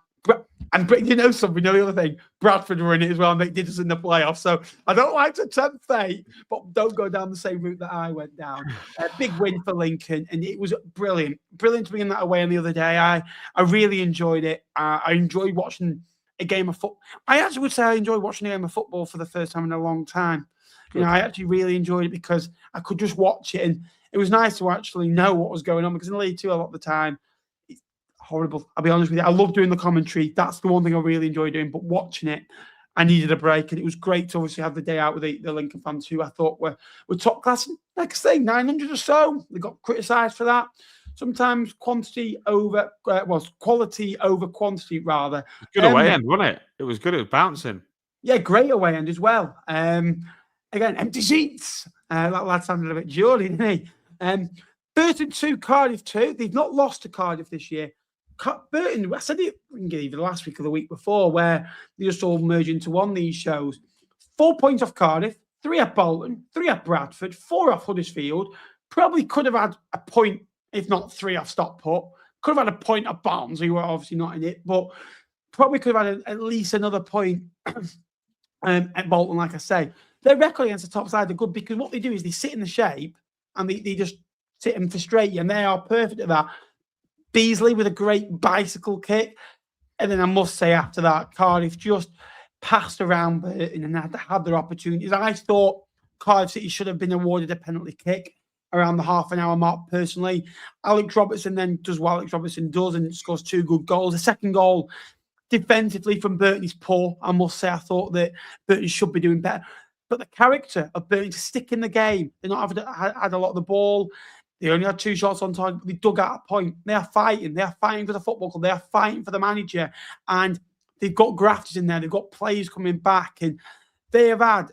something, the other thing, Bradford were in it as well, and they did us in the playoffs. So I don't like to tempt fate, but don't go down the same route that I went down. A big win for Lincoln, and it was brilliant to be in that away on the other day. I really enjoyed it. I enjoyed watching a game of football. I actually would say I enjoyed watching a game of football for the first time in a long time. I actually really enjoyed it because I could just watch it, and it was nice to actually know what was going on, because in League Two, a lot of the time, it's horrible. I'll be honest with you. I love doing the commentary. That's the one thing I really enjoy doing, but watching it, I needed a break, and it was great to obviously have the day out with the Lincoln fans who I thought were top class. Like I say, 900 or so. They got criticised for that. Sometimes quality over quantity, rather. Good away end, wasn't it? It was good. It was bouncing. Yeah, great away end as well. Again, empty seats. That lad sounded a bit jolly, didn't he? Burton 2, Cardiff 2. They've not lost to Cardiff this year. Burton, I said it either last week or the week before, where they just all merge into one, these shows. 4 points off Cardiff, 3 at Bolton, 3 at Bradford, 4 off Huddersfield. Probably could have had a point, if not 3 off Stockport. Could have had a point at Barnsley, who were obviously not in it, but probably could have had at least another point at Bolton, like I say. Their record against the top side are good, because what they do is they sit in the shape and they just sit and frustrate you, and they are perfect at that. Beasley with a great bicycle kick. And then I must say after that, Cardiff just passed around Burton and had their opportunities. I thought Cardiff City should have been awarded a penalty kick around the half an hour mark, personally. Alex Robertson then does what Alex Robertson does and scores 2 good goals. The second goal, defensively from Burton, is poor. I must say, I thought that Burton should be doing better. But the character of Burton to stick in the game, they're not had a lot of the ball. They only had 2 shots on target, but they dug out a point. They are fighting. They are fighting for the football club. They are fighting for the manager. And they've got grafters in there. They've got players coming back. And they have had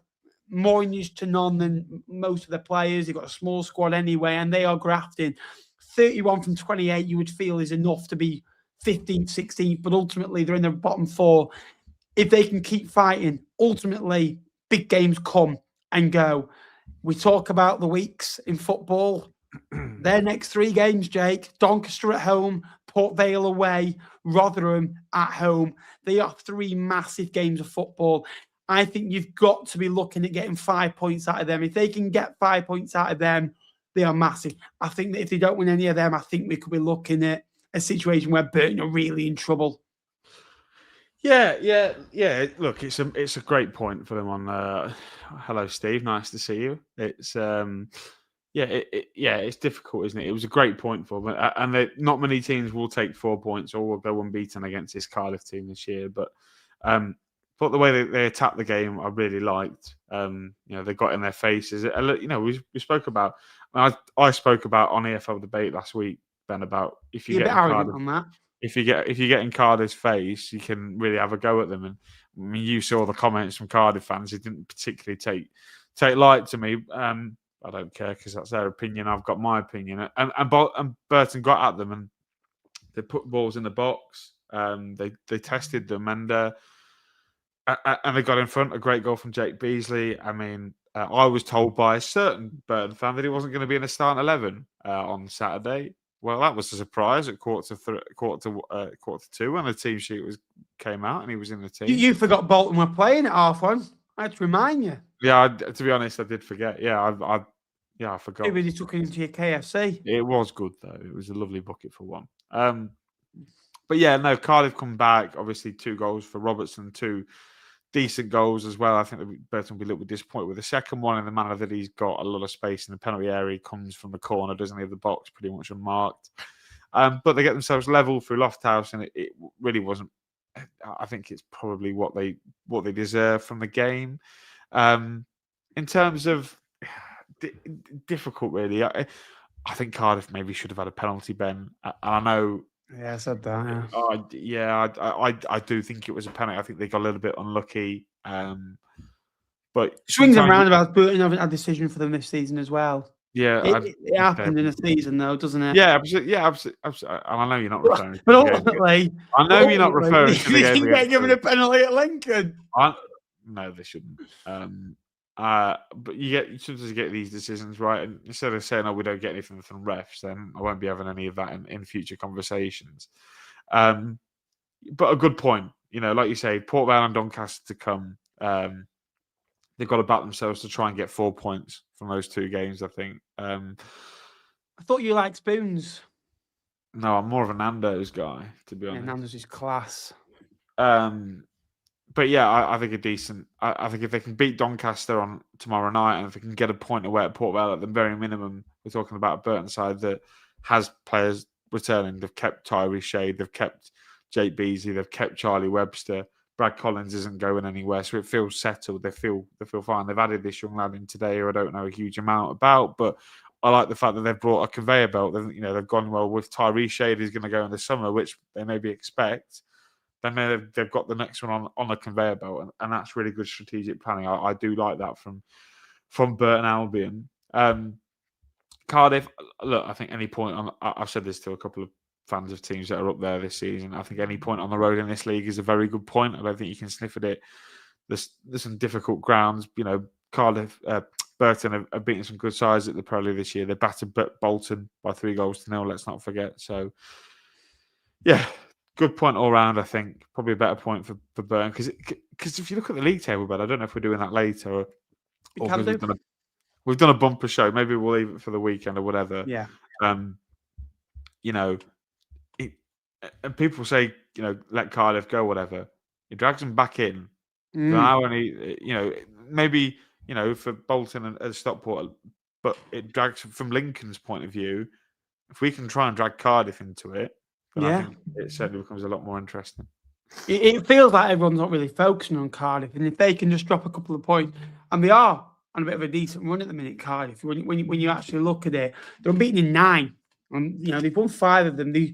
more news to none than most of the players. They've got a small squad anyway, and they are grafting. 31 from 28, you would feel, is enough to be 15th, 16th, but ultimately they're in the bottom 4. If they can keep fighting, ultimately big games come and go. We talk about the weeks in football. Their next 3 games, Jake: Doncaster at home, Port Vale away, Rotherham at home. They are 3 massive games of football. I think you've got to be looking at getting 5 points out of them. If they can get 5 points out of them, they are massive. I think that if they don't win any of them, I think we could be looking at a situation where Burton are really in trouble. Yeah. Look, it's a great point for them on. Hello, Steve. Nice to see you. It's it's difficult, isn't it? It was a great point for them, and not many teams will take 4 points or will go unbeaten against this Cardiff team this year. But the way they attacked the game, I really liked. They got in their faces. We spoke about. I spoke about on EFL debate last week, Ben, about if you You're get a bit arrogant on that. If you get in Cardiff's face, you can really have a go at them. And I mean, you saw the comments from Cardiff fans. It didn't particularly take light to me. I don't care because that's their opinion. I've got my opinion. And Burton got at them and they put balls in the box. They tested them and they got in front. A great goal from Jake Beasley. I mean, I was told by a certain Burton fan that he wasn't going to be in the starting 11 on Saturday. Well, that was a surprise at quarter to 2 when the team sheet came out and he was in the team. You forgot Bolton were playing at half-1. I had to remind you. Yeah, to be honest, I did forget. Yeah, I forgot. Maybe they took it into your KFC. It was good though. It was a lovely bucket for one. But yeah, no, Cardiff come back. Obviously, 2 goals for Robertson, 2 decent goals as well. I think that Burton will be a little bit disappointed with the second one in the manner that he's got a lot of space in the penalty area. He comes from the corner, doesn't he, of the box, pretty much unmarked. But they get themselves level through Lofthouse, and it really wasn't. I think it's probably what they deserve from the game. In terms of difficult, really, I think Cardiff maybe should have had a penalty, Ben. And I know. Yeah, I said that. I do think it was a penalty. I think they got a little bit unlucky. But swings and roundabouts. Burton haven't had a decision for them this season as well. Yeah, it happened in a season, though, doesn't it? Yeah, absolutely. And I know you're not referring. But ultimately, I know you're not referring to the game. They can get given a penalty at Lincoln. No, they shouldn't. But you sometimes get these decisions right, and instead of saying, "Oh, we don't get anything from refs," then I won't be having any of that in future conversations. But a good point, like you say, Port Vale and Doncaster to come. They've got to back themselves to try and get 4 points from those 2 games, I think. I thought you liked Spoons. No, I'm more of a Nando's guy, to be honest. Nando's is class. But yeah, I think a decent. I think if they can beat Doncaster on tomorrow night, and if they can get a point away at Port Vale at the very minimum, we're talking about a Burton side that has players returning. They've kept Tyree Shade, they've kept Jake Beasley, they've kept Charlie Webster. Brad Collins isn't going anywhere, so it feels settled. They feel fine. They've added this young lad in today, who I don't know a huge amount about, but I like the fact that they've brought a conveyor belt. They've gone well with Tyree Shade, who's going to go in the summer, which they maybe expect. Then they've got the next one on a conveyor belt, and that's really good strategic planning. I do like that from Burton Albion. Cardiff, look, I think any point on. I've said this to a couple of fans of teams that are up there this season. I think any point on the road in this league is a very good point. I don't think you can sniff at it. There's some difficult grounds. Cardiff, Burton have beaten some good sides at the Pro League this year. They battered Bolton by 3-0. Let's not forget. So, yeah. Good point all round, I think. Probably a better point for Burton. Because if you look at the league table, but I don't know if we're doing that later. we've done a bumper show. Maybe we'll leave it for the weekend or whatever. Yeah. You know, and people say, you know, let Cardiff go, whatever. It drags them back in. Now only, you know, maybe, you know, for Bolton and Stockport, but it drags from Lincoln's point of view. If we can try and drag Cardiff into it, then I think it certainly becomes a lot more interesting. It feels like everyone's not really focusing on Cardiff, and if they can just drop a couple of points, and they are on a bit of a decent run at the minute, Cardiff. When you actually look at it, they're unbeaten in 9, and you know they've won 5 of them. They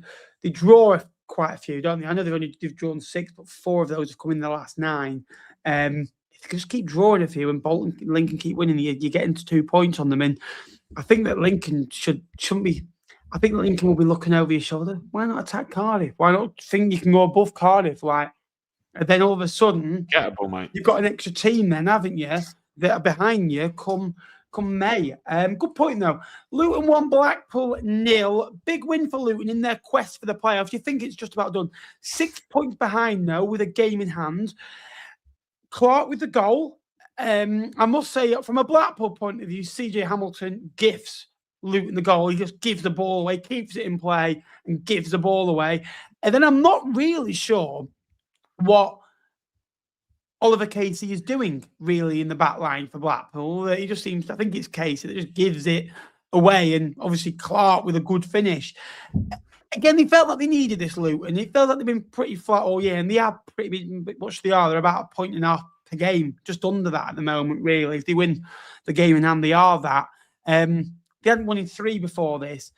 draw quite a few, don't they? I know they've drawn 6, but 4 of those have come in the last 9. If they can just keep drawing a few, and Bolton, Lincoln keep winning, you get into 2 points on them, and I think that Lincoln shouldn't be. I think Lincoln will be looking over your shoulder. Why not attack Cardiff? Why not think you can go above Cardiff? Like, and then all of a sudden, gettable, mate. You've got an extra team, then, haven't you? That are behind you come May. Good point though. Luton 1, Blackpool 0. Big win for Luton in their quest for the playoffs. You think it's just about done? 6 points behind though, with a game in hand. Clark with the goal. I must say, from a Blackpool point of view, CJ Hamilton gifts Luton the goal. He just gives the ball away, keeps it in play, and gives the ball away. And then I'm not really sure what Oliver Casey is doing really in the back line for Blackpool. He just seems, I think it's Casey that just gives it away, and obviously Clark with a good finish. Again, they felt like they needed this Luton. It felt like they've been pretty flat all year, and they are pretty much they are. They're about 1.5 per game, just under that at the moment, really. If they win the game in hand, they are that. They hadn't won in 3 before this.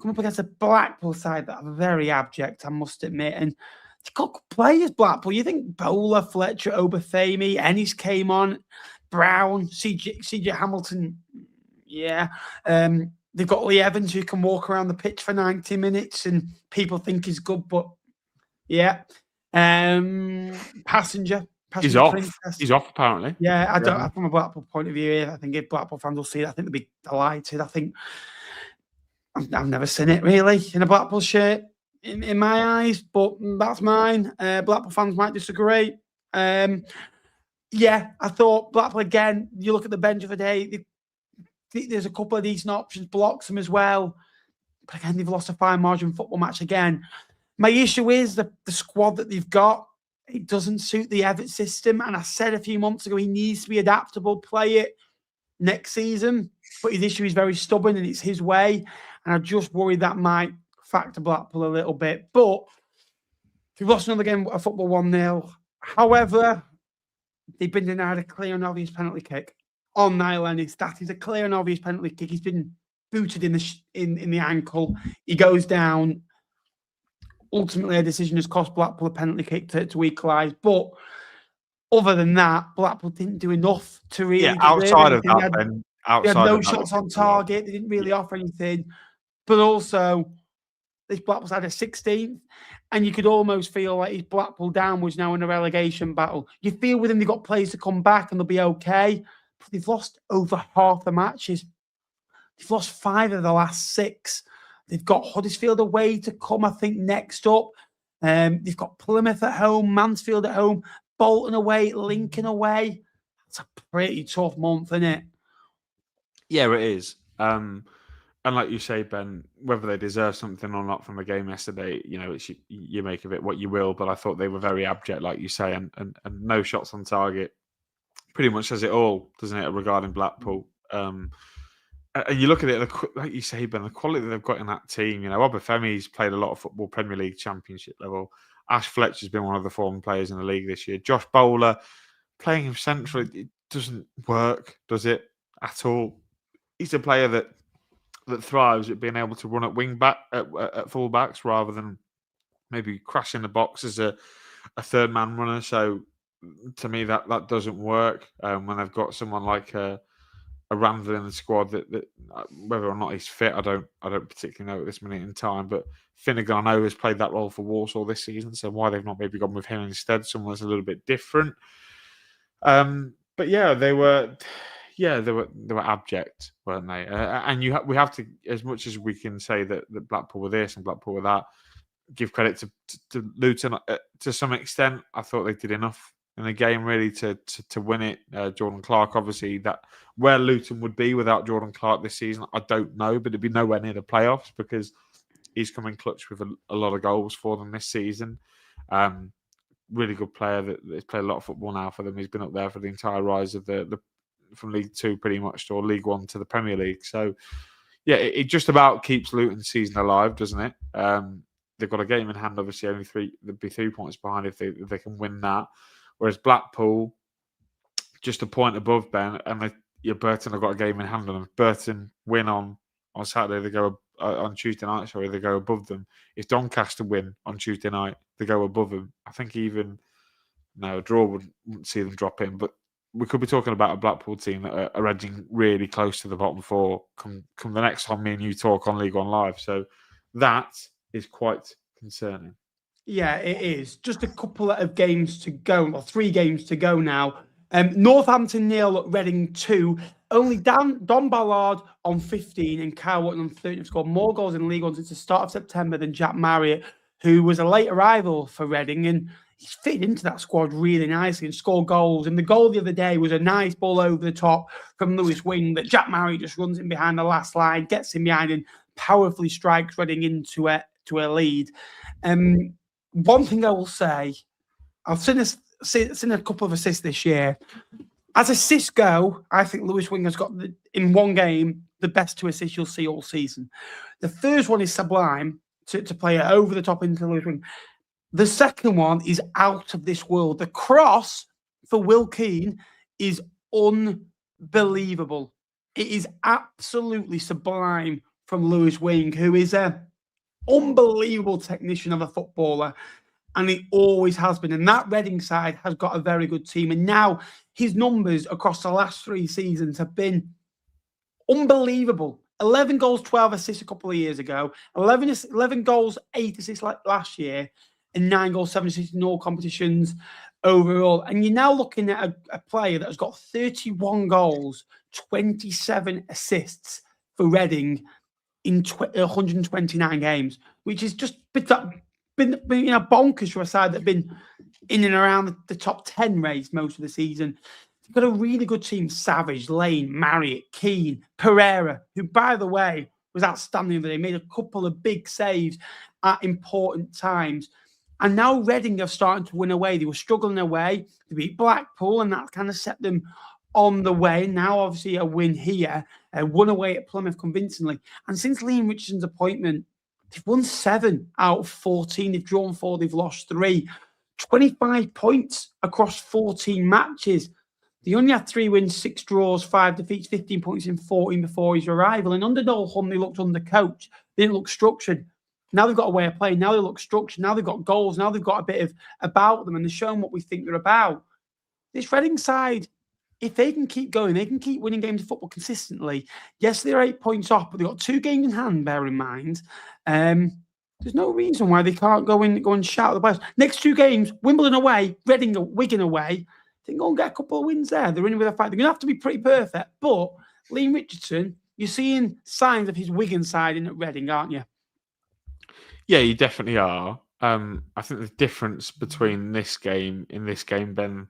Come up against a Blackpool side that are very abject, I must admit. And they've got good players, Blackpool. You think Bowler, Fletcher, Obafemi, Ennis came on, Brown, CJ Hamilton. Yeah. They've got Lee Evans who can walk around the pitch for 90 minutes and people think he's good, but yeah. Passenger He's off. Princess. He's off, apparently. Yeah, I don't. From a Blackpool point of view, I think if Blackpool fans will see it, I think they'll be delighted. I think I've never seen it really in a Blackpool shirt in my eyes, but that's mine. Blackpool fans might disagree. Yeah, I thought Blackpool again. You look at the bench of the day. There's a couple of decent options. Blocks them as well, but again, they've lost a fine margin football match again. My issue is the squad that they've got. It doesn't suit the Everett system. And I said a few months ago, he needs to be adaptable, play it next season. But his issue is very stubborn and it's his way. And I just worry that might factor Blackpool a little bit. But they've lost another game of football 1-0. However, they've been denied a clear and obvious penalty kick on Niall Ennis. That is a clear and obvious penalty kick. He's been booted in the ankle. He goes down. Ultimately, a decision has cost Blackpool a penalty kick to equalise. But other than that, Blackpool didn't do enough to really. Yeah, outside of that, then. They had no shots on target. They didn't really offer anything. But also, this Blackpool had a 16th, and you could almost feel like his Blackpool downwards now in a relegation battle. You feel with them, they've got players to come back and they'll be okay. But they've lost over half the matches. They've lost 5 of the last 6. They've got Huddersfield away to come, I think, next up. They've got Plymouth at home, Mansfield at home, Bolton away, Lincoln away. That's a pretty tough month, isn't it? Yeah, it is. And like you say, Ben, whether they deserve something or not from the game yesterday, you know, you make of it what you will. But I thought they were very abject, like you say, and no shots on target. Pretty much says it all, doesn't it, regarding Blackpool? And you look at it, like you say, Ben, the quality they've got in that team. You know, Obafemi's played a lot of football, Premier League, Championship level. Ash Fletcher's been one of the former players in the league this year. Josh Bowler, playing him centrally, it doesn't work, does it, at all? He's a player that thrives at being able to run at wing back, at full backs, rather than maybe crash in the box as a third man runner. So to me, that doesn't work when they've got someone like a Randall in the squad that whether or not he's fit, I don't particularly know at this minute in time. But Finnegan, I know, has played that role for Walsall this season, so why they've not maybe gone with him instead, someone that's a little bit different. But yeah, they were abject, weren't they? And we have to, as much as we can say that Blackpool were this and Blackpool were that, give credit to Luton to some extent. I thought they did enough in the game really to win it. Jordan Clark, obviously, that where Luton would be without Jordan Clark this season, I don't know, but it'd be nowhere near the playoffs because he's come in clutch with a lot of goals for them this season. Really good player that's played a lot of football now for them. He's been up there for the entire rise of the from League Two pretty much, or League One to the Premier League. So yeah, it just about keeps Luton's season alive, doesn't it? They've got a game in hand, obviously. They'd be 3 points behind if they can win that. Whereas Blackpool, just a point above Ben, and Burton have got a game in hand on them. If Burton win on Saturday, they go on Tuesday night. Sorry, they go above them. If Doncaster win on Tuesday night, they go above them. I think even a draw wouldn't see them drop in. But we could be talking about a Blackpool team that are edging really close to the bottom four come the next time me and you talk on League One Live. So that is quite concerning. Yeah, it is. Just a couple of games to go, or 3 games to go now. Northampton 0, Reading 2. Only Don Ballard on 15 and Kyle Watton on 13 have scored more goals in League One since the start of September than Jack Marriott, who was a late arrival for Reading, and he's fitted into that squad really nicely and scored goals. And the goal the other day was a nice ball over the top from Lewis Wing that Jack Marriott just runs in behind the last line, gets in behind and powerfully strikes Reading into a lead. One thing I will say, I've seen a couple of assists this year. As assists go, I think Lewis Wing has got, in one game, the best 2 assists you'll see all season. The first one is sublime, to play it over the top into Lewis Wing. The second one is out of this world. The cross for Will Keane is unbelievable. It is absolutely sublime from Lewis Wing, who is a unbelievable technician of a footballer, and he always has been. And that Reading side has got a very good team. And now his numbers across the last 3 seasons have been unbelievable. 11 goals, 12 assists a couple of years ago. 11 goals, 8 assists like last year. And 9 goals, 7 assists in all competitions overall. And you're now looking at a player that has got 31 goals, 27 assists for Reading in 129 games, which is just been bonkers for a side that have been in and around the top 10 race most of the season. They've got a really good team: Savage, Lane, Marriott, Keane, Pereira, who, by the way, was outstanding the other day, made a couple of big saves at important times. And now Reading are starting to win away. They were struggling away. They beat Blackpool, and that kind of set them on the way. Now, obviously, a win here, won away at Plymouth convincingly. And since Liam Richardson's appointment, they've won 7 out of 14. They've drawn 4. They've lost 3. 25 points across 14 matches. They only had 3 wins, 6 draws, 5 defeats, 15 points in 14 before his arrival. And under Noel Hunt, they looked undercoached. They didn't look structured. Now they've got a way of playing. Now they look structured. Now they've got goals. Now they've got a bit of about them, and they're showing what we think they're about. This Reading side, if they can keep going, they can keep winning games of football consistently. Yes, they're 8 points off, but they've got 2 games in hand, bear in mind. There's no reason why they can't go and shout at the playoffs. Next 2 games, Wimbledon away, Reading, Wigan away. They can go and get a couple of wins there. They're in with a fight. They're going to have to be pretty perfect. But Liam Richardson, you're seeing signs of his Wigan side in at Reading, aren't you? Yeah, you definitely are. I think the difference between this game, Ben,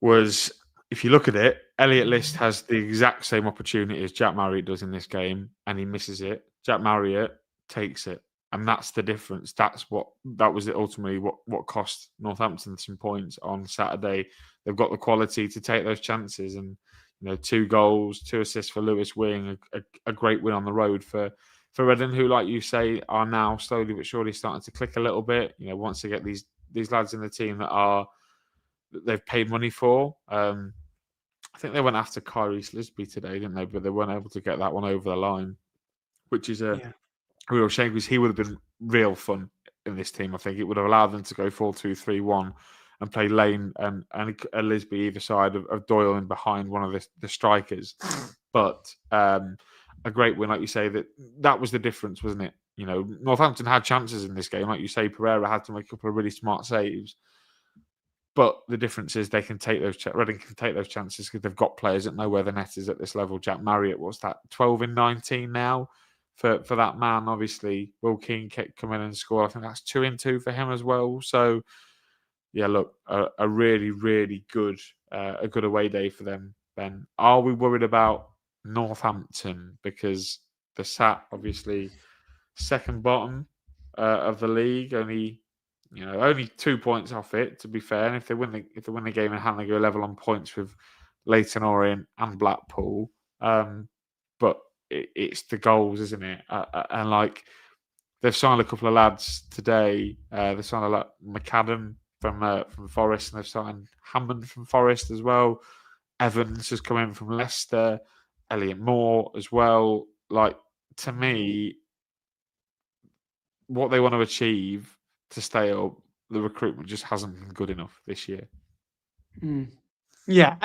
was, if you look at it, Elliot List has the exact same opportunity as Jack Marriott does in this game, and he misses it. Jack Marriott takes it, and that's the difference. That was ultimately what cost Northampton some points on Saturday. They've got the quality to take those chances, and 2 goals, 2 assists for Lewis Wing, a great win on the road for Reading, who, like you say, are now slowly but surely starting to click a little bit. Once they get these lads in the team that they've paid money for. I think they went after Kyrie Slisby today, didn't they? But they weren't able to get that one over the line, which is a real shame, because he would have been real fun in this team. I think it would have allowed them to go 4-2-3-1 and play Lane and Lisby either side of Doyle and behind one of the strikers. But a great win, like you say, that was the difference, wasn't it? Northampton had chances in this game. Like you say, Pereira had to make a couple of really smart saves. But the difference is Reading can take those chances because they've got players that know where the net is at this level. Jack Marriott, what's that, 12 in 19 now for that man? Obviously, Will Keane come in and score. I think that's 2 in 2 for him as well. So yeah, look, a really, really good a good away day for them, Ben. Are we worried about Northampton? Because they're sat, obviously, second bottom of the league, only 2 points off it, to be fair. And if they win the game in hand, they go level on points with Leyton, Orient and Blackpool. But it's the goals, isn't it? And like, they've signed a couple of lads today. They signed McAdam from Forest, and they've signed Hammond from Forest as well. Evans has come in from Leicester. Elliot Moore as well. Like, to me, what they want to achieve to stay up, the recruitment just hasn't been good enough this year. Yeah.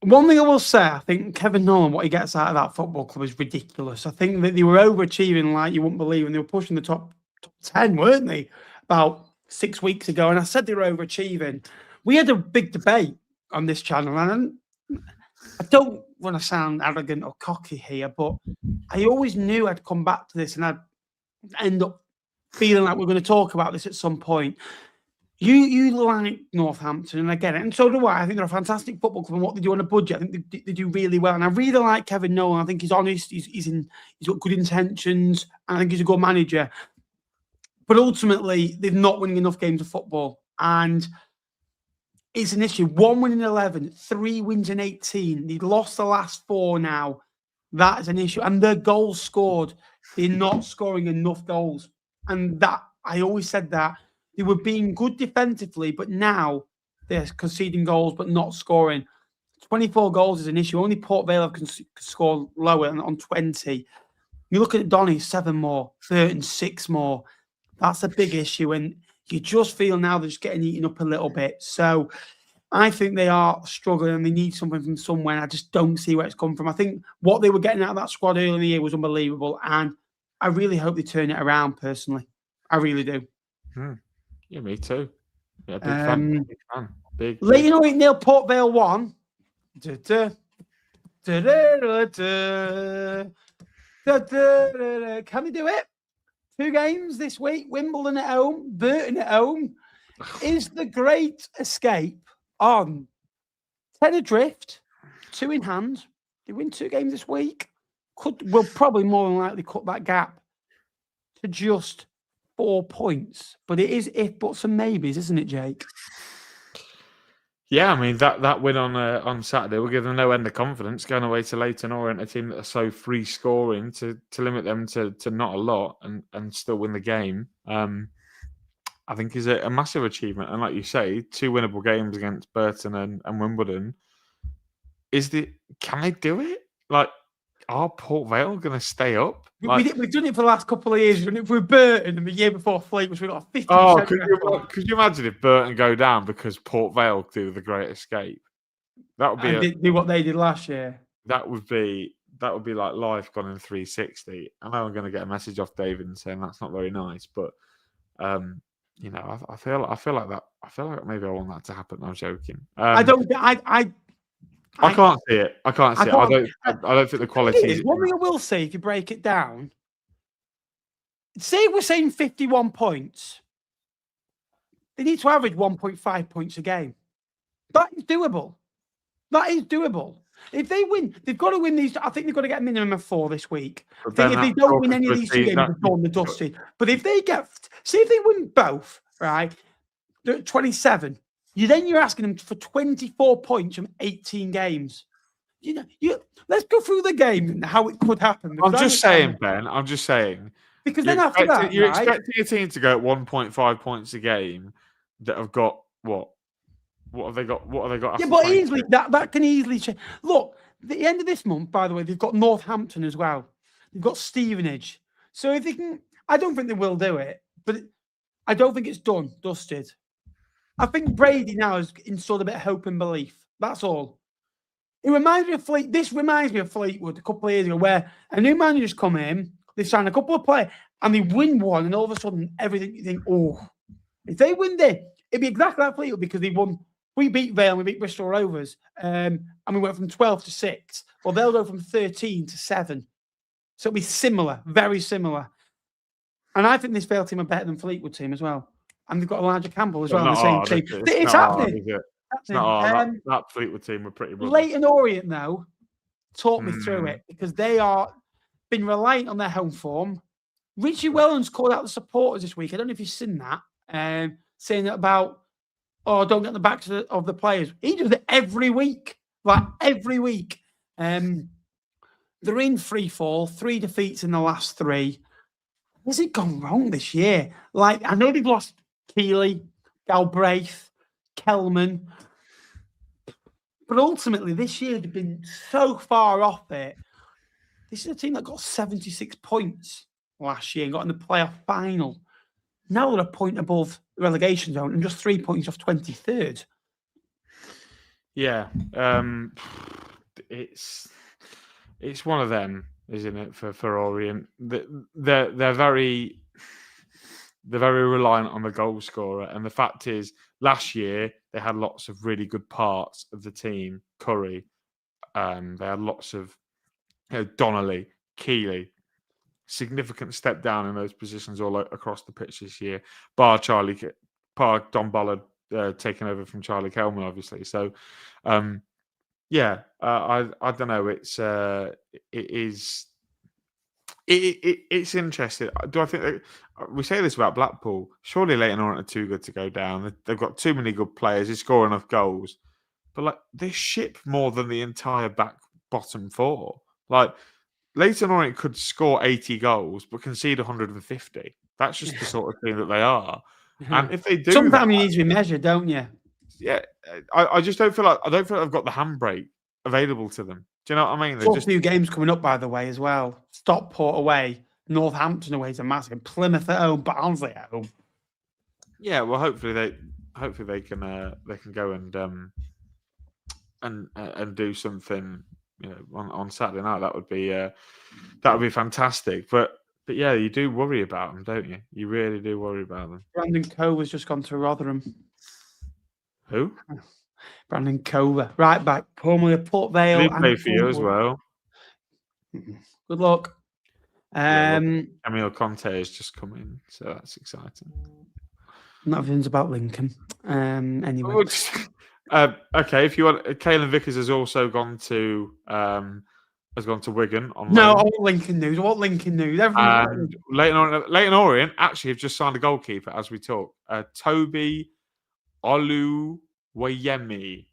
One thing I will say, I think Kevin Nolan, what he gets out of that football club is ridiculous. I think that they were overachieving like you wouldn't believe, and they were pushing the top 10, weren't they? About 6 weeks ago. And I said they were overachieving. We had a big debate on this channel, and I don't want to sound arrogant or cocky here, but I always knew I'd come back to this and I'd end up feeling like we're going to talk about this at some point. You like Northampton, and I get it, and so do I. I think they're a fantastic football club, and what they do on a budget, I think they do really well. And I really like Kevin Nolan. I think he's honest. He's got good intentions. And I think he's a good manager. But ultimately, they're not winning enough games of football, and it's an issue. 1 win in 11, 3 wins in 18. They've lost the last 4 now. That is an issue, and their goals scored, they're not scoring enough goals, and that I always said that. They were being good defensively, but now they're conceding goals but not scoring. 24 goals is an issue. Only Port Vale can score lower on 20. You look at Donny, 7 more. Burton, 6 more. That's a big issue, and you just feel now they're just getting eaten up a little bit. So I think they are struggling, and they need something from somewhere. And I just don't see where it's come from. I think what they were getting out of that squad early in the year was unbelievable, and I really hope they turn it around, personally. I really do. Yeah, me too. Yeah, big fan. Big fan. Leyton Orient 0, Port Vale 1. Can they do it? 2 games this week. Wimbledon at home, Burton at home. Is the great escape on 10 adrift, 2 in hand? They win 2 games this week. Will probably more than likely cut that gap to just 4 points, but it is if buts and maybes, isn't it, Jake? Yeah, I mean that win on Saturday will give them no end of confidence going away to Leyton Orient, a team that are so free scoring, to limit them to not a lot and still win the game. I think is a massive achievement, and like you say, 2 winnable games against Burton and Wimbledon. Can they do it? Like, are Port Vale going to stay up? Like, we've done it for the last couple of years. We've done it for Burton, and the year before Fleet, we got a 50%. Oh, could you imagine if Burton go down because Port Vale do the Great Escape? That would be do what they did last year. That would be like life gone in 360. I know I'm going to get a message off David saying that's not very nice, but I feel like that. I feel like maybe I want that to happen. I'm joking. I can't see it. I can't see it. I don't think the quality is. One thing I will say, if you break it down, say we're saying 51 points, they need to average 1.5 points a game. That is doable. If they win, they've got to win these. I think they've got to get a minimum of 4 this week. If they don't win any of these 2 games, they're done, they're dusted. But if they if they win both, right, they're at 27. You're asking them for 24 points from 18 games. Let's go through the game and how it could happen. I'm just saying, Ben. I'm just saying. Because then after that, you're expecting a team to go at 1.5 points a game that have got what? What have they got? What have they got? Yeah, but easily that can easily change. Look, the end of this month, by the way, they've got Northampton as well. They've got Stevenage. So if they can, I don't think they will do it, but I don't think it's dusted. I think Brady now has installed a bit of hope and belief. That's all. It reminds me of This reminds me of Fleetwood a couple of years ago, where a new manager's come in, they sign a couple of players, and they win one, and all of a sudden, everything you think, if they win this, it'd be exactly like Fleetwood because they won. We beat Vale, we beat Bristol Rovers, and we went from 12 to 6. Well, they'll go from 13 to 7. So it'll be similar, very similar. And I think this Vale team are better than Fleetwood team as well. and they've got Elijah Campbell as Well, well in the same hard, team. is it? It's not hard, happening. is it? It's not hard. That Fleetwood team were pretty rubbish. Leyton Orient, though, talk me through it because they are been reliant on their home form. Richie Wellens called out the supporters this week. I don't know if you've seen that, saying that about, don't get the backs of the players. He does it every week, like every week. They're in free fall, 3 defeats in the last 3. Has it gone wrong this year? Like, I know they've lost Keeley, Galbraith, Kelman, but ultimately this year they've been so far off it. This is a team that got 76 points last year and got in the playoff final. Now they're a point above the relegation zone and just 3 points off 23rd. Yeah, it's one of them, isn't it? For Orient, they're very reliant on the goal scorer, and the fact is, last year they had lots of really good parts of the team. Curry, they had lots of Donnelly, Keeley. Significant step down in those positions all across the pitch this year. Bar Don Ballard taking over from Charlie Kelman, obviously. So, I don't know. It's interesting. Do I think that, we say this about Blackpool? Surely Leyton Orient are too good to go down. They've got too many good players. They score enough goals, but like they ship more than the entire bottom 4. Like Leyton Orient could score 80 goals but concede 150. That's just the sort of team that they are. And if they do, sometimes you need to be measured, don't you? Yeah, I just don't feel like I've got the handbrake available to them. Do you know what I mean? There's a few games coming up, by the way, as well. Stockport away, Northampton away is a massive. Plymouth at home, Barnsley at home. Yeah, well, hopefully they can go and do something, on Saturday night. That would be fantastic. But yeah, you do worry about them, don't you? You really do worry about them. Brandon Cove has just gone to Rotherham. Who? Brandon Cove, right back, formerly of Port Vale. He play for you as well. Good luck. Emile Conte has just come in, so that's exciting. Not everything's about Lincoln. Anyway. Okay, if you want, Caelan Vickers has also gone to Wigan. On no, loan. I want Lincoln news. And Leyton Orient actually have just signed a goalkeeper as we talk. Toby Oluwayemi.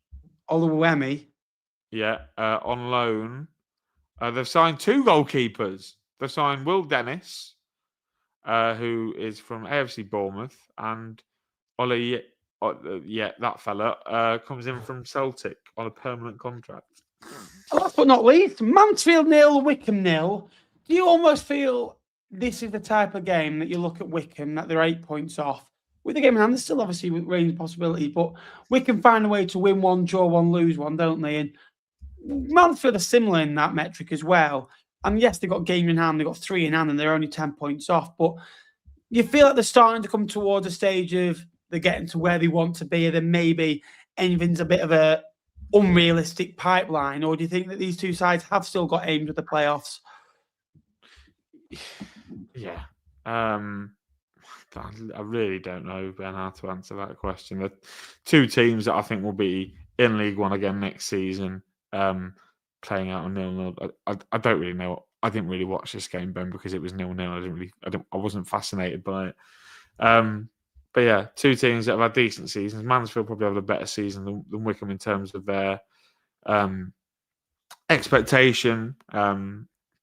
Yeah, on loan. They've signed 2 goalkeepers. They've signed Will Dennis, who is from AFC Bournemouth, and Ollie. That fella comes in from Celtic on a permanent contract. Last but not least, Mansfield 0, Wycombe 0. Do you almost feel this is the type of game that you look at Wycombe, that they're 8 points off? With the game in hand, there's still obviously range of possibility, but Wycombe find a way to win 1, draw 1, lose 1, don't they? And Mansfield are similar in that metric as well. And yes, they've got game in hand, they've got 3 in hand, and they're only 10 points off. But you feel like they're starting to come towards a stage of they're getting to where they want to be, and then maybe anything's a bit of a unrealistic pipeline, or do you think that these two sides have still got aimed at the playoffs? Yeah. I really don't know, Ben, how to answer that question. The 2 teams that I think will be in League One again next season, playing out on 0-0. I don't really know. I didn't really watch this game, Ben, because it was 0-0. I wasn't fascinated by it. But yeah, 2 teams that have had decent seasons. Mansfield probably have a better season than Wycombe in terms of their expectation. But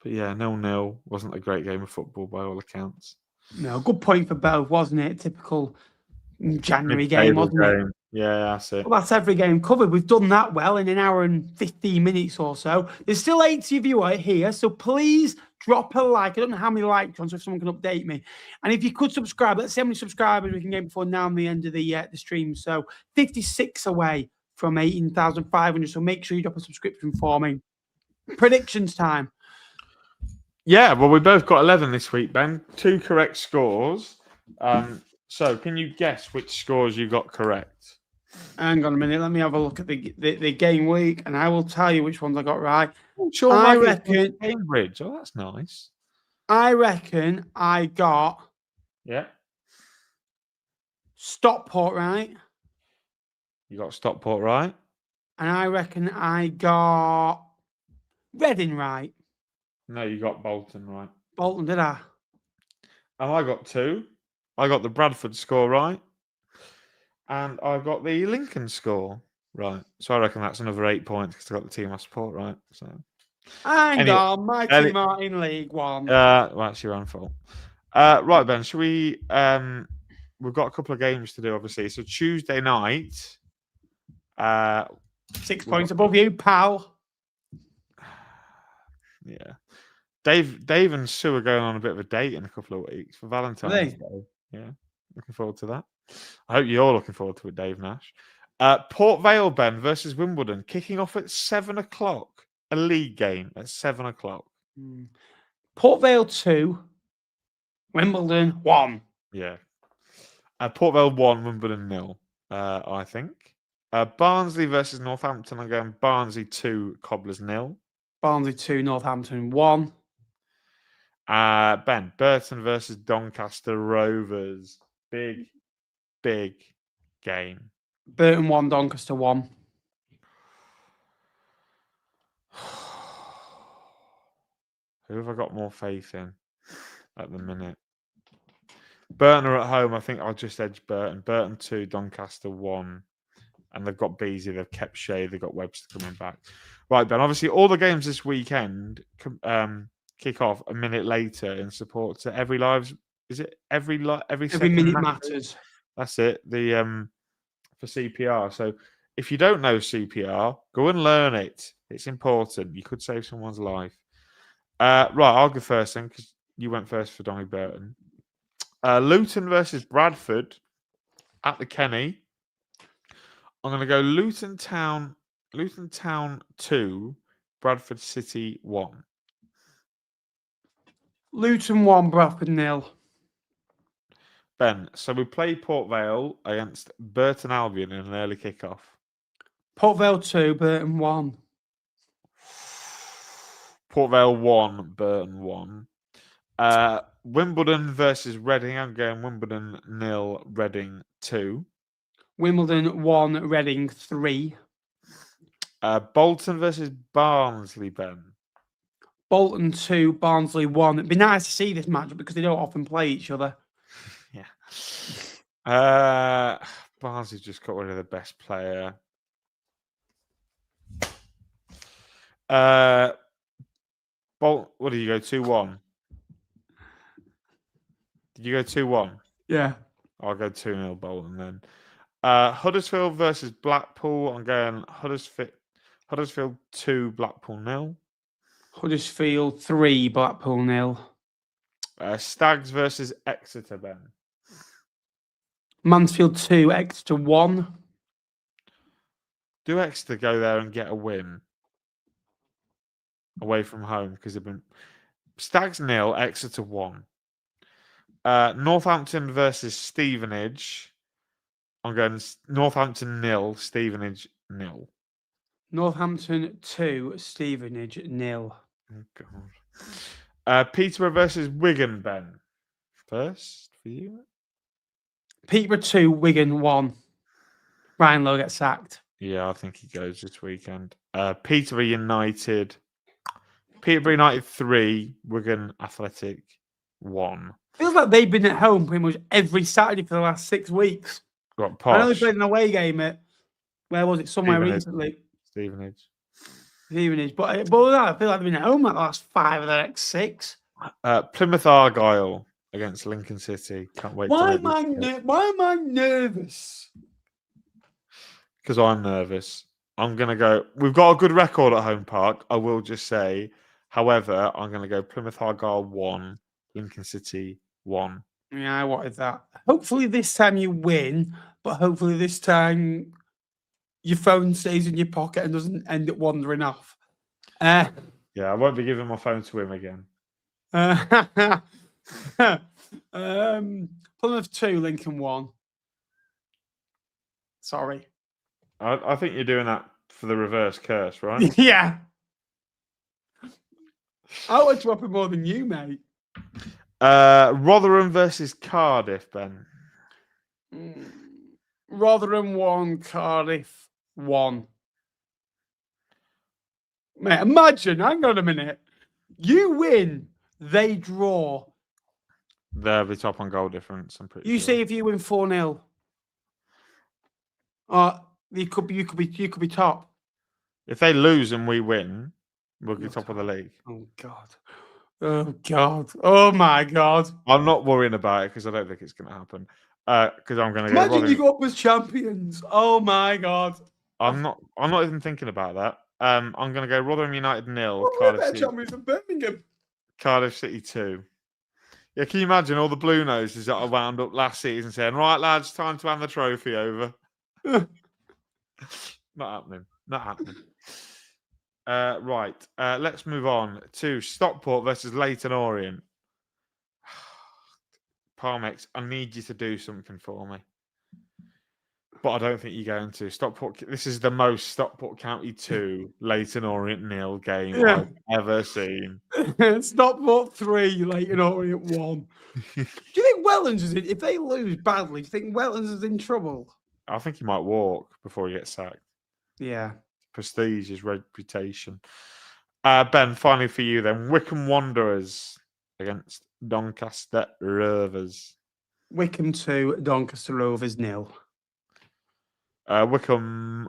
yeah, 0-0 wasn't a great game of football by all accounts. No, good point for both, wasn't it? Typical January game, wasn't it? Yeah, that's it. Well, that's every game covered. We've done that well in an hour and 15 minutes or so. There's still 80 of you out here, so please drop a like. I don't know how many likes on, so if someone can update me. And if you could subscribe, let's see how many subscribers we can get before now and the end of the stream. So 56 away from 18,500. So make sure you drop a subscription for me. Predictions time. Yeah, well, we both got 11 this week, Ben. 2 correct scores. So can you guess which scores you got correct? Hang on a minute. Let me have a look at the game week, and I will tell you which ones I got right. Sure, I reckon Cambridge. Oh, that's nice. I reckon I got Stockport right. You got Stockport right. And I reckon I got Reading right. No, you got Bolton right. Bolton, did I? And I got 2. I got the Bradford score right. And I got the Lincoln score right. So I reckon that's another 8 points because I got the team I support right. So Hang anyway, on, my team are in League One. well, that's your own fault. Right, Ben, shall we... we've got a couple of games to do, obviously. So Tuesday night... 6 points above you, pal. Yeah. Dave and Sue are going on a bit of a date in a couple of weeks for Valentine's Day. Yeah. Looking forward to that. I hope you're looking forward to it, Dave Nash. Port Vale, Ben, versus Wimbledon, kicking off at 7 o'clock. A league game at 7 o'clock. Port Vale 2, Wimbledon 1. Yeah. Port Vale 1, Wimbledon 0, I think. Barnsley versus Northampton. I'm going Barnsley 2, Cobblers 0. Barnsley 2, Northampton 1. Ben, Burton versus Doncaster Rovers. Big game. Burton 1, Doncaster 1. Who have I got more faith in at the minute? Burton are at home. I think I'll just edge Burton. Burton 2, Doncaster 1. And they've got Beasley, they've kept Shea, they've got Webster coming back. Right, Ben, obviously all the games this weekend kick off a minute later in support to every lives. Is it every minute matters? That's it. The for CPR. So if you don't know CPR, go and learn it. It's important. You could save someone's life. Right, I'll go first then because you went first for Donny Burton. Luton versus Bradford at the Kenny. I'm going to go Luton Town 2, Bradford City 1. Luton 1, Bradford 0. Ben, so we play Port Vale against Burton Albion in an early kickoff. Port Vale 2, Burton 1. Port Vale 1, Burton 1. Wimbledon versus Reading. I'm going Wimbledon 0, Reading 2. Wimbledon 1, Reading 3. Bolton versus Barnsley, Ben. Bolton 2, Barnsley 1. It'd be nice to see this match because they don't often play each other. Yeah. Barnsley just got rid of the best player. What did you go 2-1? Did you go 2-1? Yeah. I'll go 2-0 Bolton then. Huddersfield versus Blackpool. I'm going Huddersfield 2, Blackpool 0. Huddersfield 3, Blackpool 0. Stags versus Exeter, Ben. Mansfield 2, Exeter 1. Do Exeter go there and get a win away from home because they've been Stags 0, Exeter 1. Northampton versus Stevenage. I'm going Northampton 0, Stevenage 0. Northampton 2, Stevenage 0. Oh, God. Peterborough versus Wigan, Ben. First for you. Peterborough 2, Wigan 1. Ryan Lowe gets sacked. Yeah, I think he goes this weekend. Peterborough United 3, Wigan Athletic 1. Feels like they've been at home pretty much every Saturday for the last 6 weeks. Got I know they Posh. played an away game at, where was it? Somewhere recently. Stevenage. But I feel like they've been at home like the last 5 of the next 6. Plymouth Argyle against Lincoln City. Can't wait. Why am I nervous? Because I'm nervous. I'm going to go. We've got a good record at Home Park, I will just say. However, I'm going to go Plymouth Argyle 1, Lincoln City 1. Yeah, I wanted that. Hopefully this time you win, but hopefully this time your phone stays in your pocket and doesn't end up wandering off. Yeah, I won't be giving my phone to him again. Plymouth 2, Lincoln 1. Sorry. I think you're doing that for the reverse curse, right? Yeah. I would drop it more than you, mate. Rotherham versus Cardiff, Ben. Rotherham 1, Cardiff 1. Mate, imagine, hang on a minute. You win, they draw. They'll be top on goal difference, I'm pretty You sure. say if you win 4-0. You could be top. If they lose and we win, we'll be top of the league. Oh God. Oh God. Oh my God. I'm not worrying about it because I don't think it's going to happen. Because I'm going to go. Imagine you go up as champions. Oh my God. I'm not even thinking about that. I'm going to go Rotherham United 0, Well, we're better champions than Birmingham. Cardiff City 2. Yeah, can you imagine all the Blue Noses that I wound up last season saying, "Right, lads, time to hand the trophy over." Not happening. Not happening. Right. Let's move on to Stockport versus Leyton Orient. Parmex, I need you to do something for me. But I don't think you're going to. Stockport. This is the most Stockport County 2, Leyton Orient 0 game I've ever seen. Stockport 3, Leyton Orient 1. Do you think Wellens is in? If they lose badly, do you think Wellens is in trouble? I think he might walk before he gets sacked. Yeah. Prestige, his reputation. Ben, finally for you then. Wycombe Wanderers against Doncaster Rovers. Wycombe 2, Doncaster Rovers 0. Wycombe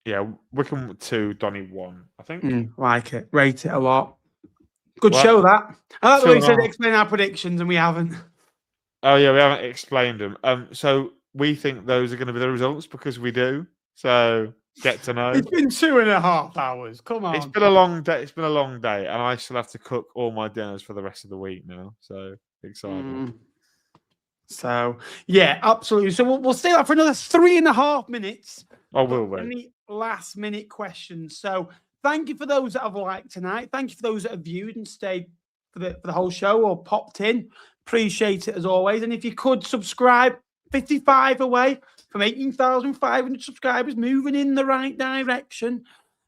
2, Donny 1, I think. Like it. Rate it a lot. Good show, that. I like the way you said explain our predictions and we haven't. Oh, yeah, we haven't explained them. So we think those are going to be the results because we do. So get to know. It's been 2.5 hours. Come on. It's been a long day. It's been a long day. And I still have to cook all my dinners for the rest of the week now. So excited. So, yeah, absolutely. So we'll stay up for another 3.5 minutes. Oh, will we? Any last minute questions? So thank you for those that have liked tonight. Thank you for those that have viewed and stayed for the whole show or popped in. Appreciate it as always. And if you could subscribe, 55 away from 18,500 subscribers, moving in the right direction.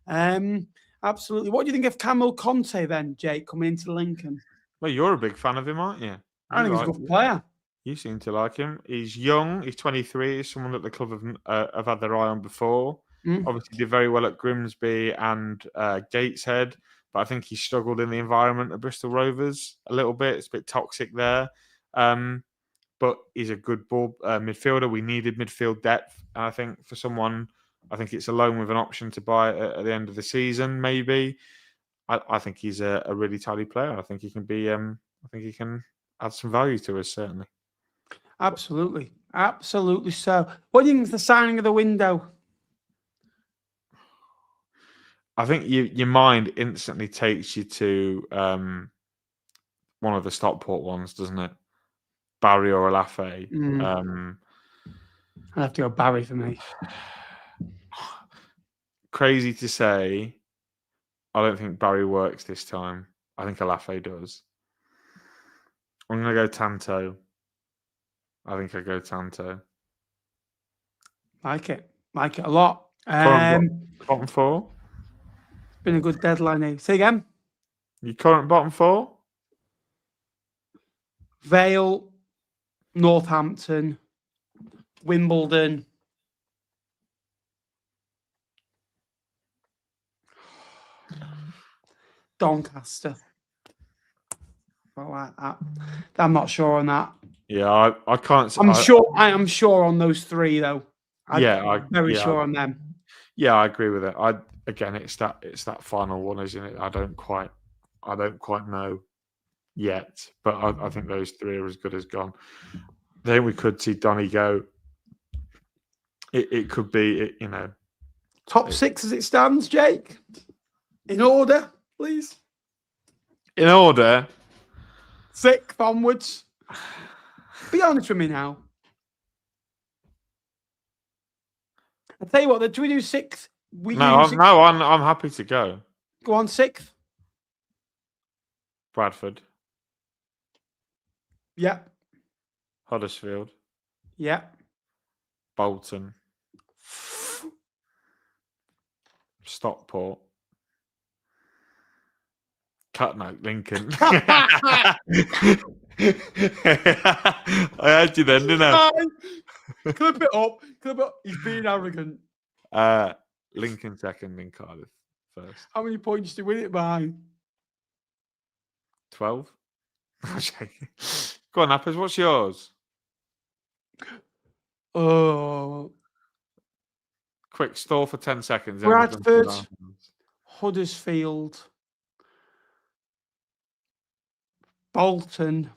Absolutely. What do you think of Camille Conte then, Jake, coming into Lincoln? Well, you're a big fan of him, aren't you? I think he's a good player. You seem to like him. He's young. He's 23. He's someone that the club have had their eye on before. Obviously, did very well at Grimsby and Gateshead, but I think he struggled in the environment at Bristol Rovers a little bit. It's a bit toxic there. But he's a good ball midfielder. We needed midfield depth. And I think for someone, I think it's a loan with an option to buy at the end of the season, maybe. I think he's a really tidy player. I think he can be. I think he can add some value to us, certainly. Absolutely. Absolutely so. What do you think of the signing of the window? I think your mind instantly takes you to one of the Stockport ones, doesn't it? Barry or Alafe. I'd have to go Barry for me. Crazy to say, I don't think Barry works this time. I think Alafe does. I'm going to go Tanto. I think I go Tanto. Like it a lot. Bottom 4? Been a good deadline now. Say again. Your current bottom 4? Vale, Northampton, Wimbledon. Doncaster. I'm not sure on that. Yeah, I can't. I am sure on those 3 though. I'm very sure on them. Yeah, I agree with it. Again, it's that final one, isn't it? I don't quite know yet, but I think those 3 are as good as gone. Then we could see Donny go. It could be, top 6 as it stands, Jake. In order, please. In order. 6th onwards. Be honest with me now. I'll tell you what, do we do 6th? I'm happy to go. Go on, 6th. Bradford. Yeah. Huddersfield. Yeah. Bolton. Stockport. Cut note, Lincoln. I had you then, didn't I? Clip it up. Clip it up. He's being arrogant. Lincoln second, then Cardiff first. How many points do you win it by? 12. Go on, Appers. What's yours? Oh, Quick stall for 10 seconds. then we'll jump Bradford, to our- Huddersfield, Bolton,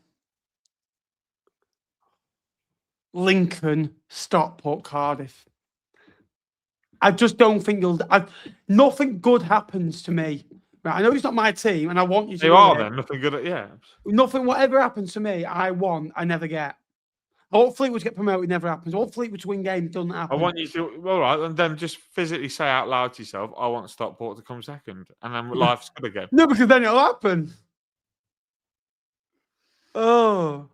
Lincoln, Stockport, Cardiff. I just don't think nothing good happens to me. Right, I know it's not my team, and I want you to. You win are it. then nothing good at Nothing, whatever happens to me, I want, I never get. I want Fleetwood to get promoted, never happens. I want Fleetwood to win games, doesn't I happen. want you to. All right, and then just physically say out loud to yourself, "I want Stockport to come second," and then life's good again. No, because then it'll happen. Oh,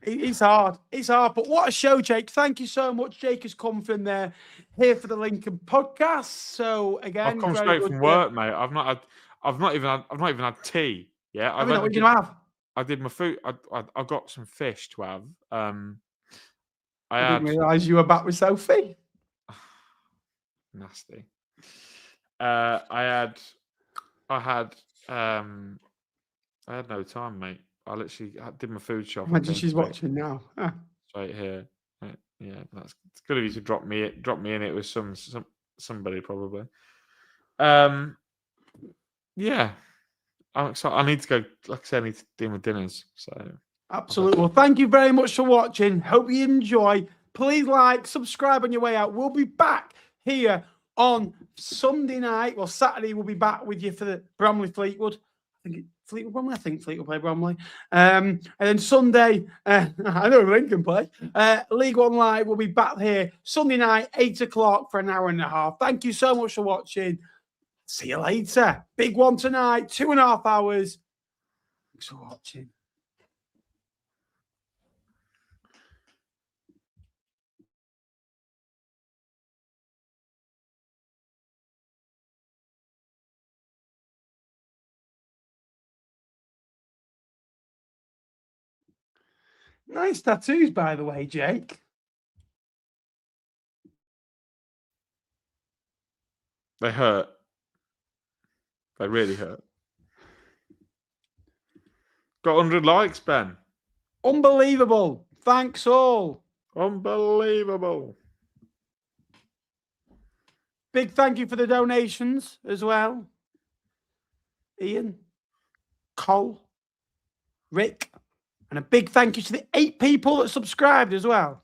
it's hard. It's hard. But what a show, Jake. Thank you so much. Jake has come from there here for the Lincoln podcast. So again, I've come very straight good from to- work, mate. I've not even had tea. Yeah, I mean, what are you gonna have? I did my food. I got some fish to have. I I had didn't realise you were back with Sophie. nasty. I had no time, mate. I literally did my food shop. Imagine she's watching now. Straight here. Yeah, that's it's good of you to drop me in it with somebody probably. Yeah. I'm excited. I need to go. Like I said, I need to do my dinners. So Absolutely. Well, thank you very much for watching. Hope you enjoy. Please like, subscribe on your way out. We'll be back here on Sunday night. Well, Saturday we'll be back with you for the Bromley Fleetwood. I think Fleetwood play Bromley. And then Sunday, I know Lincoln play. League One Live will be back here Sunday night, 8 o'clock for an hour and a half. Thank you so much for watching. See you later. Big one tonight, 2.5 hours. Thanks for watching. Nice tattoos, by the way, Jake. they hurt. They really hurt. Got 100 likes, Ben. Unbelievable. Thanks all. Unbelievable. Big thank you for the donations as well. Ian, Cole, Rick, and a big thank you to the 8 people that subscribed as well.